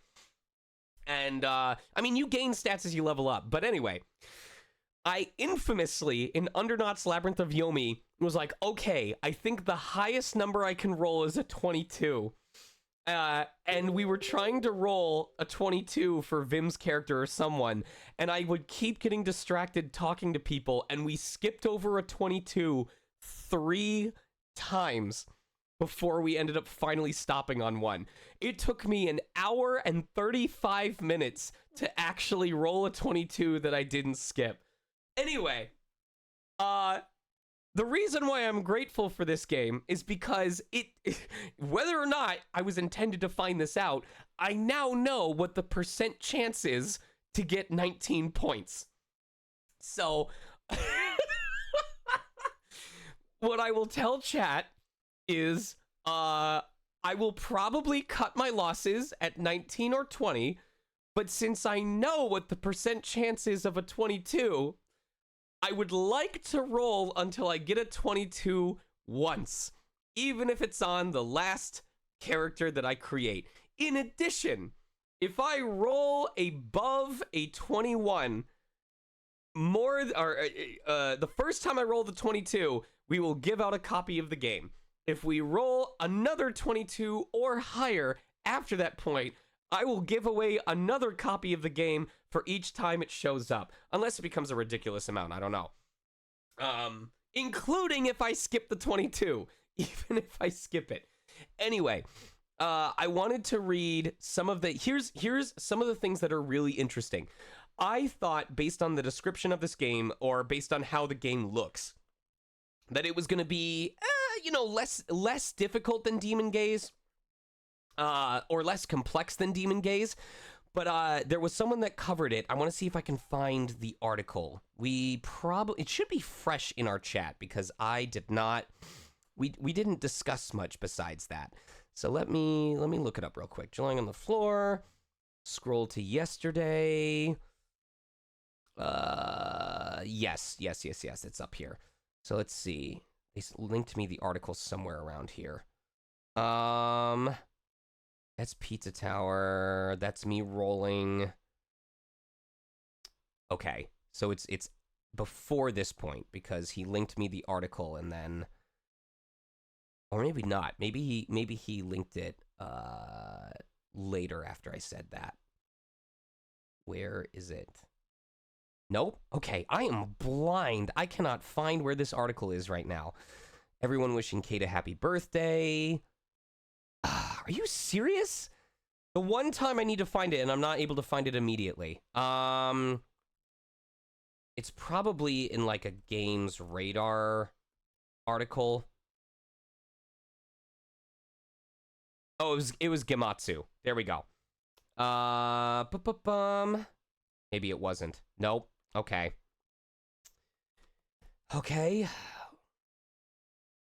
And I mean, you gain stats as you level up. But anyway, I infamously, in Undernaut's Labyrinth of Yomi, was like, okay, I think the highest number I can roll is a 22. And we were trying to roll a 22 for Vim's character or someone, and I would keep getting distracted talking to people, and we skipped over a 22 3 times before we ended up finally stopping on one. It took me an hour and 35 minutes to actually roll a 22 that I didn't skip. Anyway, the reason why I'm grateful for this game is because whether or not I was intended to find this out, I now know what the percent chance is to get 19 points. So, what I will tell chat is, I will probably cut my losses at 19 or 20, but since I know what the percent chance is of a 22, I would like to roll until I get a 22 once, even if it's on the last character that I create. In addition, if I roll above a 21, the first time I roll the 22, we will give out a copy of the game. If we roll another 22 or higher after that point, I will give away another copy of the game for each time it shows up, unless it becomes a ridiculous amount. I don't know. Including if I skip the 22, even if I skip it. Anyway, I wanted to read some of the, here's some of the things that are really interesting. I thought, based on the description of this game, or based on how the game looks, that it was going to be, less difficult than Demon Gaze, or less complex than Demon Gaze. But there was someone that covered it. I want to see if I can find the article. It should be fresh in our chat, because I did not, we didn't discuss much besides that. So let me look it up real quick. Lying on the floor, scroll to yesterday. Yes, it's up here. So let's see. They linked me the article somewhere around here. That's Pizza Tower. That's me rolling. Okay, so it's before this point, because he linked me the article and then, or maybe not. Maybe he linked it later after I said that. Where is it? Nope. Okay, I am blind. I cannot find where this article is right now. Everyone wishing Kate a happy birthday. Are you serious? The one time I need to find it and I'm not able to find it immediately. It's probably in like a Games Radar article. Oh, it was Gematsu. There we go. Maybe it wasn't. Nope. Okay. Okay.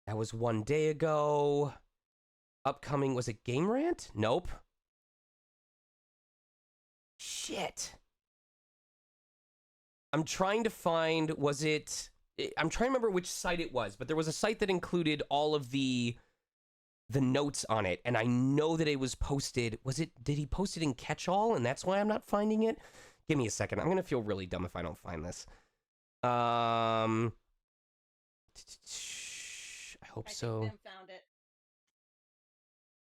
That was 1 day ago. Upcoming, was it Game Rant? Nope. Shit. I'm trying to find, I'm trying to remember which site it was, but there was a site that included all of the notes on it, and I know that it was posted. Did he post it in Catch-All, and that's why I'm not finding it? Give me a second. I'm gonna feel really dumb if I don't find this. I hope so. Vim found it.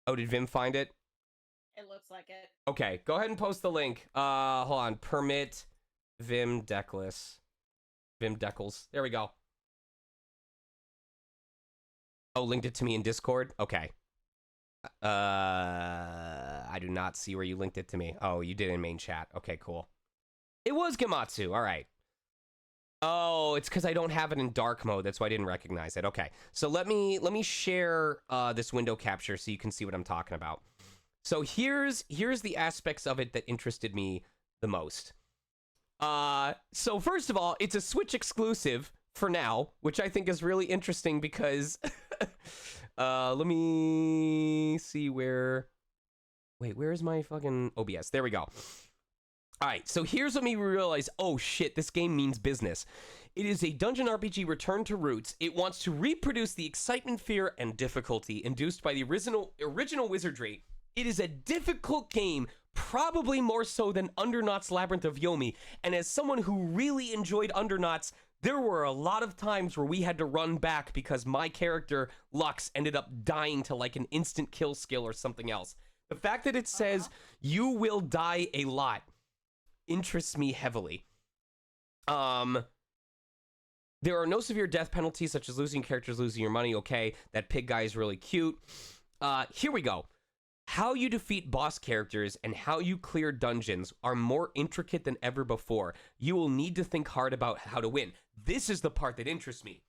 Oh, did Vim find it? It looks like it. Okay, go ahead and post the link. Hold on. Permit Vim Deckless. Vim Deckles. There we go. Oh, linked it to me in Discord? Okay. I do not see where you linked it to me. Oh, you did in main chat. Okay, cool. It was Gematsu. All right. Oh, it's because I don't have it in dark mode. That's why I didn't recognize it. Okay, so let me share this window capture so you can see what I'm talking about. So here's the aspects of it that interested me the most. So first of all, it's a Switch exclusive for now, which I think is really interesting because let me see where. Wait, where's my fucking OBS? There we go. All right, so here's what made me realize, oh shit, this game means business. It is a dungeon RPG return to roots. It wants to reproduce the excitement, fear, and difficulty induced by the original wizardry. It is a difficult game, probably more so than Undernaut's Labyrinth of Yomi. And as someone who really enjoyed Undernaut's, there were a lot of times where we had to run back because my character, Lux, ended up dying to like an instant kill skill or something else. The fact that it says you will die a lot interests me heavily. There are no severe death penalties, such as losing characters, losing your money. Okay, that pig guy is really cute. Here we go. How you defeat boss characters and how you clear dungeons are more intricate than ever before. You will need to think hard about how to win. This is the part that interests me.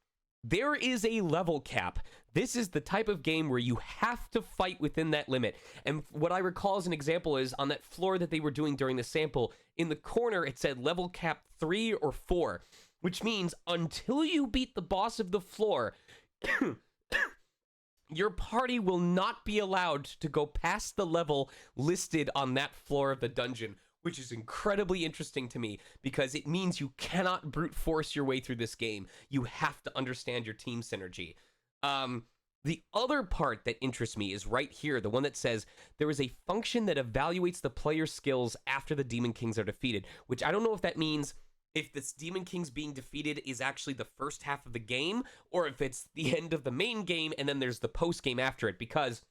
There is a level cap. This is the type of game where you have to fight within that limit. And what I recall as an example is on that floor that they were doing during the sample, in the corner it said level cap 3 or 4, which means until you beat the boss of the floor, your party will not be allowed to go past the level listed on that floor of the dungeon, which is incredibly interesting to me because it means you cannot brute force your way through this game. You have to understand your team synergy. The other part that interests me is right here, the one that says there is a function that evaluates the player's skills after the Demon Kings are defeated, which I don't know if that means if this Demon Kings being defeated is actually the first half of the game or if it's the end of the main game and then there's the post game after it, because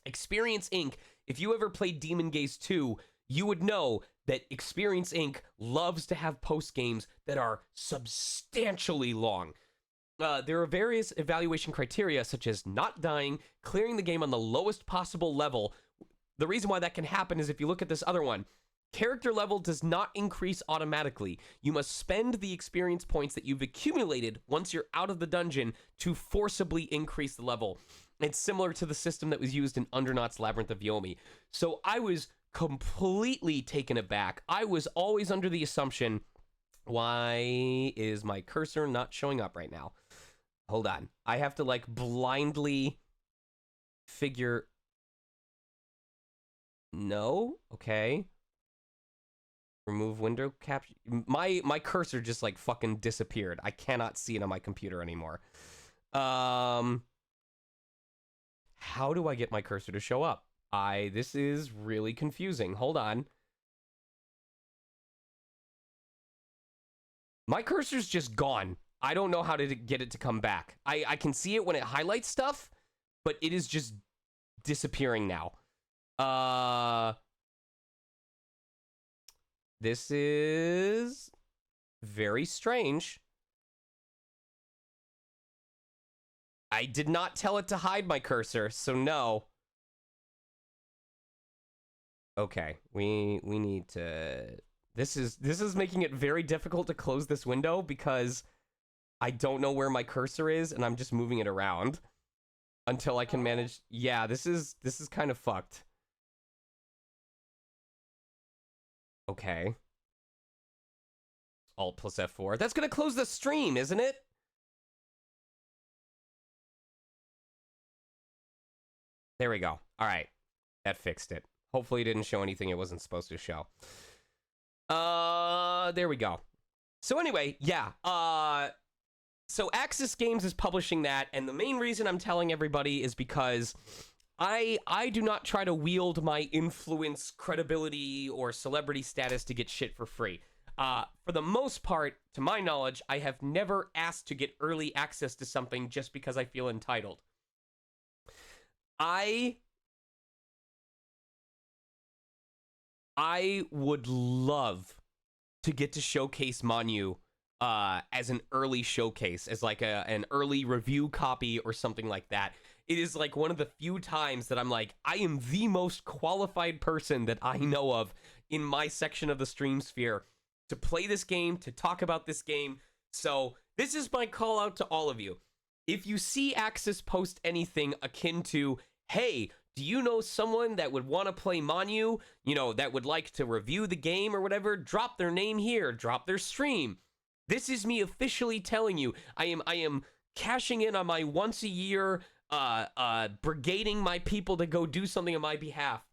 Experience Inc. If you ever played Demon Gaze 2, you would know that Experience Inc. loves to have post games that are substantially long. There are various evaluation criteria, such as not dying, clearing the game on the lowest possible level. The reason why that can happen is if you look at this other one, character level does not increase automatically. You must spend the experience points that you've accumulated once you're out of the dungeon to forcibly increase the level. It's similar to the system that was used in Undernaut's Labyrinth of Yomi. So I was completely taken aback. I was always under the assumption, why is my cursor not showing up right now? Hold on. I have to like blindly figure... No? Okay. Remove window capture. My cursor just like fucking disappeared. I cannot see it on my computer anymore. How do I get my cursor to show up? This is really confusing. Hold on. My cursor's just gone. I don't know how to get it to come back. I can see it when it highlights stuff, but it is just disappearing now. This is very strange. I did not tell it to hide my cursor, so no. Okay, we need to... This is making it very difficult to close this window because I don't know where my cursor is and I'm just moving it around until I can manage... Yeah, this is kind of fucked. Okay. Alt plus F4. That's gonna close the stream, isn't it? There we go. All right. That fixed it. Hopefully it didn't show anything it wasn't supposed to show. There we go. So anyway, yeah. So Axis Games is publishing that, and the main reason I'm telling everybody is because I do not try to wield my influence, credibility, or celebrity status to get shit for free. For the most part, to my knowledge, I have never asked to get early access to something just because I feel entitled. I would love to get to showcase Manu as an early showcase, as like an early review copy or something like that. It is like one of the few times that I'm like, I am the most qualified person that I know of in my section of the stream sphere to play this game, to talk about this game. So this is my call out to all of you. If you see Axis post anything akin to, hey, do you know someone that would want to play Manu, you know, that would like to review the game or whatever, drop their name here, drop their stream. This is me officially telling you, I am cashing in on my once a year, brigading my people to go do something on my behalf.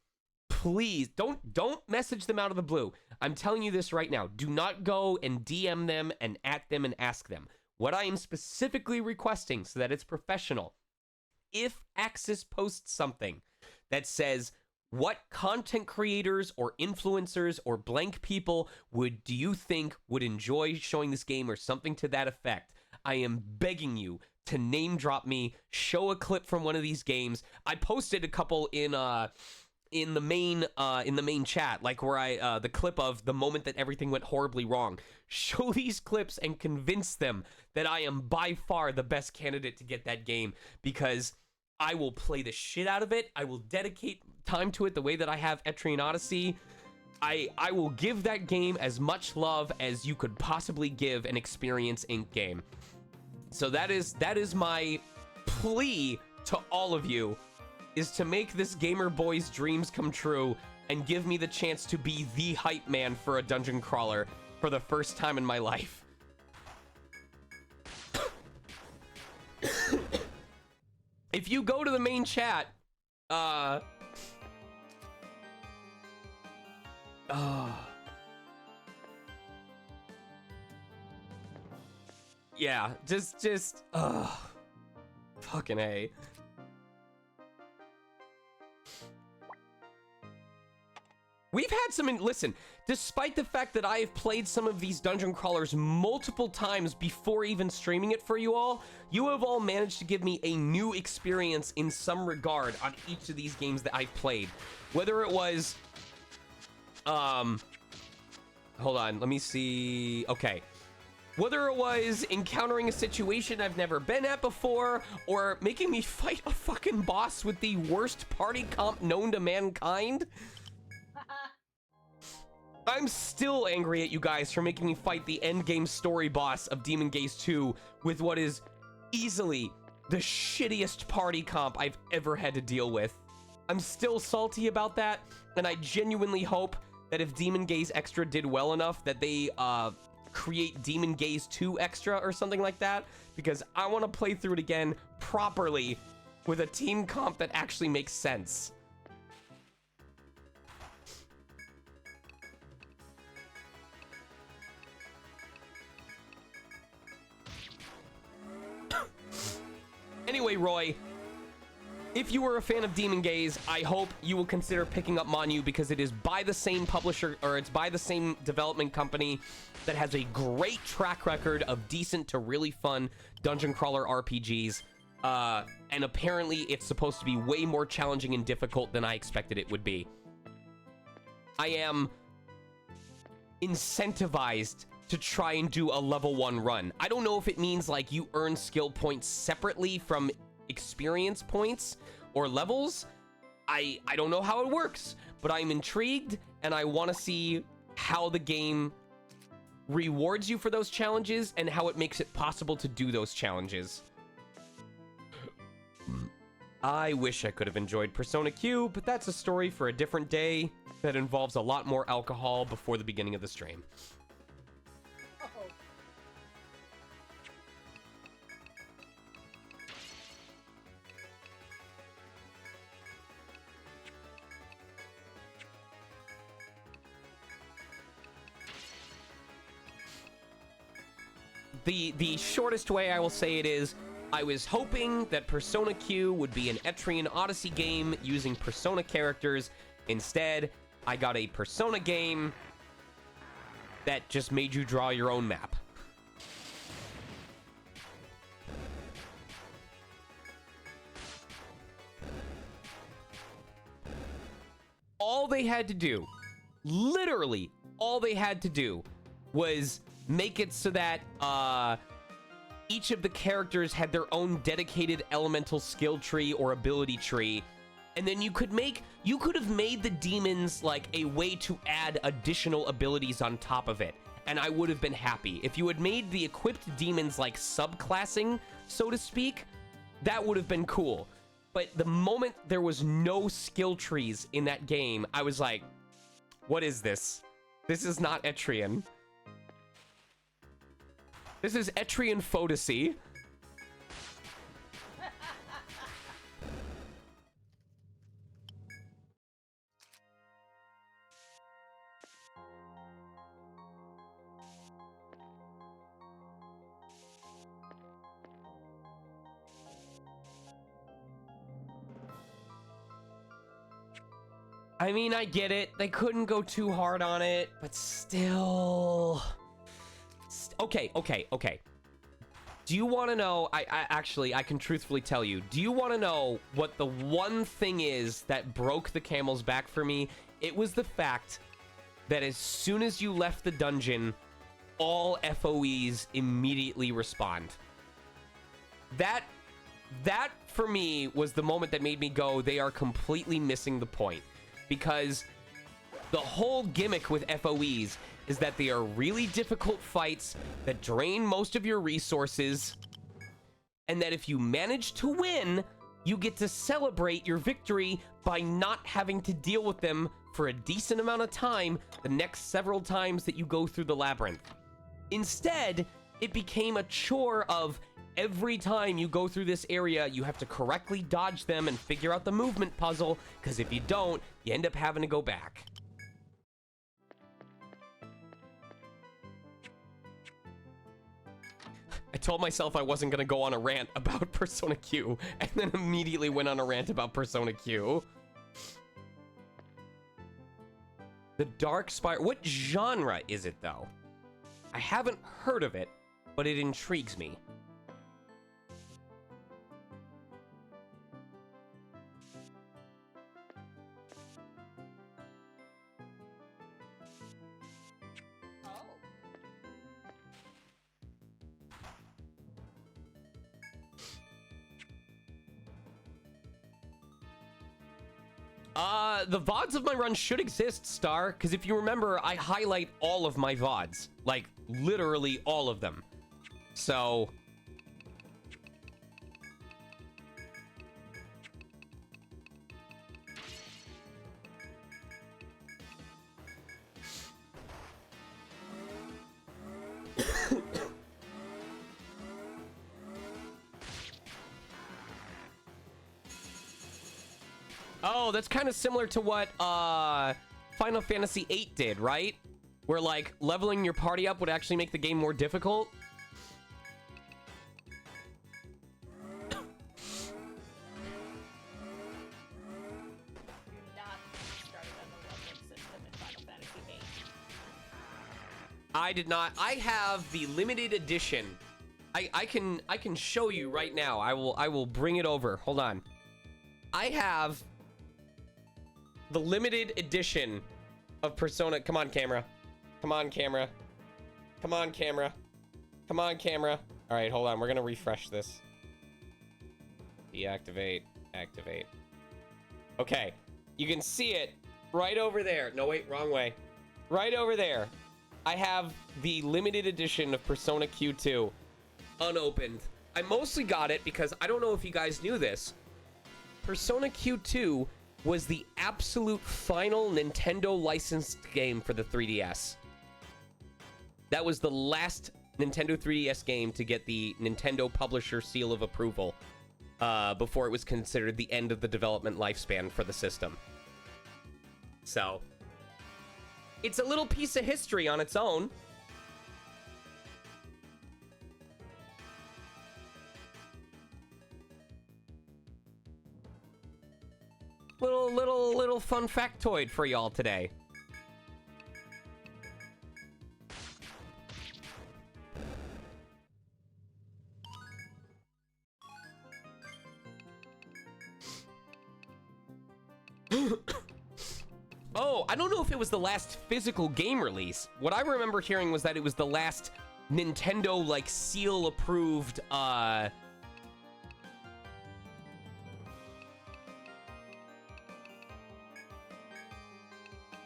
Please, don't message them out of the blue. I'm telling you this right now. Do not go and DM them and at them and ask them. What I am specifically requesting, so that it's professional, if Axis posts something that says, what content creators or influencers or blank people do you think would enjoy showing this game or something to that effect, I am begging you to name drop me, show a clip from one of these games. I posted a couple in the main chat, like where the clip of the moment that everything went horribly wrong. Show these clips and convince them that I am by far the best candidate to get that game, because I will play the shit out of it. I will dedicate time to it the way that I have ETRIAN Odyssey. I will give that game as much love as you could possibly give an Experience Inc. game. So that is my plea to all of you, is to make this gamer boy's dreams come true and give me the chance to be the hype man for a dungeon crawler for the first time in my life. If you go to the main chat, yeah, just fucking A. We've had some, listen, despite the fact that I have played some of these dungeon crawlers multiple times before even streaming it for you all, you have all managed to give me a new experience in some regard on each of these games that I've played. Whether it was, hold on, let me see, okay. Whether it was encountering a situation I've never been at before, or making me fight a fucking boss with the worst party comp known to mankind. I'm still angry at you guys for making me fight the endgame story boss of Demon Gaze 2 with what is easily the shittiest party comp I've ever had to deal with. I'm still salty about that, and I genuinely hope that if Demon Gaze Extra did well enough that they create Demon Gaze 2 Extra or something like that, because I want to play through it again properly with a team comp that actually makes sense. Anyway, Roy, if you were a fan of Demon Gaze, I hope you will consider picking up Manu, because it is by the same publisher, or it's by the same development company that has a great track record of decent to really fun dungeon crawler RPGs. And apparently it's supposed to be way more challenging and difficult than I expected it would be. I am incentivized to try and do a level 1 run. I don't know if it means like you earn skill points separately from experience points or levels. I don't know how it works, but I'm intrigued, and I want to see how the game rewards you for those challenges and how it makes it possible to do those challenges. I wish I could have enjoyed Persona Q, but that's a story for a different day that involves a lot more alcohol before the beginning of the stream. The shortest way I will say it is, I was hoping that Persona Q would be an ETRIAN Odyssey game using Persona characters. Instead, I got a Persona game that just made you draw your own map. All they had to do, literally all they had to do, was make it so that each of the characters had their own dedicated elemental skill tree or ability tree, and then you could have made the demons like a way to add additional abilities on top of it, and I would have been happy. If you had made the equipped demons like subclassing, so to speak, that would have been cool. But the moment there was no skill trees in that game, I was like, what is this? This is not ETRIAN. This is ETRIAN Odyssey. I mean, I get it. They couldn't go too hard on it, but still... Okay. Do you want to know, I can truthfully tell you, do you want to know what the one thing is that broke the camel's back for me? It was the fact that as soon as you left the dungeon, all FOEs immediately respawned. That for me was the moment that made me go, they are completely missing the point. Because the whole gimmick with FOEs is that they are really difficult fights that drain most of your resources, and that if you manage to win, you get to celebrate your victory by not having to deal with them for a decent amount of time the next several times that you go through the labyrinth. Instead, it became a chore of every time you go through this area, you have to correctly dodge them and figure out the movement puzzle, because if you don't, you end up having to go back. I told myself I wasn't going to go on a rant about Persona Q, and then immediately went on a rant about Persona Q. The Dark Spire. What genre is it, though? I haven't heard of it, but it intrigues me. The VODs of my run should exist, Star, because if you remember, I highlight all of my VODs. Like, literally all of them. So... Oh, that's kind of similar to what Final Fantasy VIII did, right? Where, like, leveling your party up would actually make the game more difficult. Do not start on the leveling system in Final Fantasy VIII. I did not. I have the limited edition. I can show you right now. I will bring it over. Hold on. I have the limited edition of Persona. Come on, camera. Come on, camera. Come on, camera. Come on, camera. All right, hold on. We're going to refresh this. Deactivate. Activate. Okay. You can see it right over there. No, wait. Wrong way. Right over there. I have the limited edition of Persona Q2 unopened. I mostly got it because I don't know if you guys knew this. Persona Q2 was the absolute final Nintendo licensed game for the 3DS. That was the last Nintendo 3DS game to get the Nintendo Publisher Seal of Approval before it was considered the end of the development lifespan for the system. So, it's a little piece of history on its own. Little fun factoid for y'all today. Oh, I don't know if it was the last physical game release. What I remember hearing was that it was the last Nintendo, like, seal approved,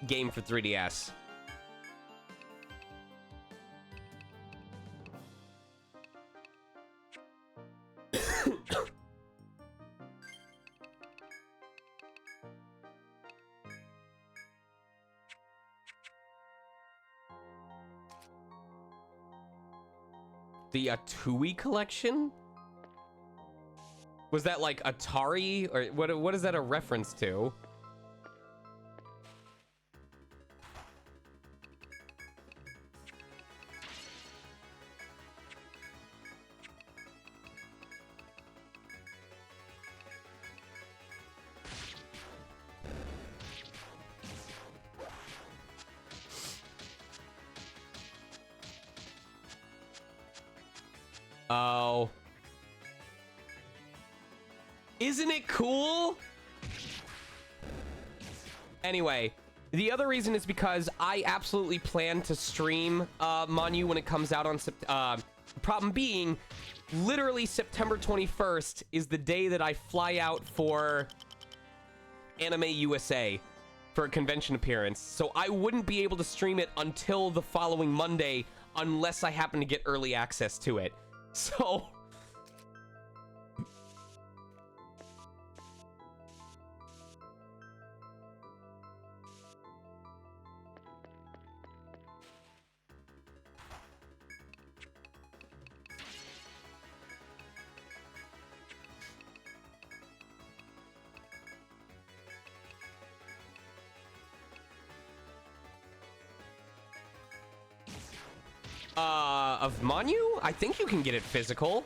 game for 3DS. The Atui collection? Was that like Atari? Or what is that a reference to? Oh. Isn't it cool? Anyway, the other reason is because I absolutely plan to stream Manu when it comes out on problem being, literally September 21st is the day that I fly out for Anime USA for a convention appearance. So I wouldn't be able to stream it until the following Monday unless I happen to get early access to it. So... of Manu? I think you can get it physical.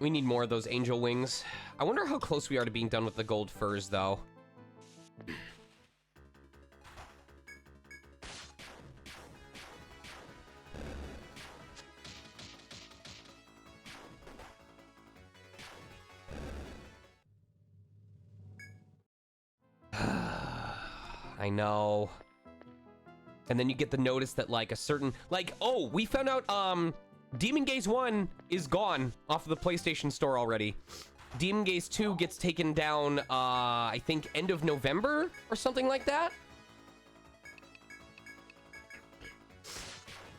We need more of those angel wings. I wonder how close we are to being done with the gold furs, though. I know. And then you get the notice that, like, a certain... Like, oh, we found out, Demon Gaze 1 is gone off of the PlayStation Store already. Demon Gaze 2 gets taken down, I think, end of November or something like that.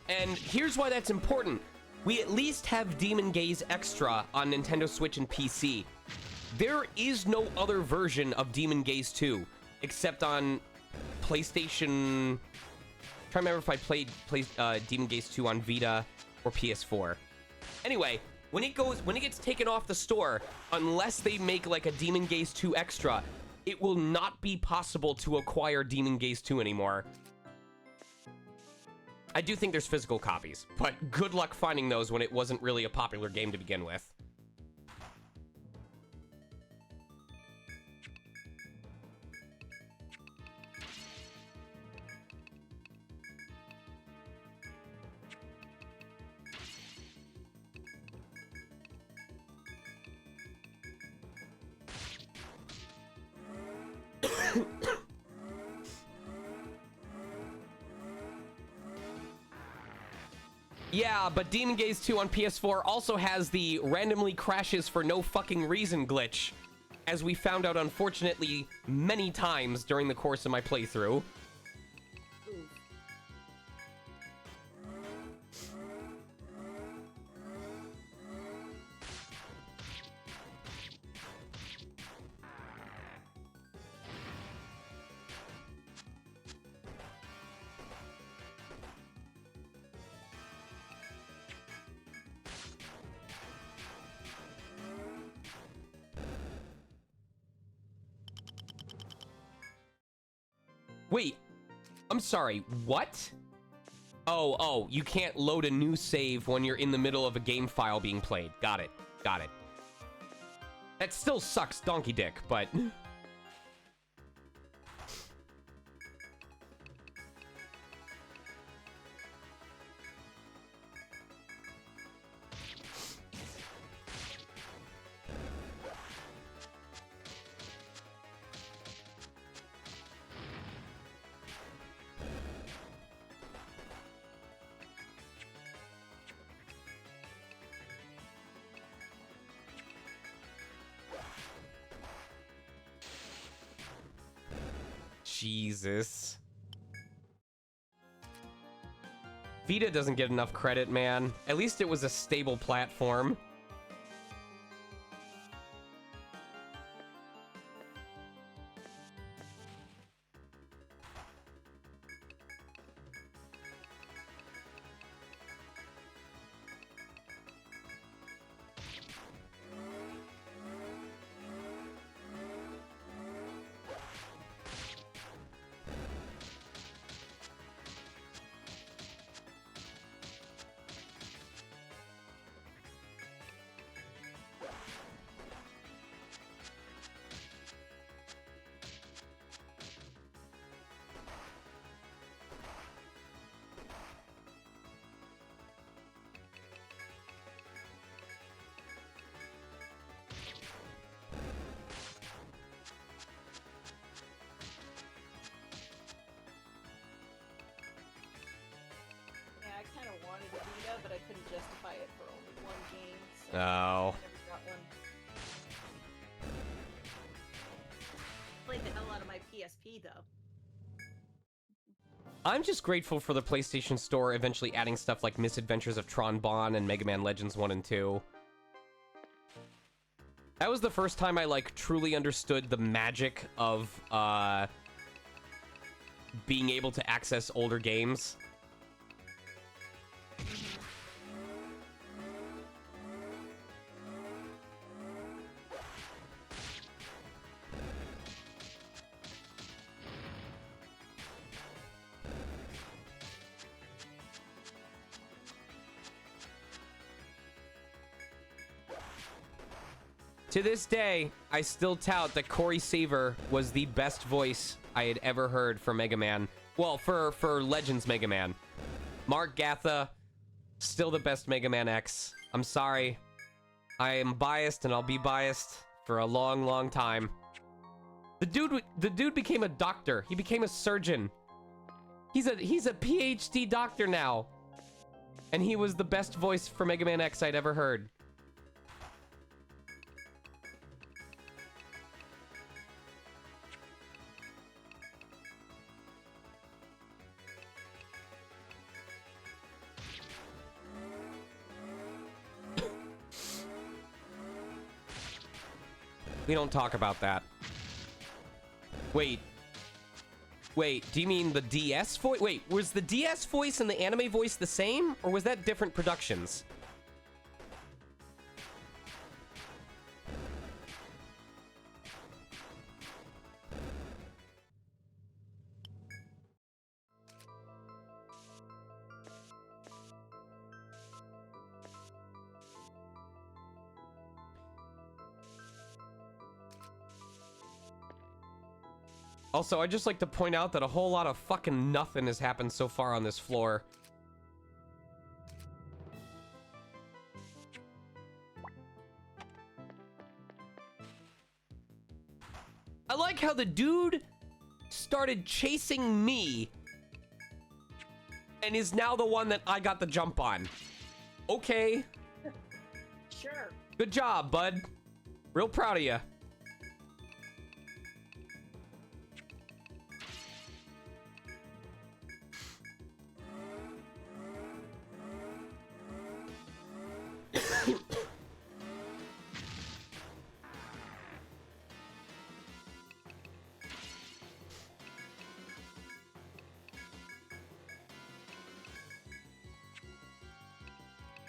And here's why that's important. We at least have Demon Gaze Extra on Nintendo Switch and PC. There is no other version of Demon Gaze 2 except on PlayStation... I'm trying to remember if I played Demon Gaze 2 on Vita or PS4. Anyway, when it gets taken off the store, unless they make like a Demon Gaze 2 Extra, it will not be possible to acquire Demon Gaze 2 anymore. I do think there's physical copies, but good luck finding those when it wasn't really a popular game to begin with. Yeah, but Demon Gaze 2 on PS4 also has the randomly crashes for no fucking reason glitch, as we found out, unfortunately, many times during the course of my playthrough. Wait, I'm sorry, what? Oh, you can't load a new save when you're in the middle of a game file being played. Got it. That still sucks donkey dick, but... Jesus. Vita doesn't get enough credit, man. At least it was a stable platform. I kind of wanted a Vita, but I couldn't justify it for only one game, so Oh. I never got one. Played the hell out of my PSP, though. I'm just grateful for the PlayStation Store eventually adding stuff like Misadventures of Tron Bonne and Mega Man Legends 1 and 2. That was the first time I, like, truly understood the magic of, being able to access older games. To this day, I still tout that Corey Saver was the best voice I had ever heard for Mega Man. Well, for Legends Mega Man. Mark Gatha, still the best Mega Man X. I'm sorry. I am biased and I'll be biased for a long, long time. The dude became a doctor. He became a surgeon. He's a PhD doctor now. And he was the best voice for Mega Man X I'd ever heard. We don't talk about that. Wait, do you mean the DS voice? Wait, was the DS voice and the anime voice the same? Or was that different productions? Also, I'd just like to point out that a whole lot of fucking nothing has happened so far on this floor. I like how the dude started chasing me and is now the one that I got the jump on. Okay. Sure. Good job, bud. Real proud of you.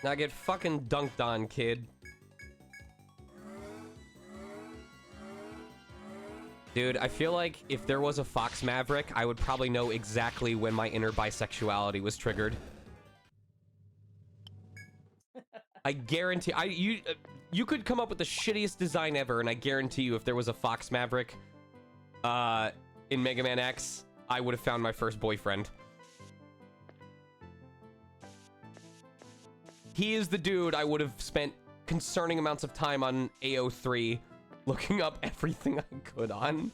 Now get fucking dunked on, kid. Dude, I feel like if there was a Fox Maverick, I would probably know exactly when my inner bisexuality was triggered. I guarantee you could come up with the shittiest design ever, and I guarantee you if there was a Fox Maverick in Mega Man X, I would have found my first boyfriend. He is the dude I would have spent concerning amounts of time on AO3 looking up everything I could on.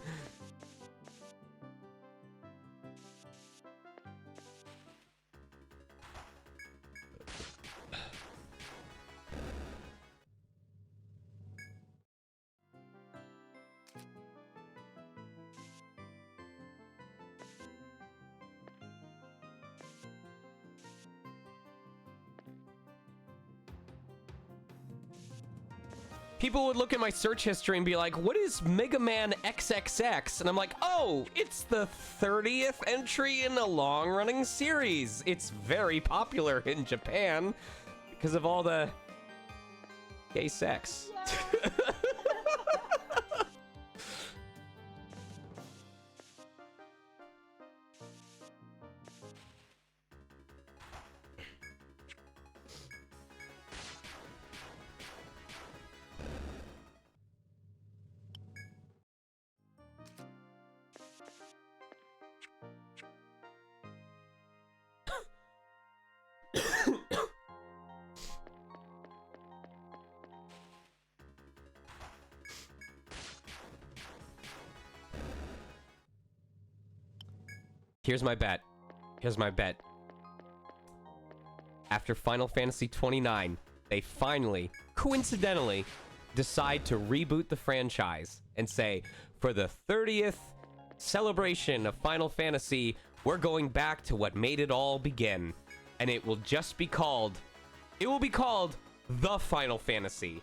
People would look at my search history and be like, what is Mega Man XXX? And I'm like, oh, it's the 30th entry in a long-running series. It's very popular in Japan because of all the gay sex. Yeah. Here's my bet. Here's my bet. After Final Fantasy 29, they finally, coincidentally, decide to reboot the franchise and say, for the 30th celebration of Final Fantasy, we're going back to what made it all begin. And it will just be called, it will be called The Final Fantasy.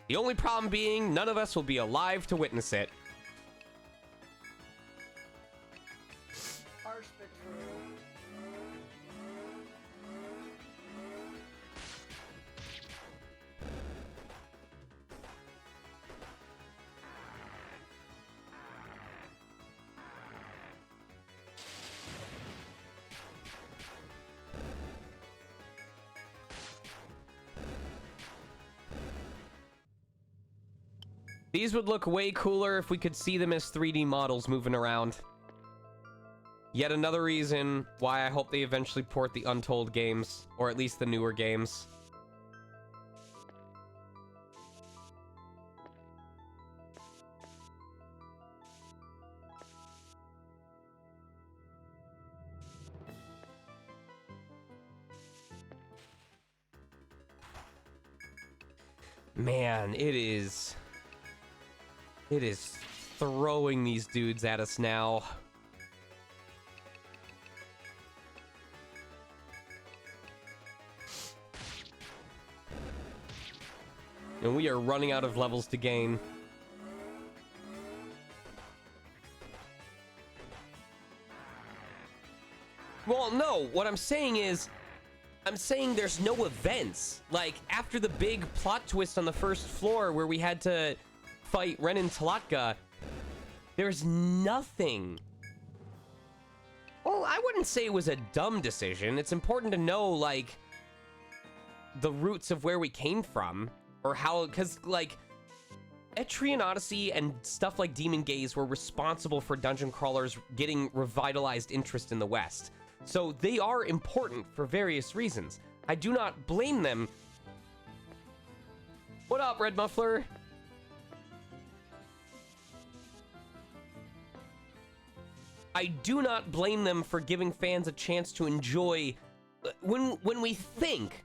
The only problem being, none of us will be alive to witness it. Harsh but true. These would look way cooler if we could see them as 3D models moving around. Yet another reason why I hope they eventually port the Untold games, or at least the newer games. Man, it is throwing these dudes at us now. And we are running out of levels to gain. Well, no, what I'm saying is, I'm saying there's no events. Like, after the big plot twist on the first floor where we had to fight Ren and Talatka, there's nothing. Well, I wouldn't say it was a dumb decision. It's important to know, like, the roots of where we came from. Or how, because, like, ETRIAN Odyssey and stuff like Demon Gaze were responsible for dungeon crawlers getting revitalized interest in the West. So they are important for various reasons. I do not blame them. What up, Red Muffler? I do not blame them for giving fans a chance to enjoy. When we think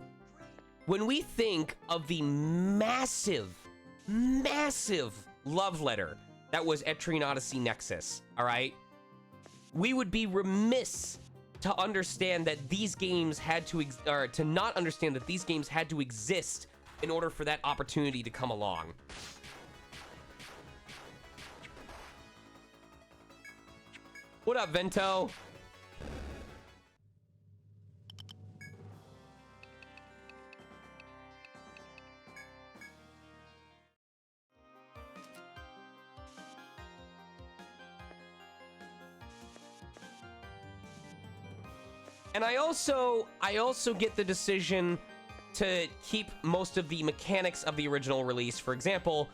of the massive love letter that was ETRIAN Odyssey Nexus, all right? We would be remiss to understand that these games had to, or to not understand that these games had to exist in order for that opportunity to come along. What up, Vento? And I also get the decision to keep most of the mechanics of the original release. For example,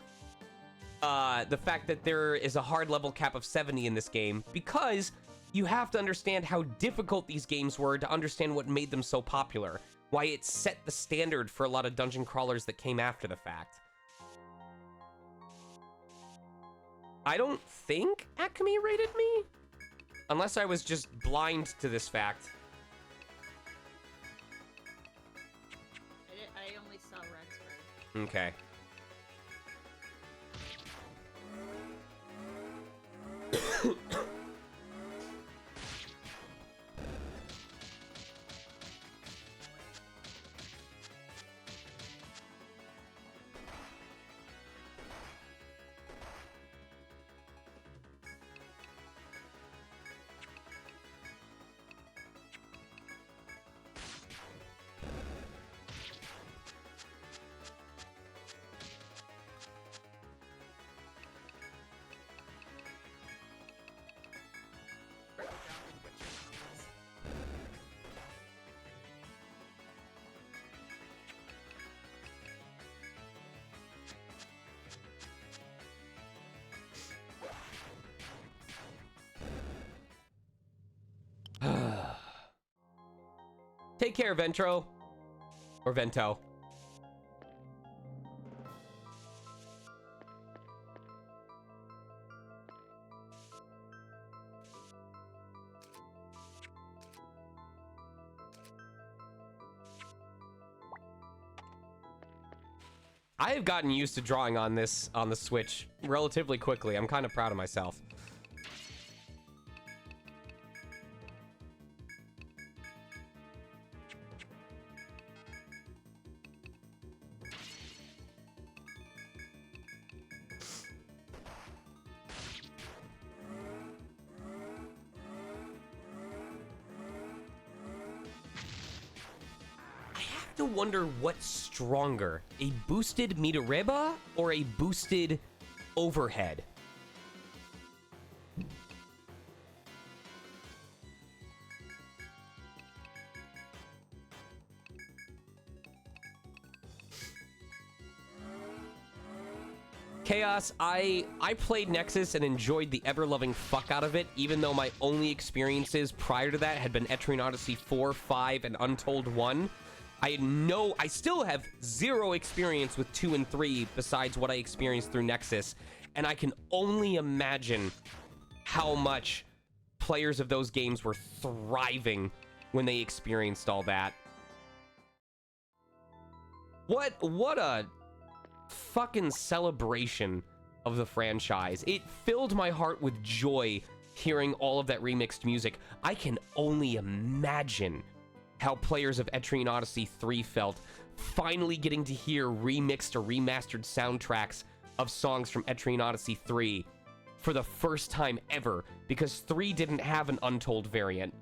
the fact that there is a hard level cap of 70 in this game, because you have to understand how difficult these games were to understand what made them so popular, why it set the standard for a lot of dungeon crawlers that came after the fact. I don't think Acme rated me, unless I was just blind to this fact. I only saw Red's grade. Okay. Take care, Ventro. Or Vento. I have gotten used to drawing on this on the Switch relatively quickly. I'm kind of proud of myself. To wonder what's stronger, a boosted Midoreba or a boosted overhead. Chaos, I played Nexus and enjoyed the ever-loving fuck out of it, even though my only experiences prior to that had been ETRIAN Odyssey 4, 5, and Untold 1. I still have zero experience with 2 and 3 besides what I experienced through Nexus, and I can only imagine how much players of those games were thriving when they experienced all that. What a fucking celebration of the franchise. It filled my heart with joy hearing all of that remixed music. I can only imagine how players of ETRIAN Odyssey 3 felt finally getting to hear remixed or remastered soundtracks of songs from ETRIAN Odyssey 3 for the first time ever, because 3 didn't have an Untold variant.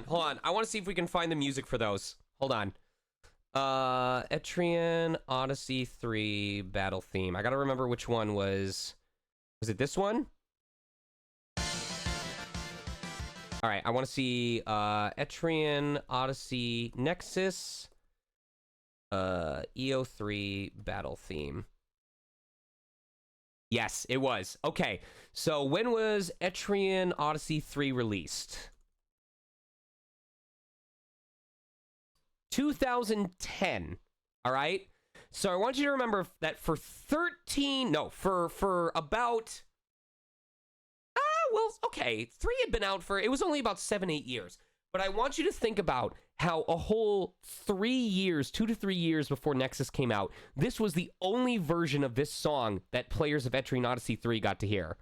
Hold on. I want to see if we can find the music for those. Hold on. ETRIAN Odyssey 3 battle theme. I gotta remember which one was... Was it this one? Alright, I want to see ETRIAN Odyssey Nexus EO3 battle theme. Yes, it was. Okay, so when was ETRIAN Odyssey 3 released? 2010. All right. So I want you to remember that for about, okay, 3 had been out for, it was only about 7-8 years. But I want you to think about how a whole 3 years, 2 to 3 years before Nexus came out, this was the only version of this song that players of ETRIAN Odyssey 3 got to hear.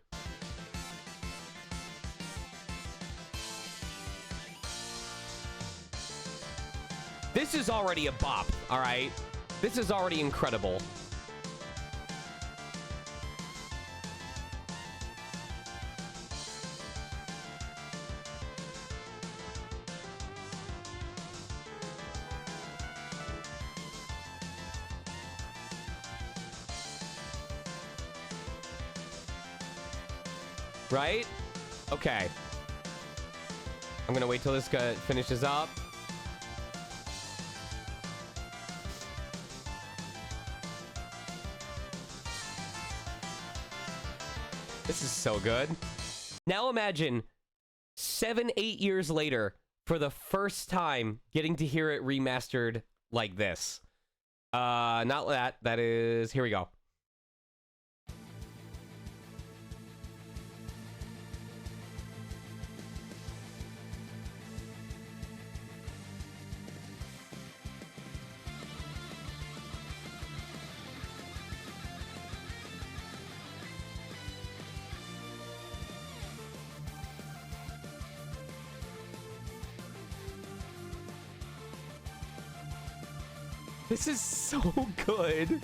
This is already a bop, all right? This is already incredible. Right? Okay. I'm gonna wait till this guy finishes up. This is so good. Now imagine 7-8 years later, for the first time, getting to hear it remastered like this. Not that. That is... Here we go. This is so good.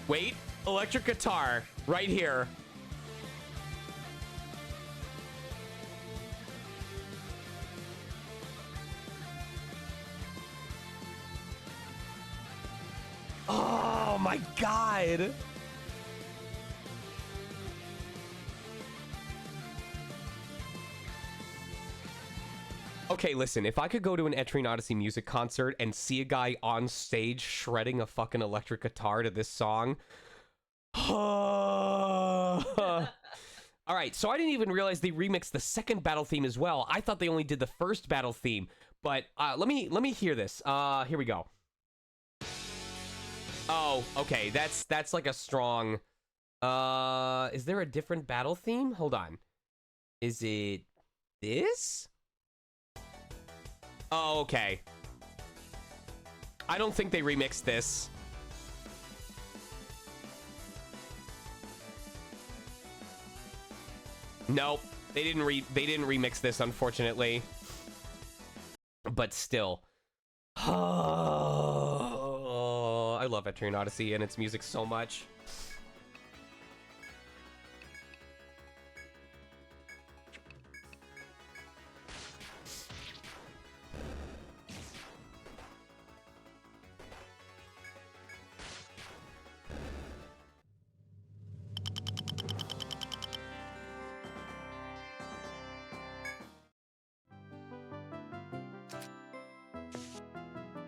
Wait, electric guitar right here. Oh my God. Okay, listen, if I could go to an ETRIAN Odyssey music concert and see a guy on stage shredding a fucking electric guitar to this song. All right, so I didn't even realize they remixed the second battle theme as well. I thought they only did the first battle theme, but let me hear this. Here we go. Oh, okay, that's like a strong... is there a different battle theme? Hold on. Is it this? Oh, okay. I don't think they remixed this. Nope. They didn't remix this, unfortunately. But still. Oh, I love ETRIAN Odyssey and its music so much.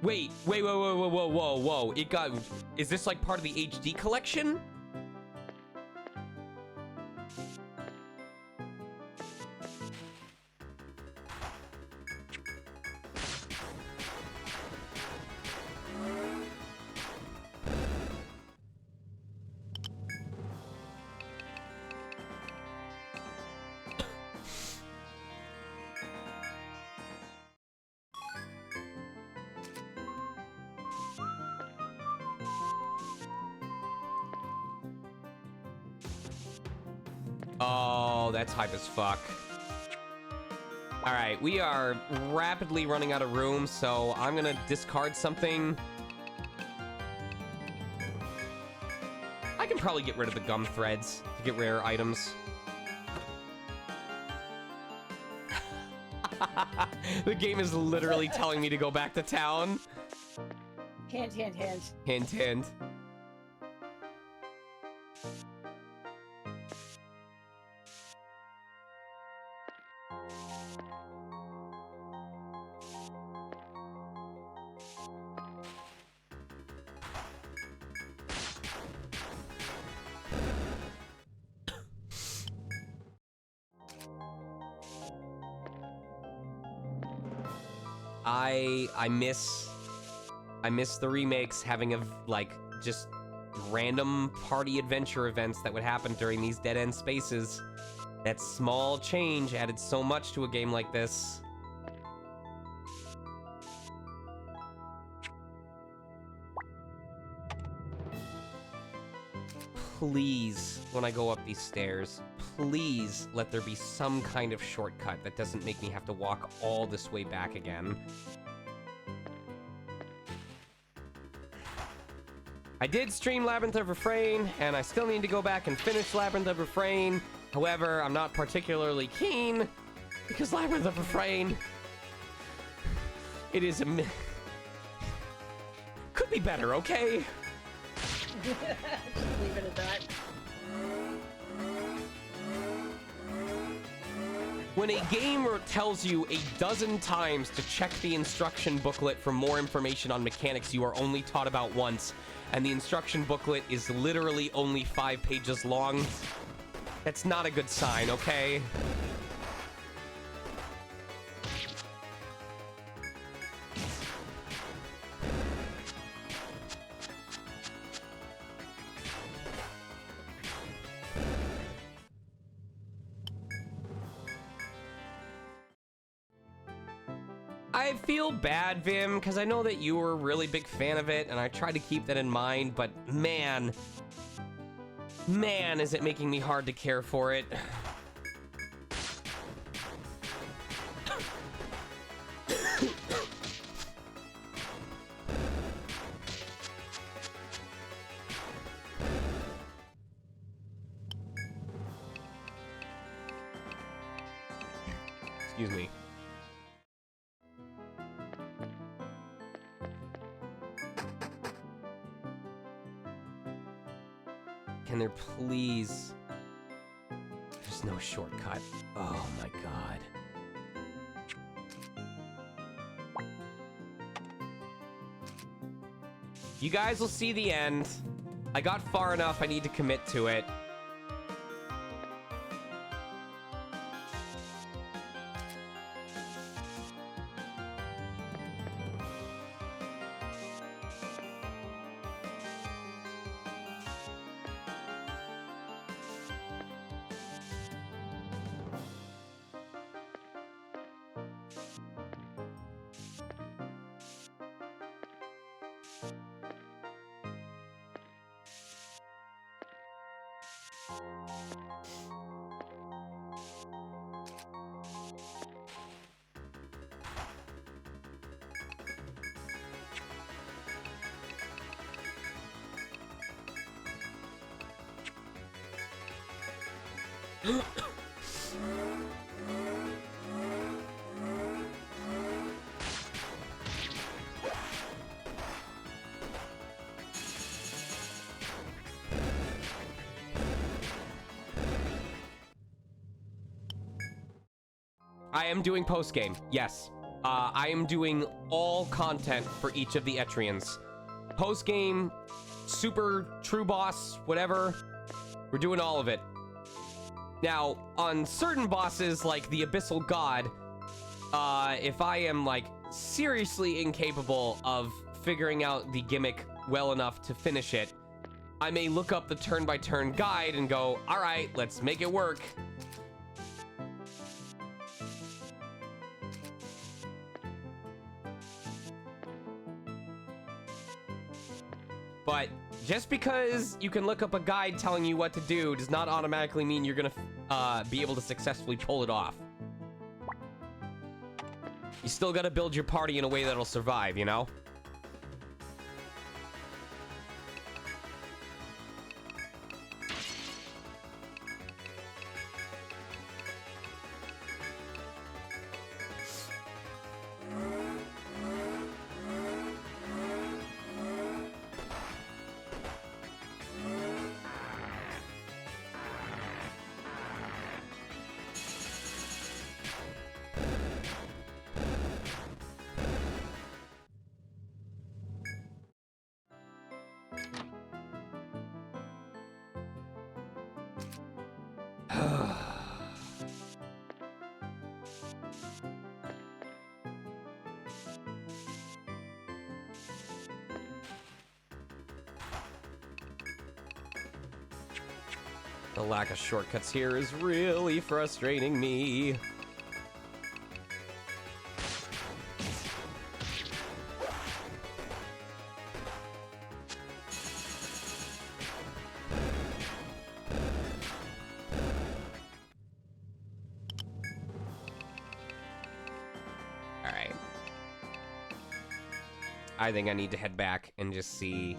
Wait, whoa. It got... Is this like part of the HD collection? Oh, that's hype as fuck. Alright, we are rapidly running out of room, so I'm gonna discard something. I can probably get rid of the gum threads to get rare items. The game is literally telling me to go back to town. Hint, hint, hint. Hint, hint. I miss the remakes having like just random party adventure events that would happen during these dead-end spaces. That small change added so much to a game like this. Please, when I go up these stairs, please let there be some kind of shortcut that doesn't make me have to walk all this way back again. I did stream Labyrinth of Refrain, and I still need to go back and finish Labyrinth of Refrain. However, I'm not particularly keen, because Labyrinth of Refrain... It is a... Could be better, okay? Just leave it at that. When a game tells you a dozen times to check the instruction booklet for more information on mechanics you are only taught about once, and the instruction booklet is literally only 5 pages long, that's not a good sign, okay? I feel bad, Vim, because I know that you were a really big fan of it, and I tried to keep that in mind, but man, is it making me hard to care for it. Excuse me. Can there please... There's no shortcut. Oh my god. You guys will see the end. I got far enough, I need to commit to it. I am doing post-game, yes. I am doing all content for each of the Etrians. Post-game, super, true boss, whatever. We're doing all of it. Now, on certain bosses, like the Abyssal God, if I am, like, seriously incapable of figuring out the gimmick well enough to finish it, I may look up the turn-by-turn guide and go, all right, let's make it work. But just because you can look up a guide telling you what to do does not automatically mean you're gonna be able to successfully pull it off. You still gotta build your party in a way that'll survive, you know? The lack of shortcuts here is really frustrating me. All right. I think I need to head back and just see,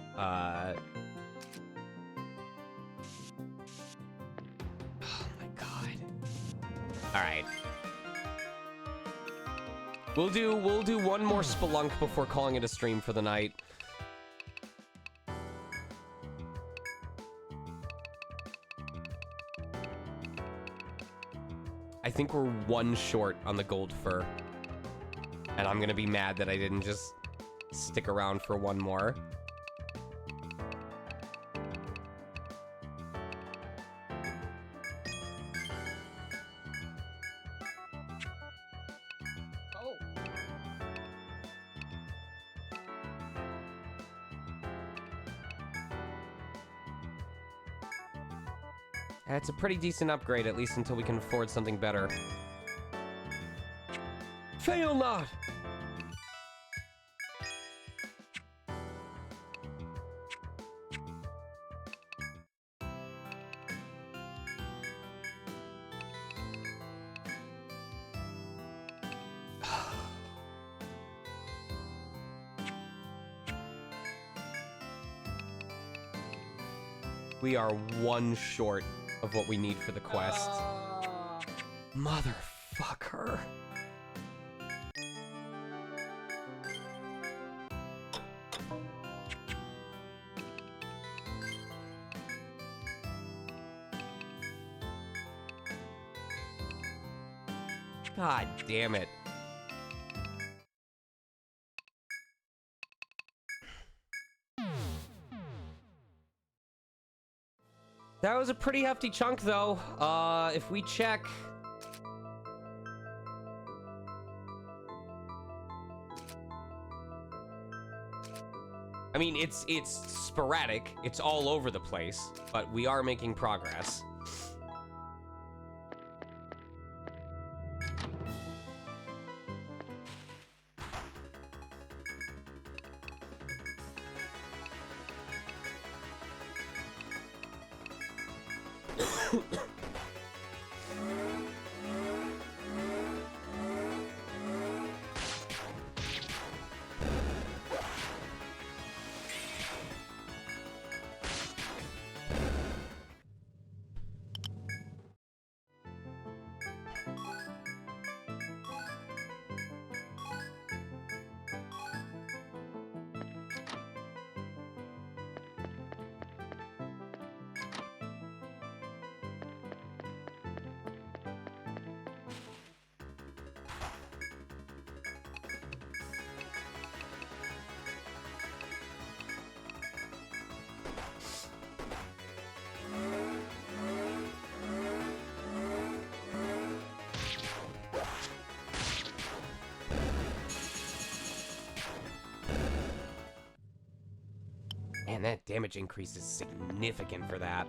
Alright. We'll do one more spelunk before calling it a stream for the night. I think we're one short on the gold fur. And I'm gonna be mad that I didn't just stick around for one more. It's a pretty decent upgrade, at least until we can afford something better. Fail not! We are one short of what we need for the quest. Motherfucker. God damn it. That was a pretty hefty chunk, though. If we check... I mean, it's sporadic. It's all over the place, but we are making progress. Man, that damage increase is significant for that.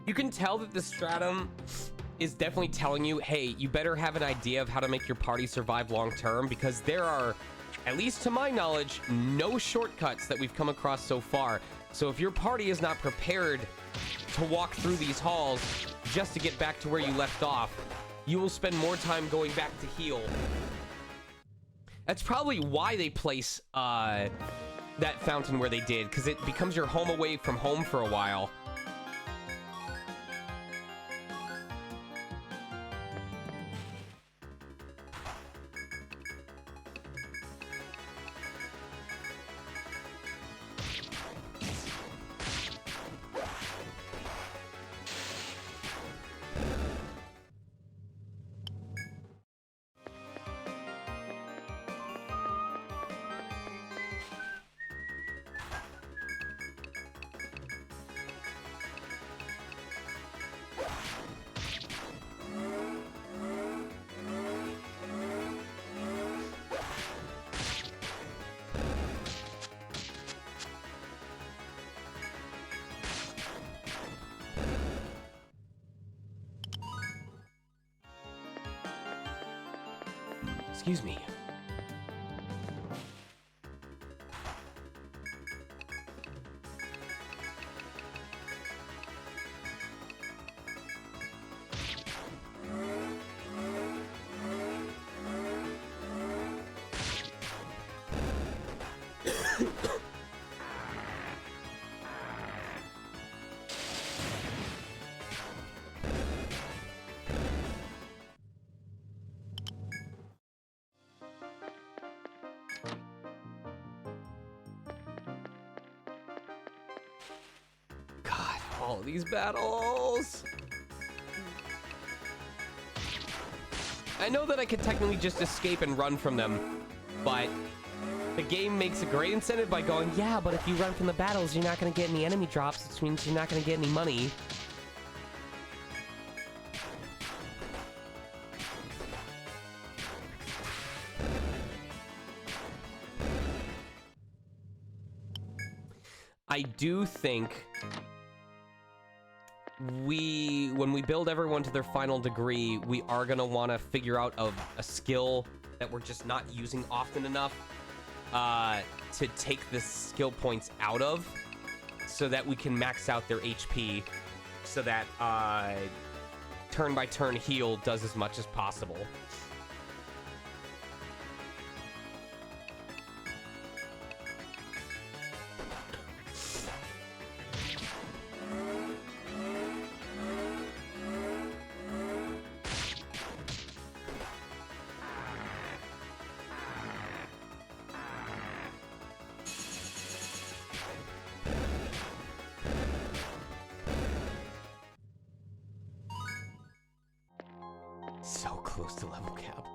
You can tell that the stratum is definitely telling you, hey, you better have an idea of how to make your party survive long term, because there are, at least to my knowledge, no shortcuts that we've come across so far. So if your party is not prepared to walk through these halls just to get back to where you left off, you will spend more time going back to heal. That's probably why they place that fountain where they did, because it becomes your home away from home for a while. Excuse me. God, all these battles. I know that I could technically just escape and run from them, but the game makes a great incentive by going, yeah, but if you run from the battles, you're not going to get any enemy drops, which means you're not going to get any money. I do think when we build everyone to their final degree, we are going to want to figure out a skill that we're just not using often enough to take the skill points out of, so that we can max out their HP, so that turn-by-turn heal does as much as possible. close to level cap.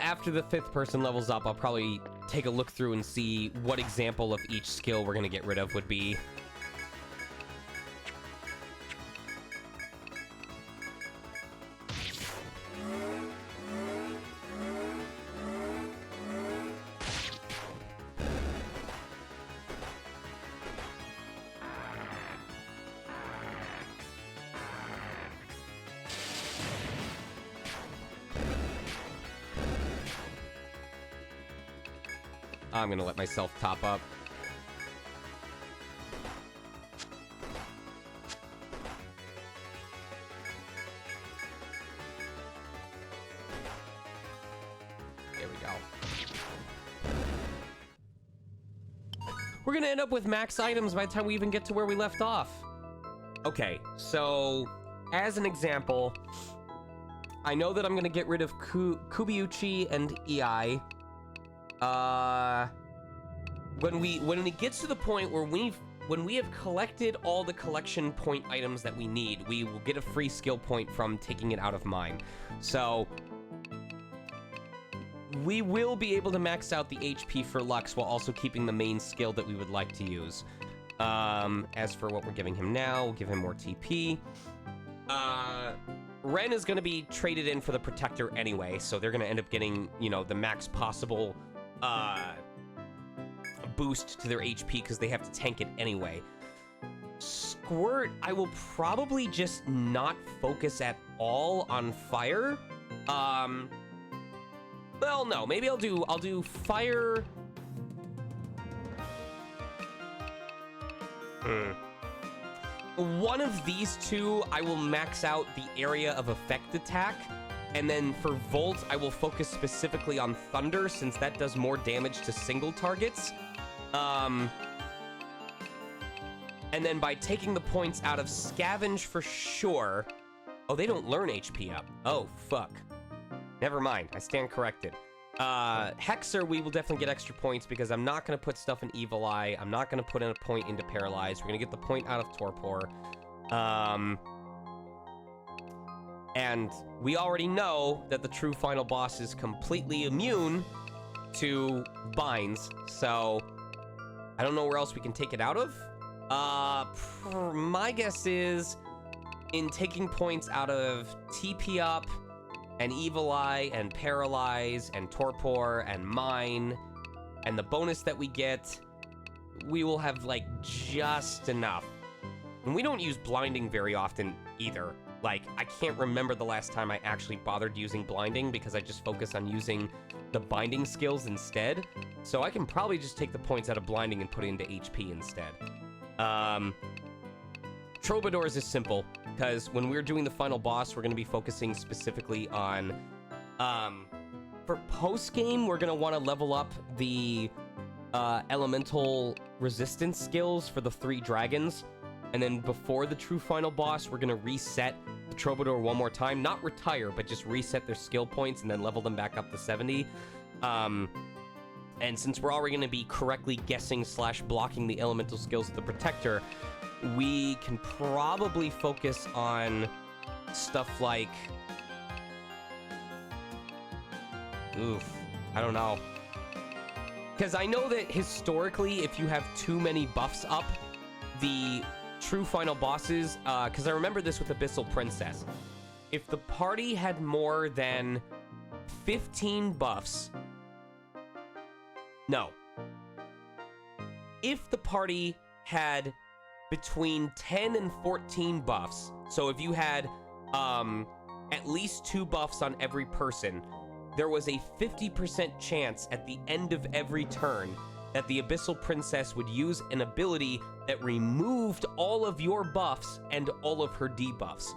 After the 5th person levels up, I'll probably take a look through and see what example of each skill we're gonna get rid of would be. I'm gonna let myself top up. There we go. We're gonna end up with max items by the time we even get to where we left off. Okay, so as an example, I know that I'm gonna get rid of Kubiuchi and EI. When it gets to the point where when we have collected all the collection point items that we need, we will get a free skill point from taking it out of mine. So we will be able to max out the HP for Lux while also keeping the main skill that we would like to use. As for what we're giving him now, we'll give him more TP. Ren is going to be traded in for the Protector anyway, so they're going to end up getting, you know, the max possible boost to their HP because they have to tank it anyway. Squirt, I will probably just not focus at all on fire. Well, no, maybe I'll do fire. One of these two, I will max out the area of effect attack. And then for Volt, I will focus specifically on Thunder, since that does more damage to single targets. And then by taking the points out of Scavenge for sure... Oh, they don't learn HP up. Oh, fuck. Never mind, I stand corrected. Hexer, we will definitely get extra points because I'm not going to put stuff in Evil Eye. I'm not going to put in a point into Paralyze. We're going to get the point out of Torpor. And we already know that the true final boss is completely immune to binds, so I don't know where else we can take it out of. My guess is in taking points out of TP Up and Evil Eye and Paralyze and Torpor and Mine and the bonus that we get, we will have like just enough. And we don't use Blinding very often either. Like, I can't remember the last time I actually bothered using Blinding because I just focus on using the binding skills instead. So I can probably just take the points out of Blinding and put it into HP instead. Troubadours is simple, because when we're doing the final boss, we're going to be focusing specifically on... for post-game, we're going to want to level up the elemental resistance skills for the 3 dragons. And then before the true final boss, we're going to reset the Troubadour one more time. Not retire, but just reset their skill points and then level them back up to 70. And since we're already going to be correctly guessing / blocking the elemental skills of the Protector, we can probably focus on stuff like... Oof, I don't know. Because I know that historically, if you have too many buffs up, the true final bosses, because I remember this with Abyssal Princess. If the party had more than 15 buffs... No. If the party had between 10 and 14 buffs, so if you had at least 2 buffs on every person, there was a 50% chance at the end of every turn that the Abyssal Princess would use an ability that removed all of your buffs and all of her debuffs.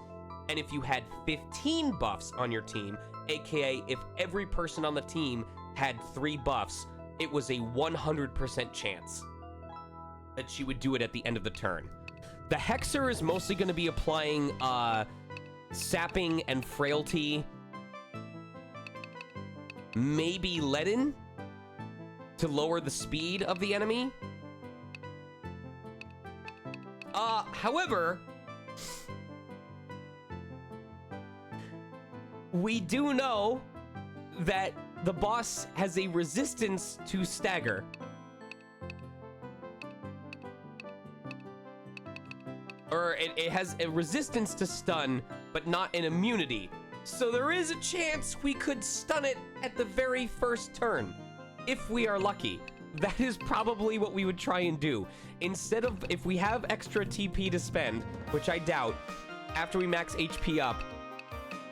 And if you had 15 buffs on your team, aka if every person on the team had 3 buffs, it was a 100% chance that she would do it at the end of the turn. The Hexer is mostly going to be applying sapping and frailty, maybe leaden to lower the speed of the enemy. However, we do know that the boss has a resistance to stagger. Or it has a resistance to stun, but not an immunity. So there is a chance we could stun it at the very first turn, if we are lucky. That is probably what we would try and do. Instead of, if we have extra TP to spend, which I doubt, after we max HP up,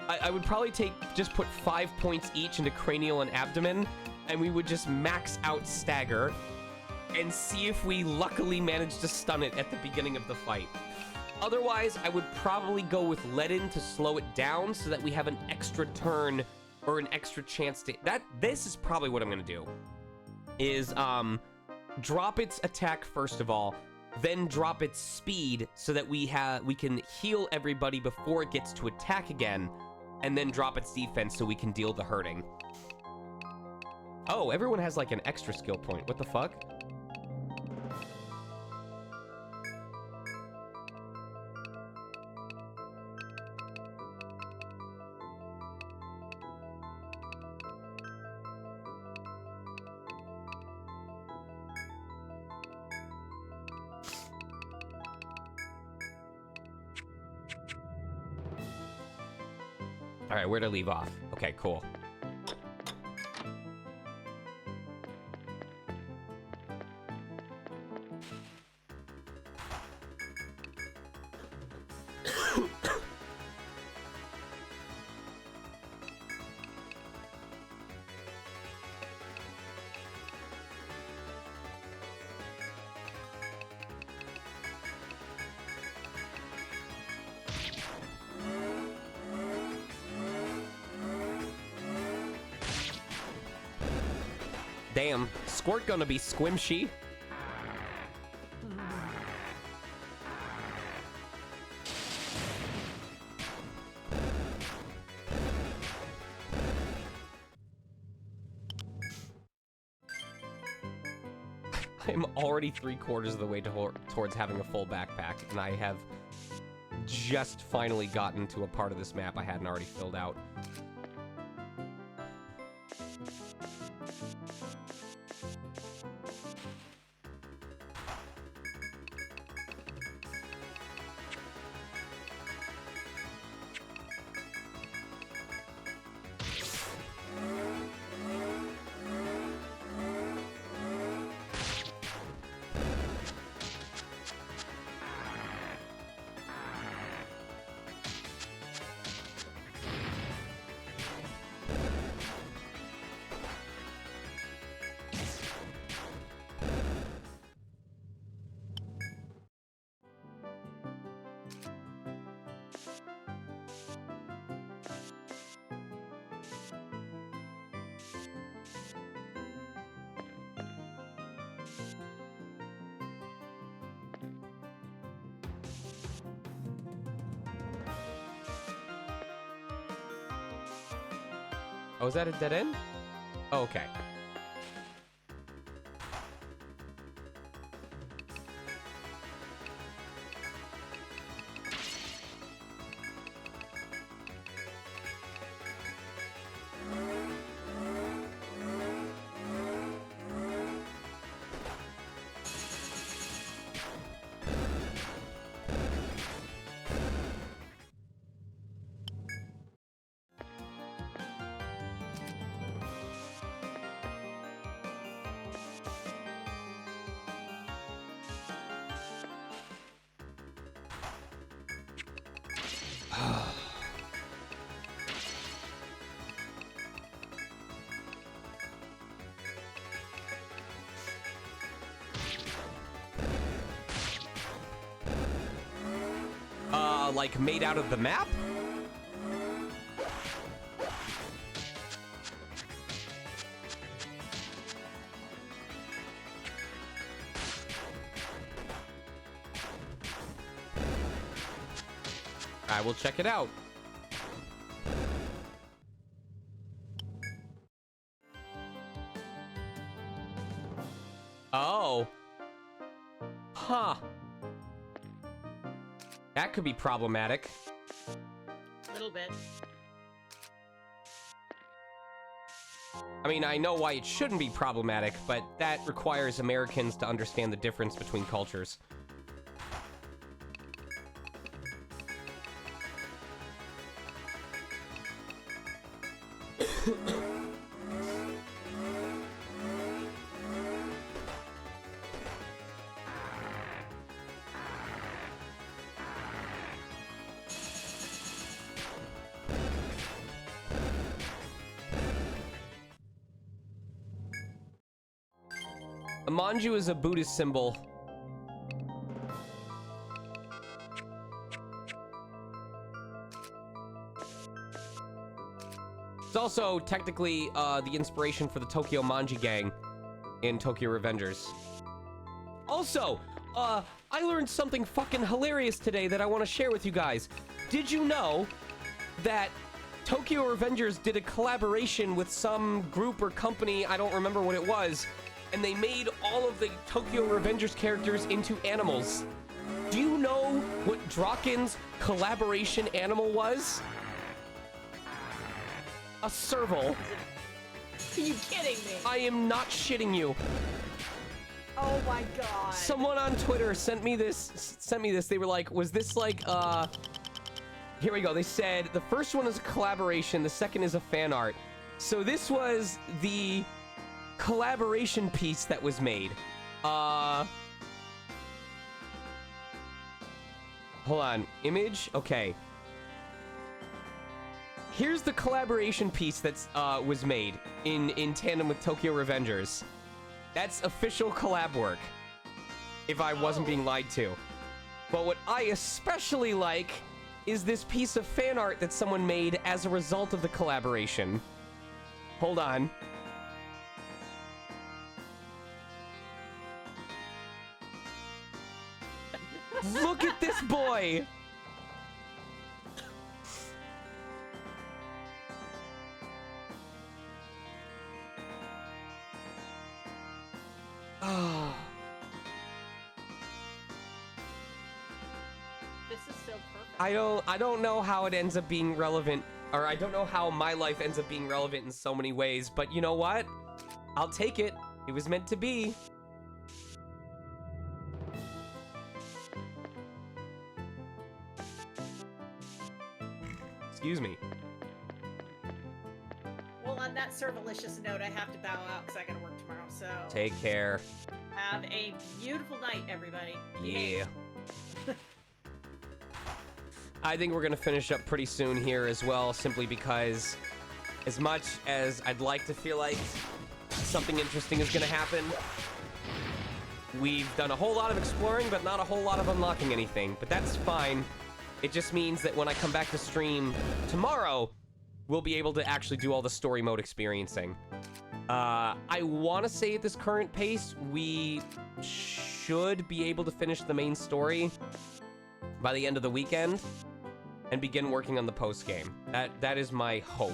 I would probably just put 5 points each into cranial and abdomen, and we would just max out stagger and see if we luckily manage to stun it at the beginning of the fight. Otherwise, I would probably go with leaden to slow it down so that we have an extra turn or an extra chance to... This is probably what I'm going to do. Is drop its attack first of all, then drop its speed so that we can heal everybody before it gets to attack again, and then drop its defense so we can deal the hurting. Oh, everyone has like an extra skill point. What the fuck? All right, where to leave off? Okay, cool. Damn, Squirt gonna be squimshy. I'm already 3/4 of the way towards having a full backpack, and I have just finally gotten to a part of this map I hadn't already filled out. Oh, is that a dead end? Oh, okay. like, made out of the map? I will check it out. Oh. Huh. That could be problematic. A little bit. I mean, I know why it shouldn't be problematic, but that requires Americans to understand the difference between cultures. A manju is a Buddhist symbol. It's also technically the inspiration for the Tokyo Manji gang in Tokyo Revengers. Also, I learned something fucking hilarious today that I want to share with you guys. Did you know that Tokyo Revengers did a collaboration with some group or company, I don't remember what it was, and they made all of the Tokyo Revengers characters into animals? Do you know what Draken's collaboration animal was? A serval. Are you kidding me? I am not shitting you. Oh my god. Someone on Twitter sent me this. They were like, was this like, here we go. They said the first one is a collaboration, the second is a fan art. So this was the collaboration piece that was made. Hold on. Image? Okay. Here's the collaboration piece that's was made in tandem with Tokyo Revengers. That's official collab work, if I wasn't being lied to. But what I especially like is this piece of fan art that someone made as a result of the collaboration. Hold on. Look at this boy! Oh. This is so perfect. I don't know how it ends up being relevant, or I don't know how my life ends up being relevant in so many ways, but you know what? I'll take it. It was meant to be. Excuse me. Well, on that servalicious note, I have to bow out because I gotta work tomorrow, so... Take care. Have a beautiful night, everybody. Yeah. I think we're gonna finish up pretty soon here as well, simply because as much as I'd like to feel like something interesting is gonna happen, we've done a whole lot of exploring, but not a whole lot of unlocking anything. But that's fine. It just means that when I come back to stream tomorrow, we'll be able to actually do all the story mode experiencing. I want to say at this current pace, we should be able to finish the main story by the end of the weekend and begin working on the post-game. That is my hope.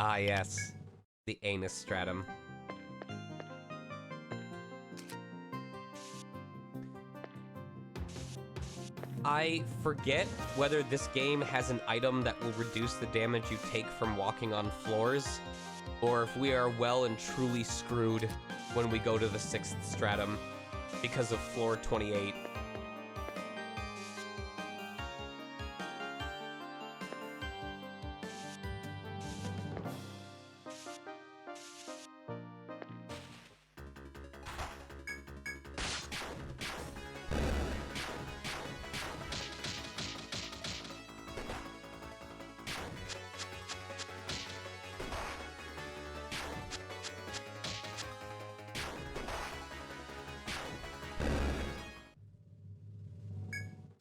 Ah, yes. The anus stratum. I forget whether this game has an item that will reduce the damage you take from walking on floors, or if we are well and truly screwed when we go to the 6th stratum because of floor 28.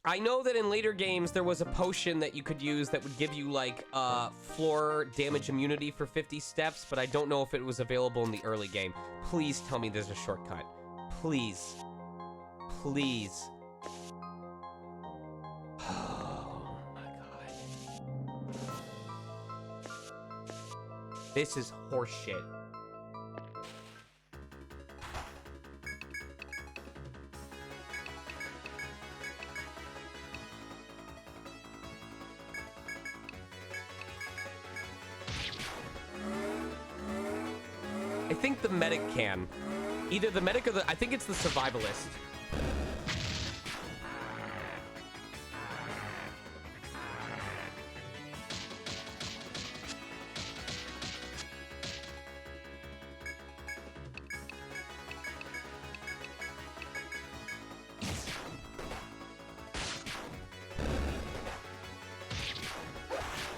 I know that in later games there was a potion that you could use that would give you like floor damage immunity for 50 steps, but I don't know if it was available in the early game. Please tell me there's a shortcut. Please. Please. Oh my god. This is horseshit. I think the medic can. Either the medic or I think it's the survivalist.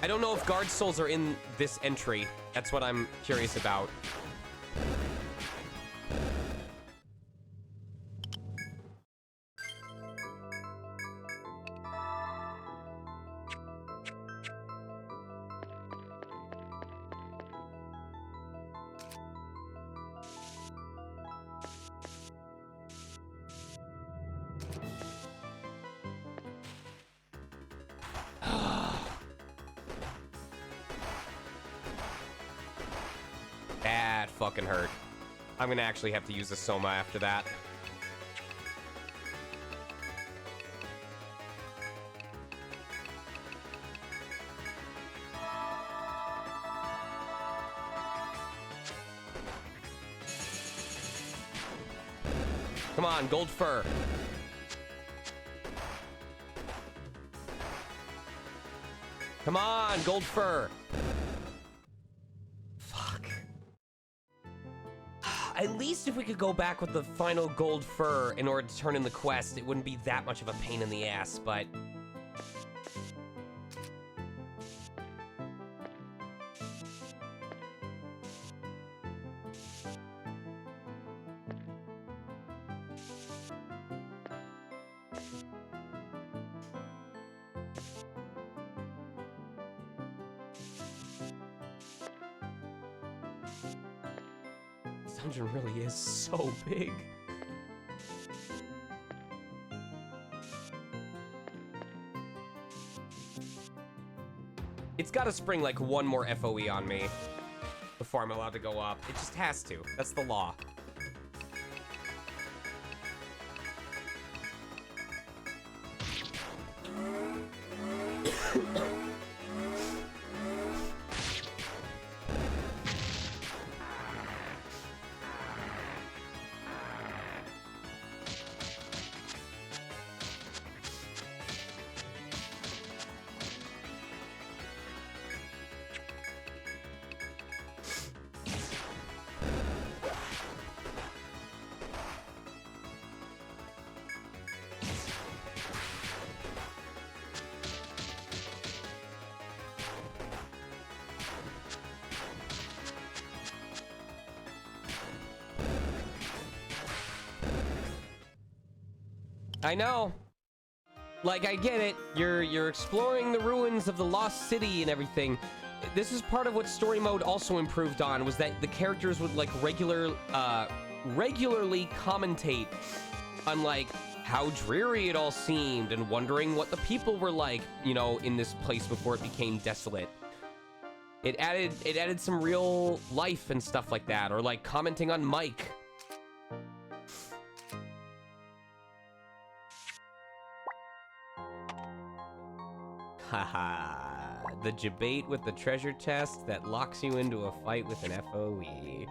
I don't know if guard souls are in this entry. That's what I'm curious about. That fucking hurt. I'm gonna actually have to use the Soma after that. Come on, gold fur. Come on, gold fur. Fuck. At least if we could go back with the final gold fur in order to turn in the quest, it wouldn't be that much of a pain in the ass, but... This dungeon really is so big. It's gotta spring like one more FOE on me before I'm allowed to go up. It just has to. That's the law. I know. Like, I get it. You're exploring the ruins of the lost city and everything. This is part of what story mode also improved on, was that the characters would like regularly commentate on like how dreary it all seemed and wondering what the people were like, you know, in this place before it became desolate. It added some real life and stuff like that, or like commenting on Mike. Haha, the debate with the treasure chest that locks you into a fight with an FOE.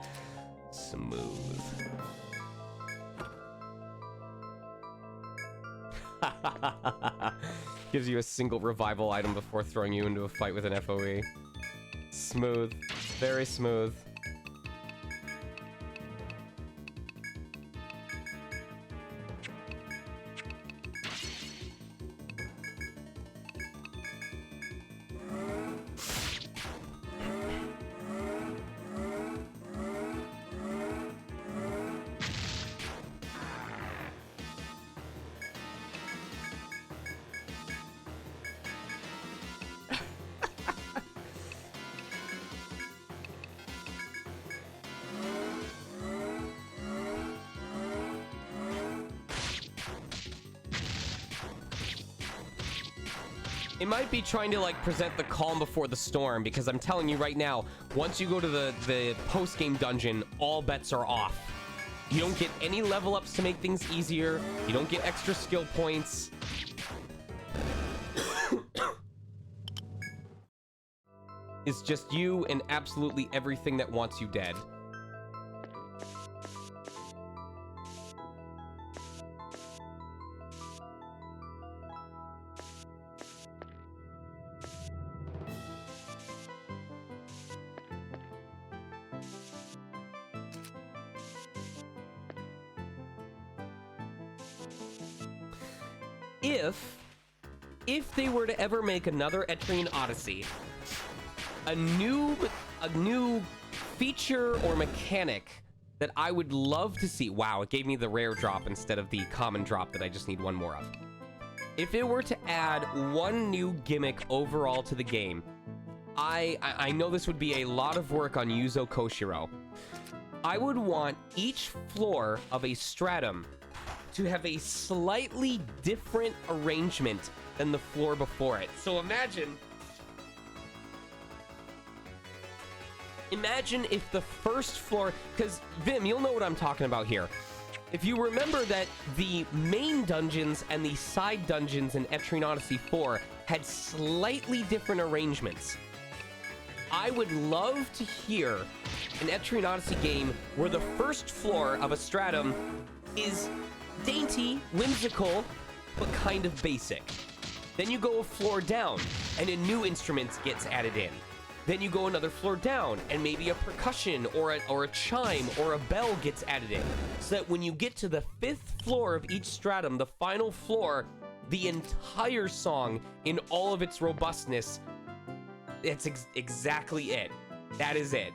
Smooth. Gives you a single revival item before throwing you into a fight with an FOE. Smooth. Very smooth. It might be trying to, like, present the calm before the storm, because I'm telling you right now, once you go to the post-game dungeon, all bets are off. You don't get any level ups to make things easier. You don't get extra skill points. It's just you and absolutely everything that wants you dead. If they were to ever make another ETRIAN Odyssey, a new feature or mechanic that I would love to see. Wow, it gave me the rare drop instead of the common drop that I just need one more of. If it were to add one new gimmick overall to the game, I know this would be a lot of work on Yuzo Koshiro. I would want each floor of a stratum to have a slightly different arrangement than the floor before it. So imagine if the first floor, because Vim, you'll know what I'm talking about here. If you remember that the main dungeons and the side dungeons in ETRIAN Odyssey 4 had slightly different arrangements, I would love to hear an ETRIAN Odyssey game where the first floor of a stratum is dainty, whimsical, but kind of basic. Then you go a floor down, and a new instrument gets added in. Then you go another floor down, and maybe a percussion or a chime or a bell gets added in. So that when you get to the 5th floor of each stratum, the final floor, the entire song in all of its robustness, it's exactly it. That is it.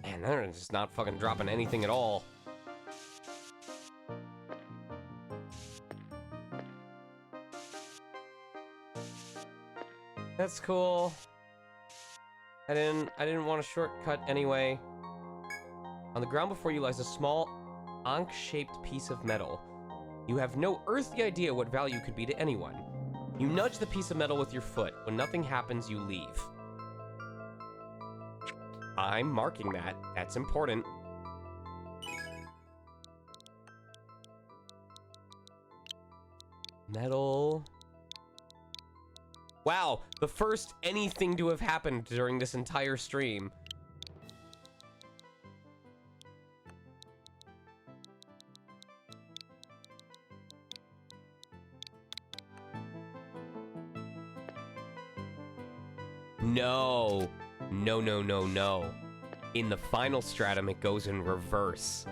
Man, they're just not fucking dropping anything at all. That's cool. I didn't want a shortcut anyway. On the ground before you lies a small ankh-shaped piece of metal. You have no earthly idea what value could be to anyone. You nudge the piece of metal with your foot. When nothing happens, you leave. I'm marking that. That's important. Metal. Wow, the first anything to have happened during this entire stream. No. No, no, no, no. In the final stratum, it goes in reverse.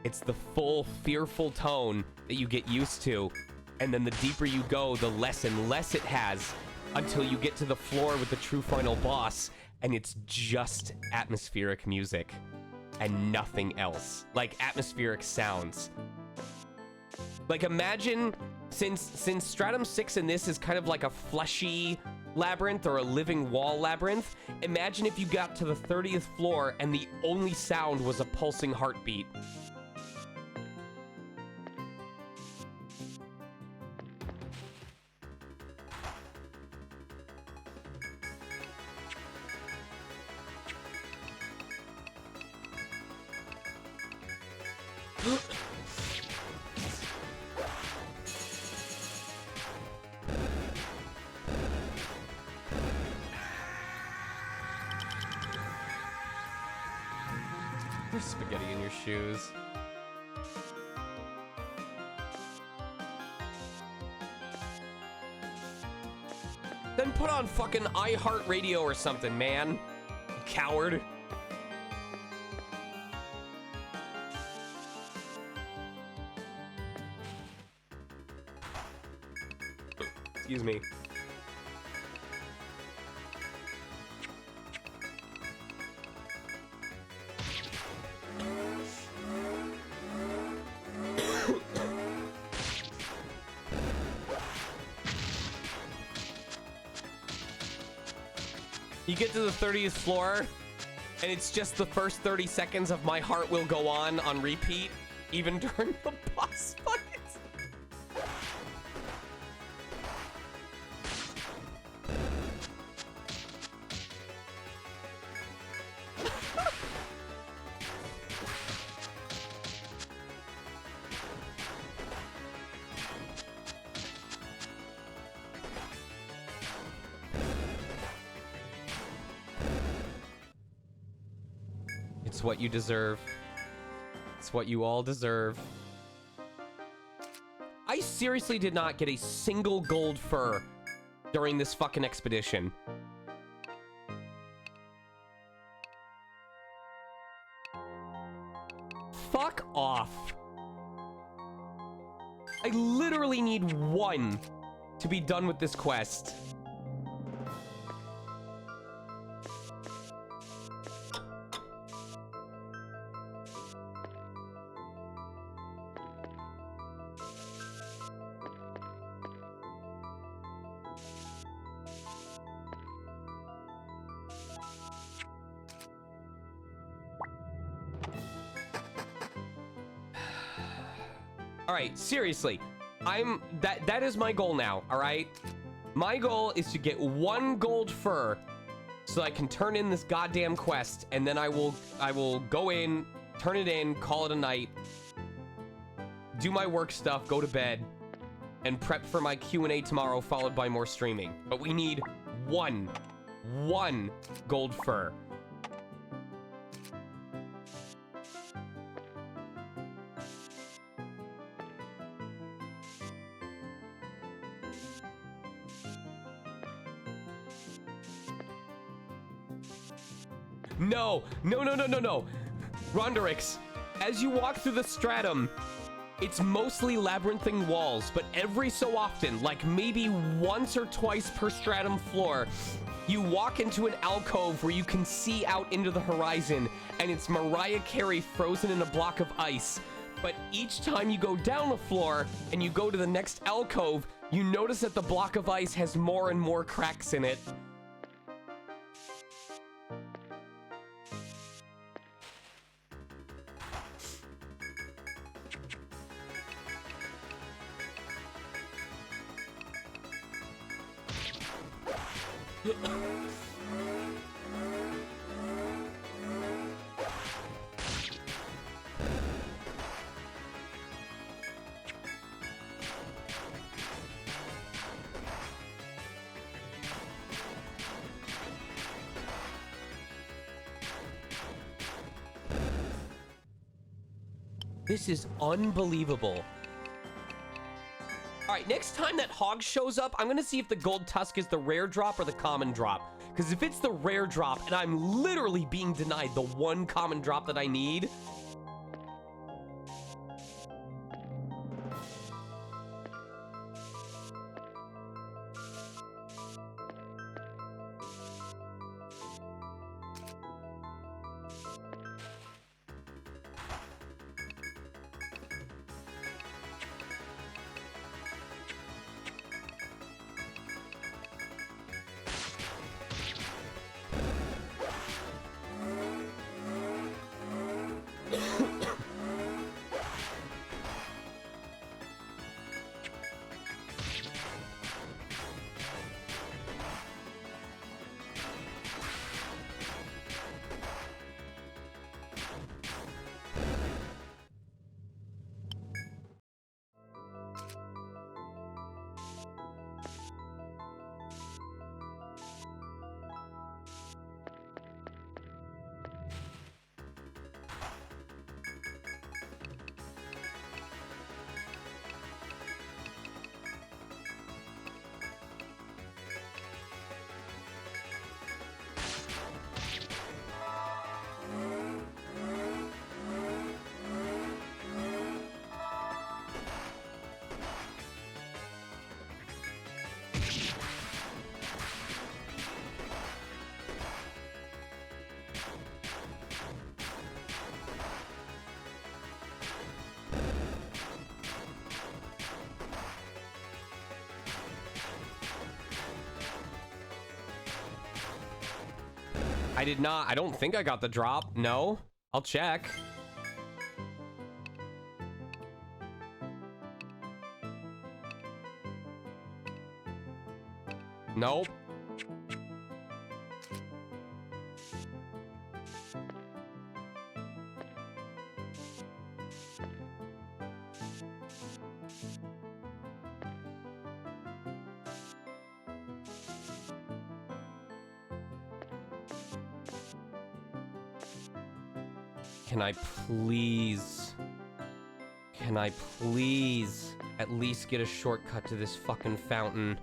It's the full, fearful tone that you get used to, and then the deeper you go, the less and less it has, until you get to the floor with the true final boss, and it's just atmospheric music, and nothing else. Like, atmospheric sounds. Like, imagine, since Stratum 6 in this is kind of like a fleshy labyrinth or a living wall labyrinth, imagine if you got to the 30th floor and the only sound was a pulsing heartbeat. There's spaghetti in your shoes. Then put on fucking iHeartRadio or something, man. You coward. Excuse me. You get to the 30th floor, and it's just the first 30 seconds of My Heart Will Go On repeat, even during the boss fight. It's what you deserve. It's what you all deserve. I seriously did not get a single gold fur during this fucking expedition. Fuck off. I literally need one to be done with this quest. Alright, seriously. That is my goal now, alright? My goal is to get one gold fur so I can turn in this goddamn quest, and then I will go in, turn it in, call it a night, do my work stuff, go to bed, and prep for my Q&A tomorrow, followed by more streaming. But we need one gold fur. No, no, no, no, no, no. Ronderix, as you walk through the stratum, it's mostly labyrinthine walls, but every so often, like maybe once or twice per stratum floor, you walk into an alcove where you can see out into the horizon, and it's Mariah Carey frozen in a block of ice. But each time you go down the floor and you go to the next alcove, you notice that the block of ice has more and more cracks in it. This is unbelievable. All right, next time that hog shows up, I'm gonna see if the gold tusk is the rare drop or the common drop. Because if it's the rare drop and I'm literally being denied the one common drop that I need, I don't think I got the drop. No, I'll check. Nope. Can I please at least get a shortcut to this fucking fountain?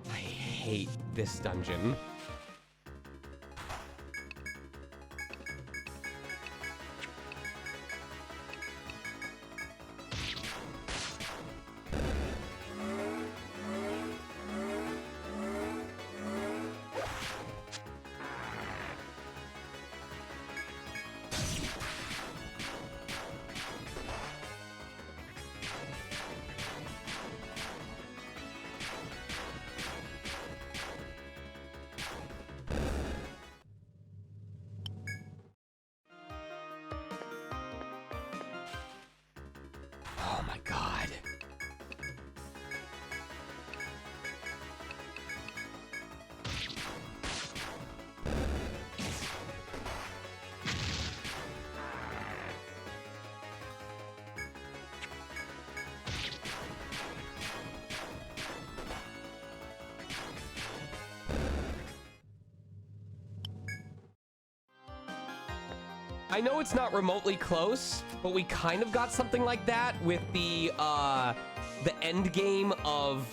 I hate this dungeon. Oh my god. I know it's not remotely close, but we kind of got something like that with the end game of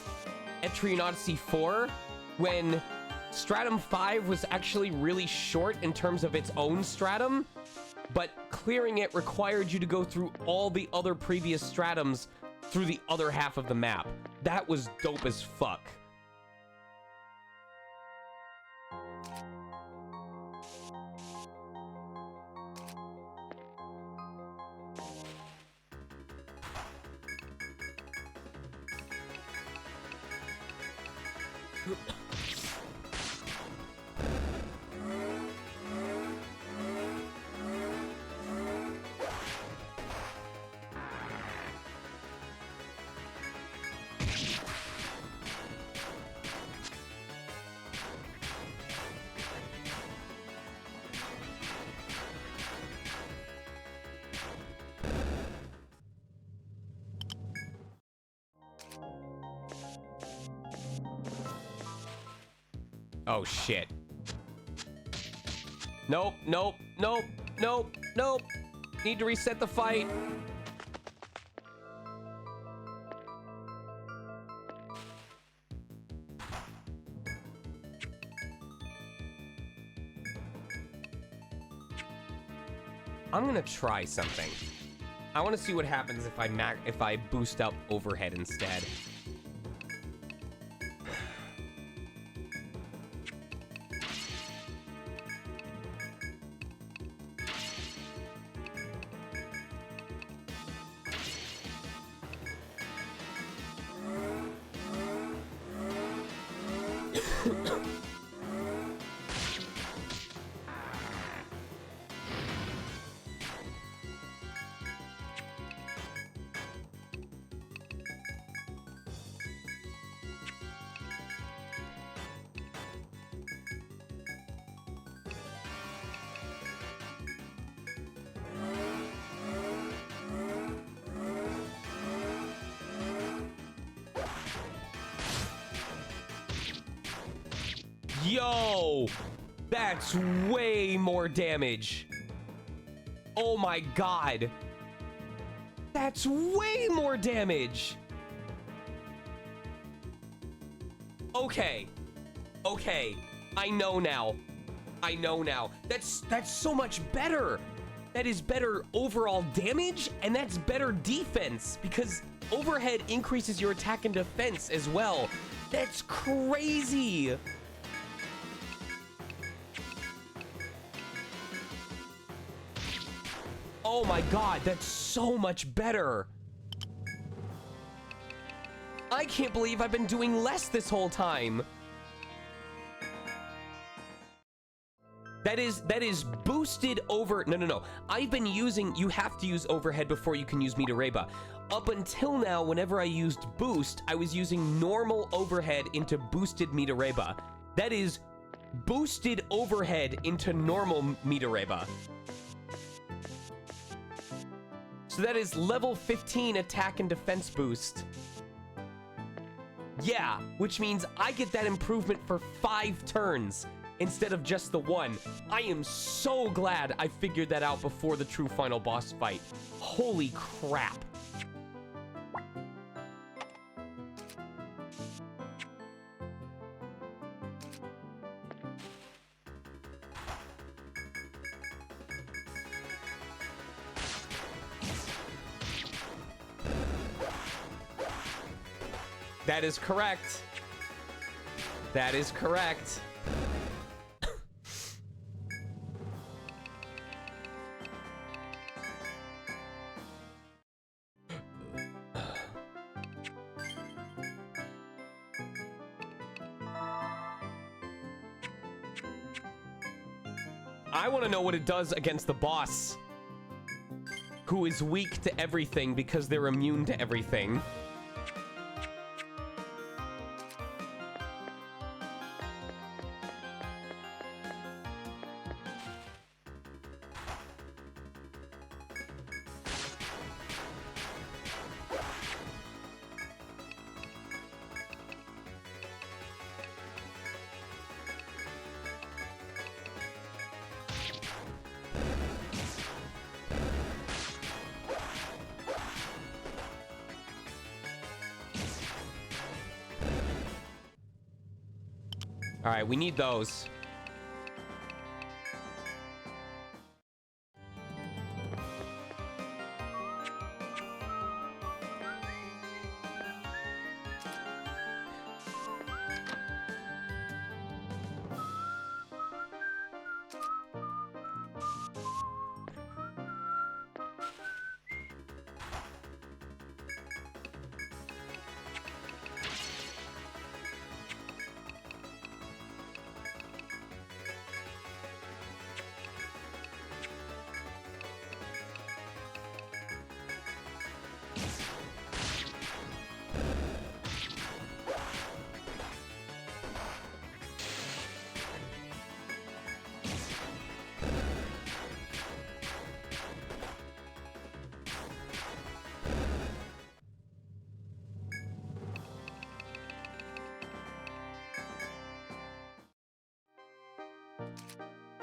ETRIAN Odyssey 4, when Stratum 5 was actually really short in terms of its own stratum, but clearing it required you to go through all the other previous stratums through the other half of the map. That was dope as fuck. Oh shit. Nope, nope, nope, nope, nope. Need to reset the fight. I'm gonna try something. I want to see what happens if I boost up overhead instead. Yo, that's way more damage. Oh my god. That's way more damage. Okay. Okay. I know now. I know now. That's so much better. That is better overall damage, and that's better defense, because overhead increases your attack and defense as well. That's crazy. Oh my god, that's so much better. I can't believe I've been doing less this whole time. That is boosted over... No. I've been using... You have to use overhead before you can use Midoreba. Up until now, whenever I used boost, I was using normal overhead into boosted Midoreba. That is boosted overhead into normal Midoreba. So that is level 15 attack and defense boost. Yeah, which means I get that improvement for 5 turns instead of just the 1. I am so glad I figured that out before the true final boss fight. Holy crap. That is correct. That is correct. I want to know what it does against the boss, who is weak to everything because they're immune to everything. All right, we need those.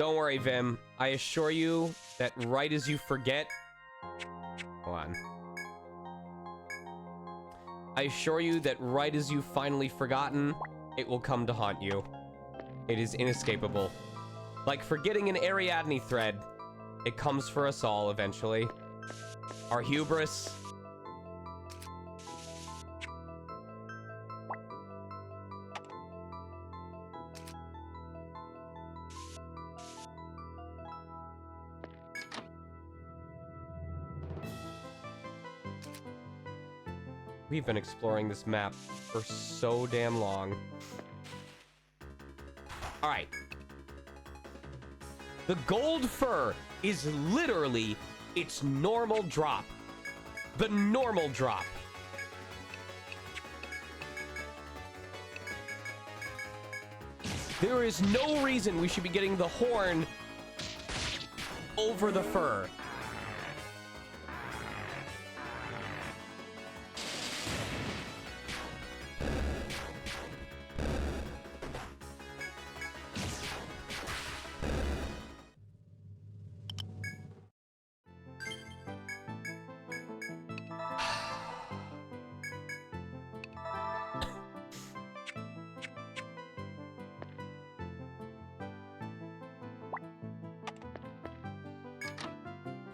Don't worry, Vim. I assure you that right as you forget... Hold on. I assure you that right as you've finally forgotten, it will come to haunt you. It is inescapable. Like forgetting an Ariadne thread, it comes for us all eventually. Our hubris. We've been exploring this map for so damn long. All right. The gold fur is literally its normal drop. The normal drop. There is no reason we should be getting the horn over the fur.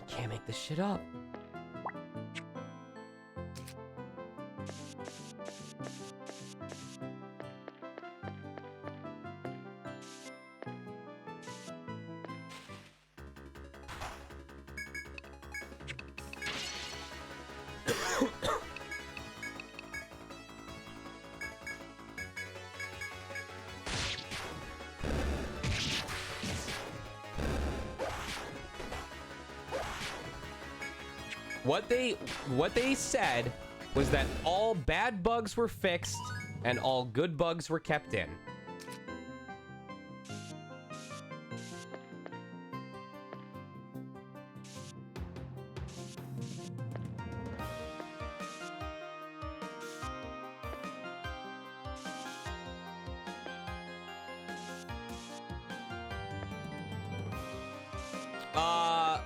Can't make this shit up. What they said was that all bad bugs were fixed and all good bugs were kept in.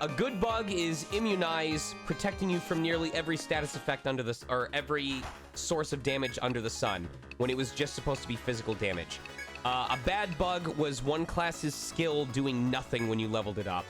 A good bug is immunize, protecting you from nearly every status effect under the or every source of damage under the sun, when it was just supposed to be physical damage. A bad bug was one class's skill doing nothing when you leveled it up.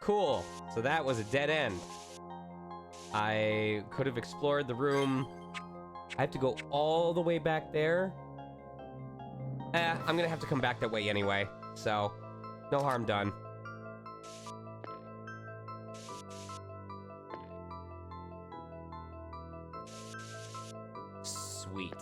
Cool. So that was a dead end. I could have explored the room. I have to go all the way back there. I'm gonna have to come back that way anyway. So, no harm done. Sweet.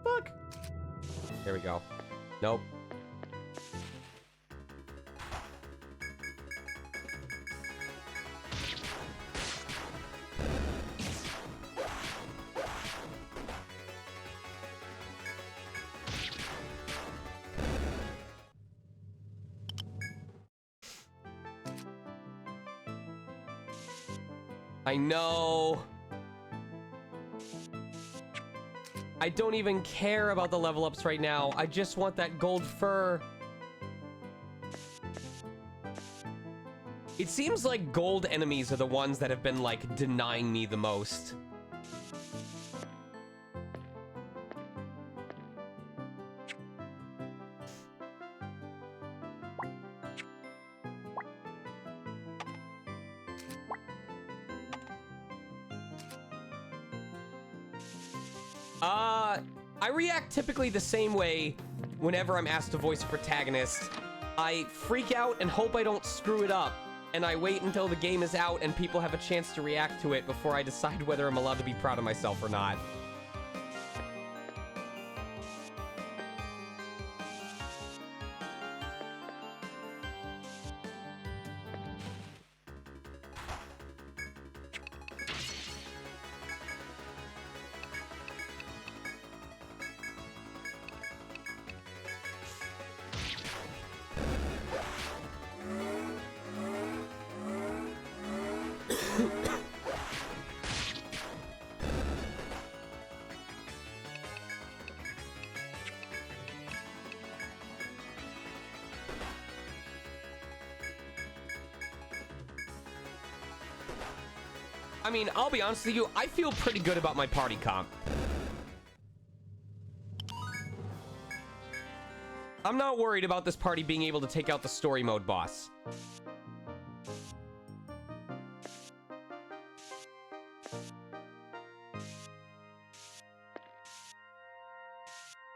Fuck. There we go. Nope. I know. I don't even care about the level ups right now. I just want that gold fur. It seems like gold enemies are the ones that have been, like, denying me the most. I react typically the same way whenever I'm asked to voice a protagonist. I freak out and hope I don't screw it up, and I wait until the game is out and people have a chance to react to it before I decide whether I'm allowed to be proud of myself or not. I mean, I'll be honest with you, I feel pretty good about my party comp. I'm not worried about this party being able to take out the story mode boss.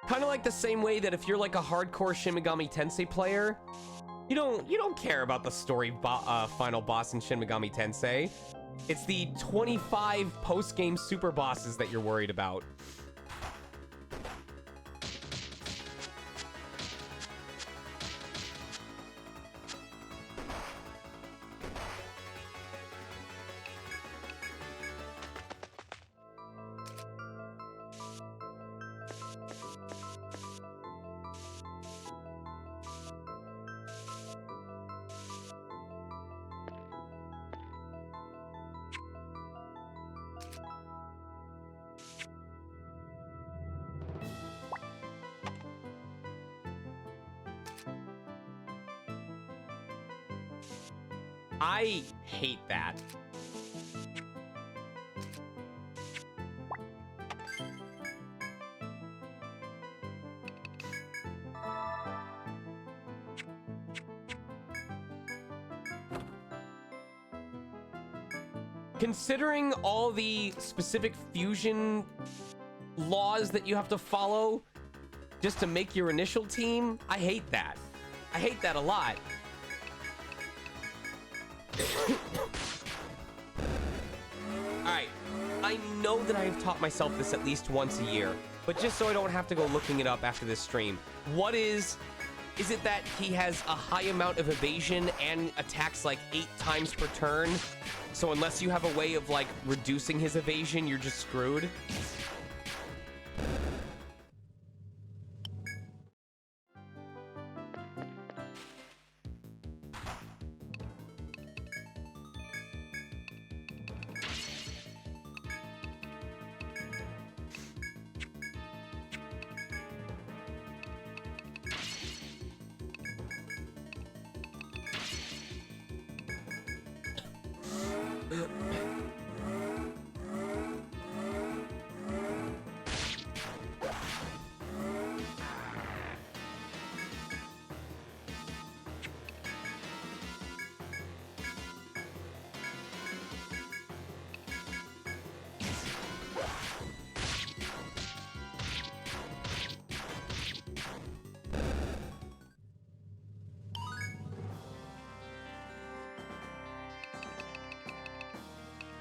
Kind of like the same way that if you're like a hardcore Shin Megami Tensei player, you don't care about the story final boss in Shin Megami Tensei. It's the 25 post-game super bosses that you're worried about. I hate that. Considering all the specific fusion laws that you have to follow just to make your initial team, I hate that. I hate that a lot. Alright, I know that I have taught myself this at least once a year, but just so I don't have to go looking it up after this stream, is it that he has a high amount of evasion and attacks like 8 times per turn? So unless you have a way of like reducing his evasion, you're just screwed?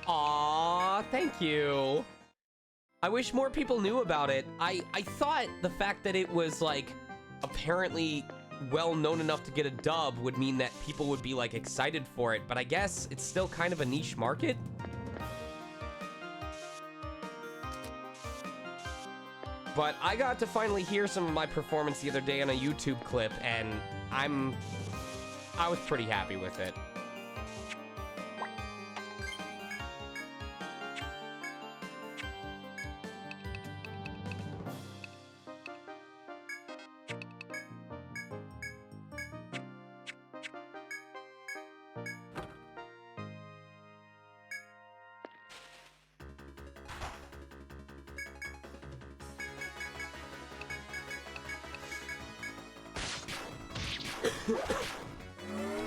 Aw, thank you. I wish more people knew about it. I thought the fact that it was, like, apparently well known enough to get a dub would mean that people would be, like, excited for it, but I guess it's still kind of a niche market. But I got to finally hear some of my performance the other day on a YouTube clip, and I was pretty happy with it.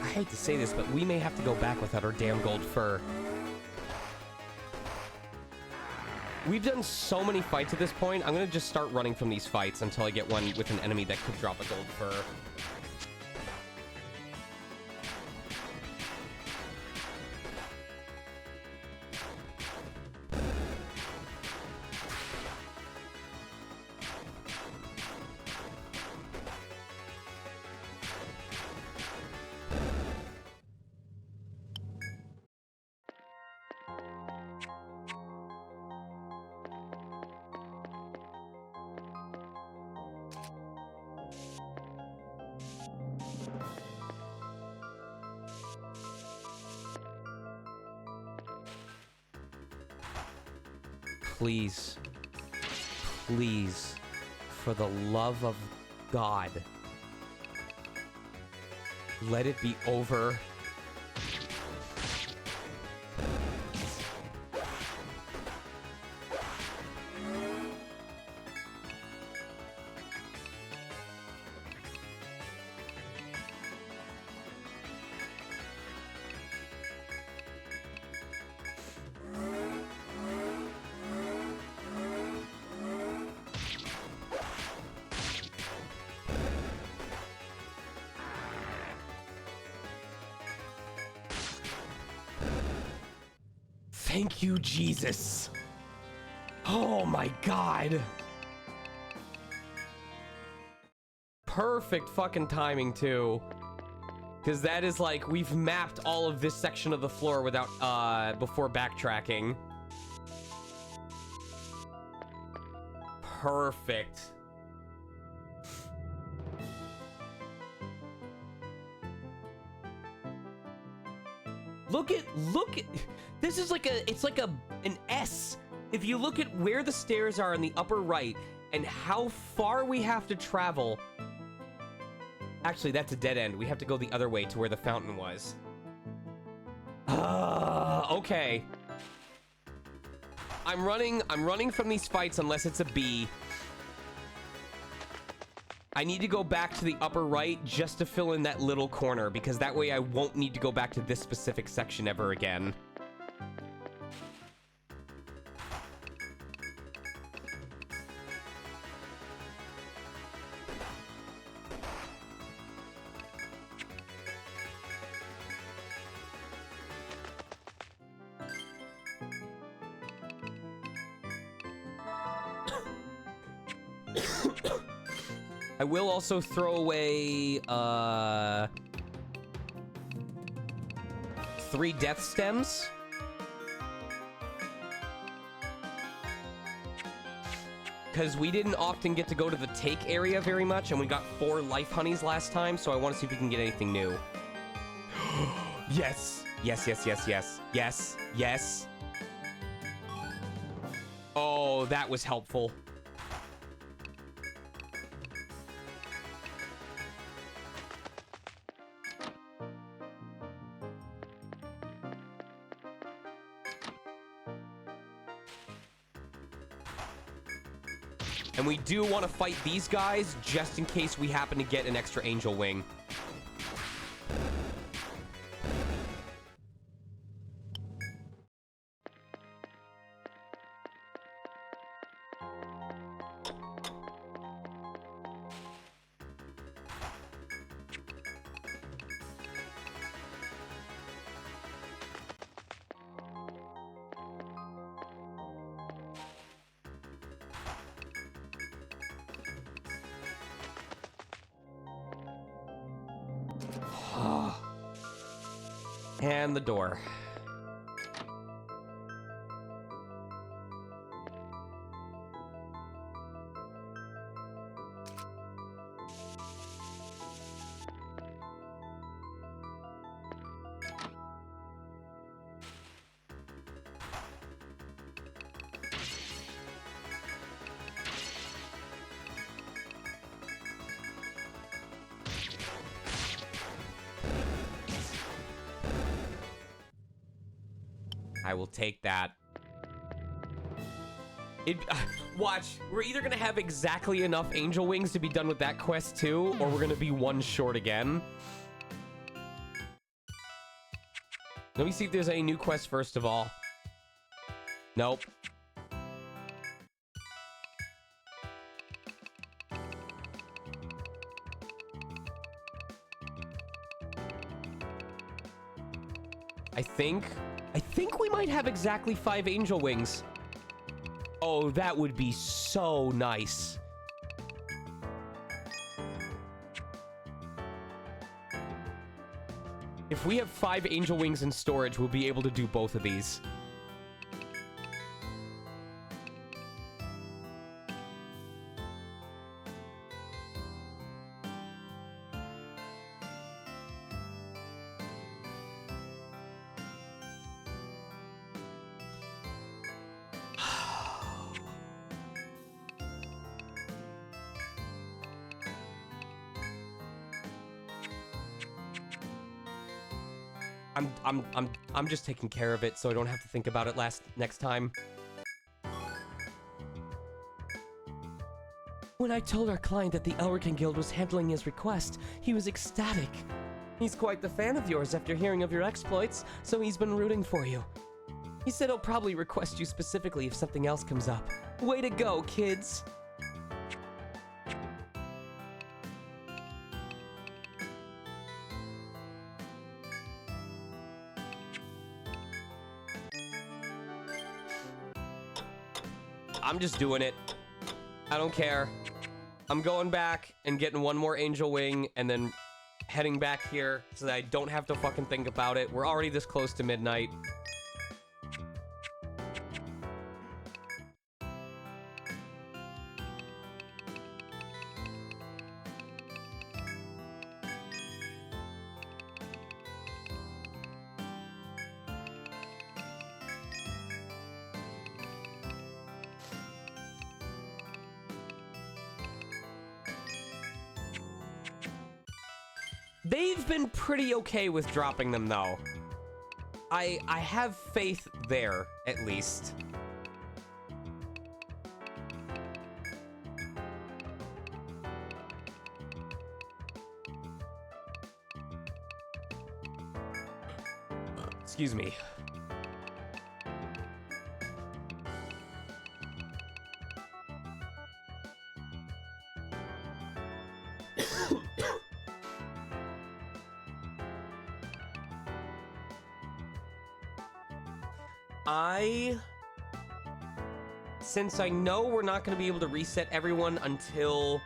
I hate to say this, but we may have to go back without our damn gold fur. We've done so many fights at this point. I'm gonna just start running from these fights until I get one with an enemy that could drop a gold fur. Please, please, for the love of God, let it be over. Thank you, Jesus. Oh my God. Perfect fucking timing too. Because that is like, we've mapped all of this section of the floor without, before backtracking. Perfect. Look at, this is like it's like an S. If you look at where the stairs are in the upper right and how far we have to travel. Actually, that's a dead end. We have to go the other way to where the fountain was. Okay. I'm running from these fights unless it's a B. I need to go back to the upper right just to fill in that little corner, because that way I won't need to go back to this specific section ever again. I will also throw away, 3 death stems. Because we didn't often get to go to the take area very much, and we got 4 life honeys last time, so I want to see if we can get anything new. Yes! Yes, yes, yes, yes. Yes, yes. Oh, that was helpful. And we do want to fight these guys just in case we happen to get an extra angel wing. And the door. I will take that. Watch, we're either gonna have exactly enough angel wings to be done with that quest too, or we're gonna be 1 short again. Let me see if there's any new quests first of all. Nope. I think we might have exactly 5 angel wings. Oh, that would be so nice. If we have 5 angel wings in storage, we'll be able to do both of these. I'm just taking care of it so I don't have to think about it next time. When I told our client that the Elrican Guild was handling his request, he was ecstatic. He's quite the fan of yours after hearing of your exploits, so he's been rooting for you. He said he'll probably request you specifically if something else comes up. Way to go, kids! I'm just doing it. I don't care. I'm going back and getting one more angel wing and then heading back here so that I don't have to fucking think about it. We're already this close to midnight. They've been pretty okay with dropping them, though. I have faith there, at least. Excuse me. Since I know we're not going to be able to reset everyone until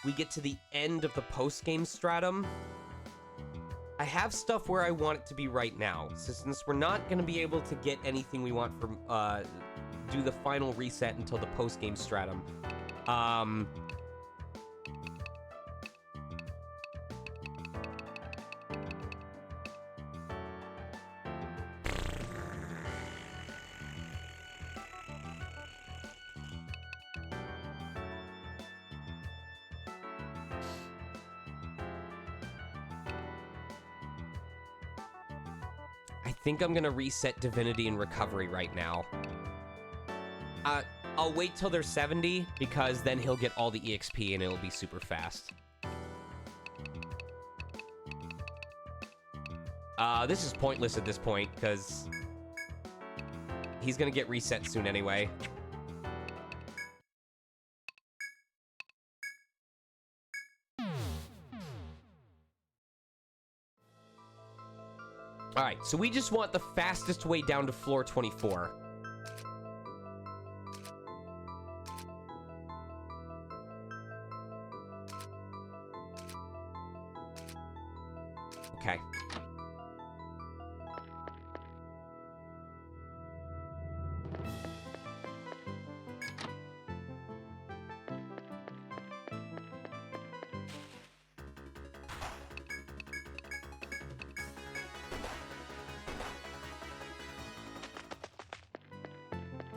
we get to the end of the post-game stratum, I have stuff where I want it to be right now. So since we're not going to be able to get anything we want from, do the final reset until the post-game stratum, I think I'm gonna reset Divinity and Recovery right now. I'll wait till they're 70, because then he'll get all the EXP and it'll be super fast. This is pointless at this point, because he's gonna get reset soon anyway. Alright, so we just want the fastest way down to floor 24. Okay.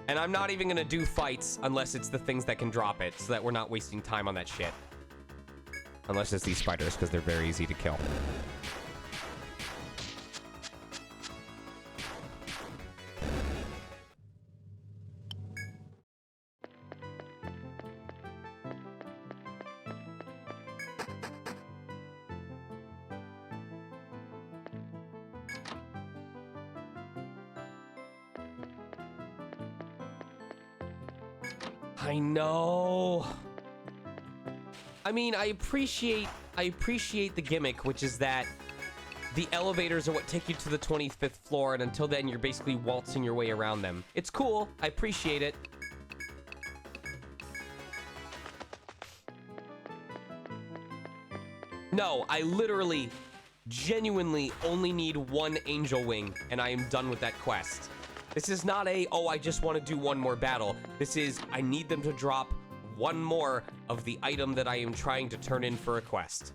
And I'm not even gonna do fights unless it's the things that can drop it, so that we're not wasting time on that shit. Unless it's these spiders, because they're very easy to kill. I know. I mean, I appreciate the gimmick, which is that the elevators are what take you to the 25th floor, and until then, you're basically waltzing your way around them. It's cool. I appreciate it. No, I literally, genuinely only need one angel wing, and I am done with that quest. This is not a, oh, I just want to do one more battle. This is, I need them to drop one more of the item that I am trying to turn in for a quest.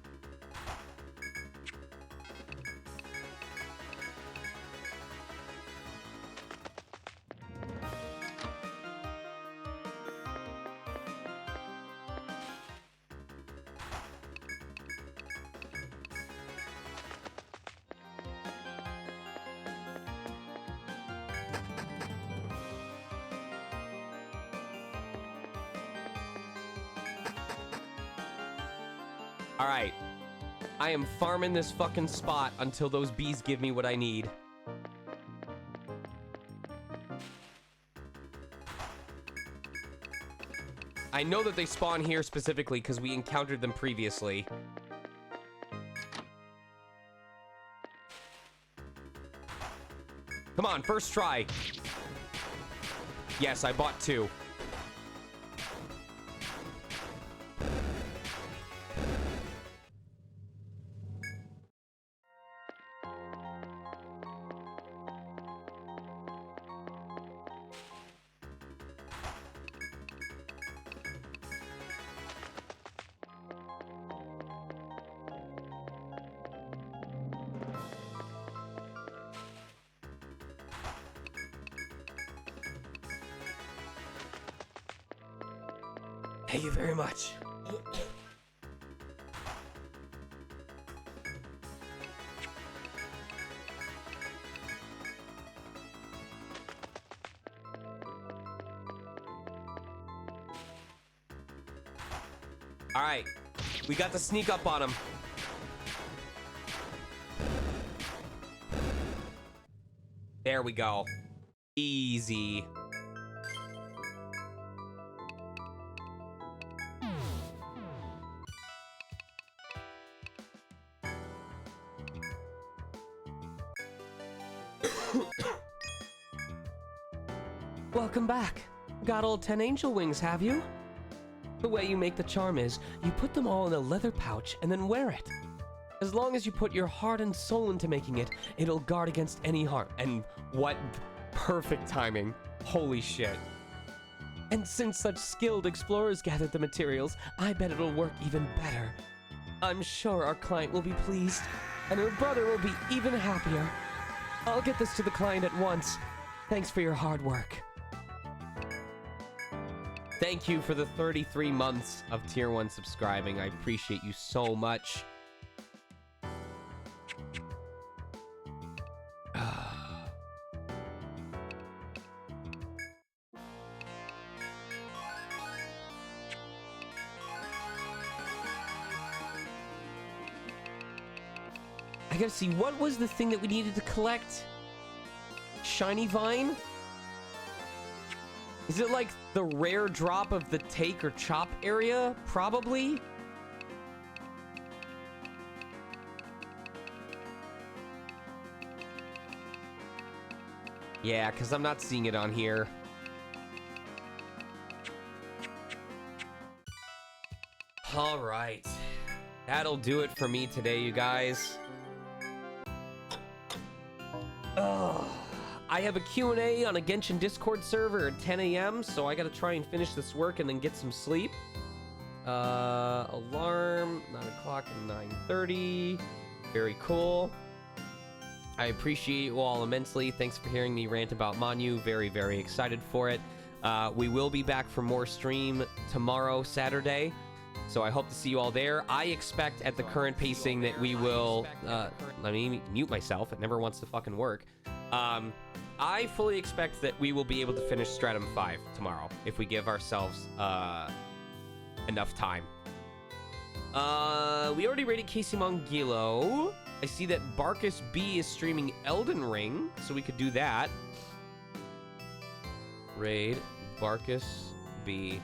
All right, I am farming this fucking spot until those bees give me what I need. I know that they spawn here specifically because we encountered them previously. Come on, first try. Yes, I bought 2. Thank you very much. All right, we got the sneak up on him. There we go. Easy. Welcome back. Got all 10 angel wings, have you? The way you make the charm is, you put them all in a leather pouch and then wear it. As long as you put your heart and soul into making it, it'll guard against any harm. And what perfect timing. Holy shit. And since such skilled explorers gathered the materials, I bet it'll work even better. I'm sure our client will be pleased, and her brother will be even happier. I'll get this to the client at once. Thanks for your hard work. Thank you for the 33 months of Tier 1 subscribing. I appreciate you so much. I gotta see, what was the thing that we needed to collect? Shiny Vine? Is it like the rare drop of the take or chop area? Probably. Yeah, because I'm not seeing it on here. All right. That'll do it for me today, you guys. Ugh. I have a Q&A on a Genshin Discord server at 10 a.m., so I gotta try and finish this work and then get some sleep. Alarm, 9 o'clock and 9:30. Very cool. I appreciate you all immensely. Thanks for hearing me rant about Manu. Very, very excited for it. We will be back for more stream tomorrow, Saturday. So I hope to see you all there. I expect at the current pacing that we will... let me mute myself. It never wants to fucking work. I fully expect that we will be able to finish Stratum 5 tomorrow if we give ourselves enough time. We already raided Casey Mongilo. I see that Barkus B is streaming Elden Ring, so we could do that. Raid Barkus B.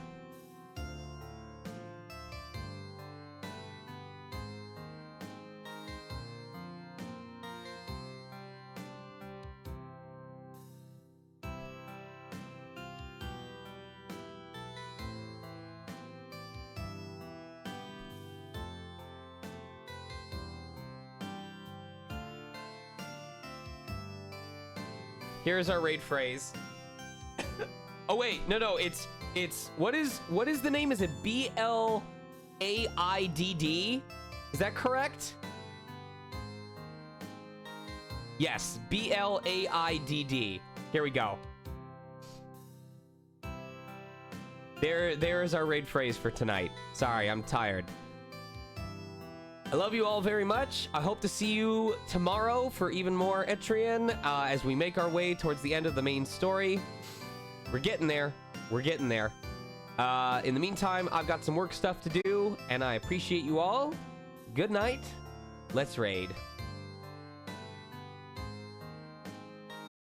Here's our raid phrase. Oh wait, no, it's what is the name? Is it BLAIDD? Is that correct? Yes, BLAIDD. Here we go. There is our raid phrase for tonight. Sorry, I'm tired. I love you all very much. I hope to see you tomorrow for even more ETRIAN as we make our way towards the end of the main story. We're getting there. We're getting there. In the meantime, I've got some work stuff to do, and I appreciate you all. Good night. Let's raid.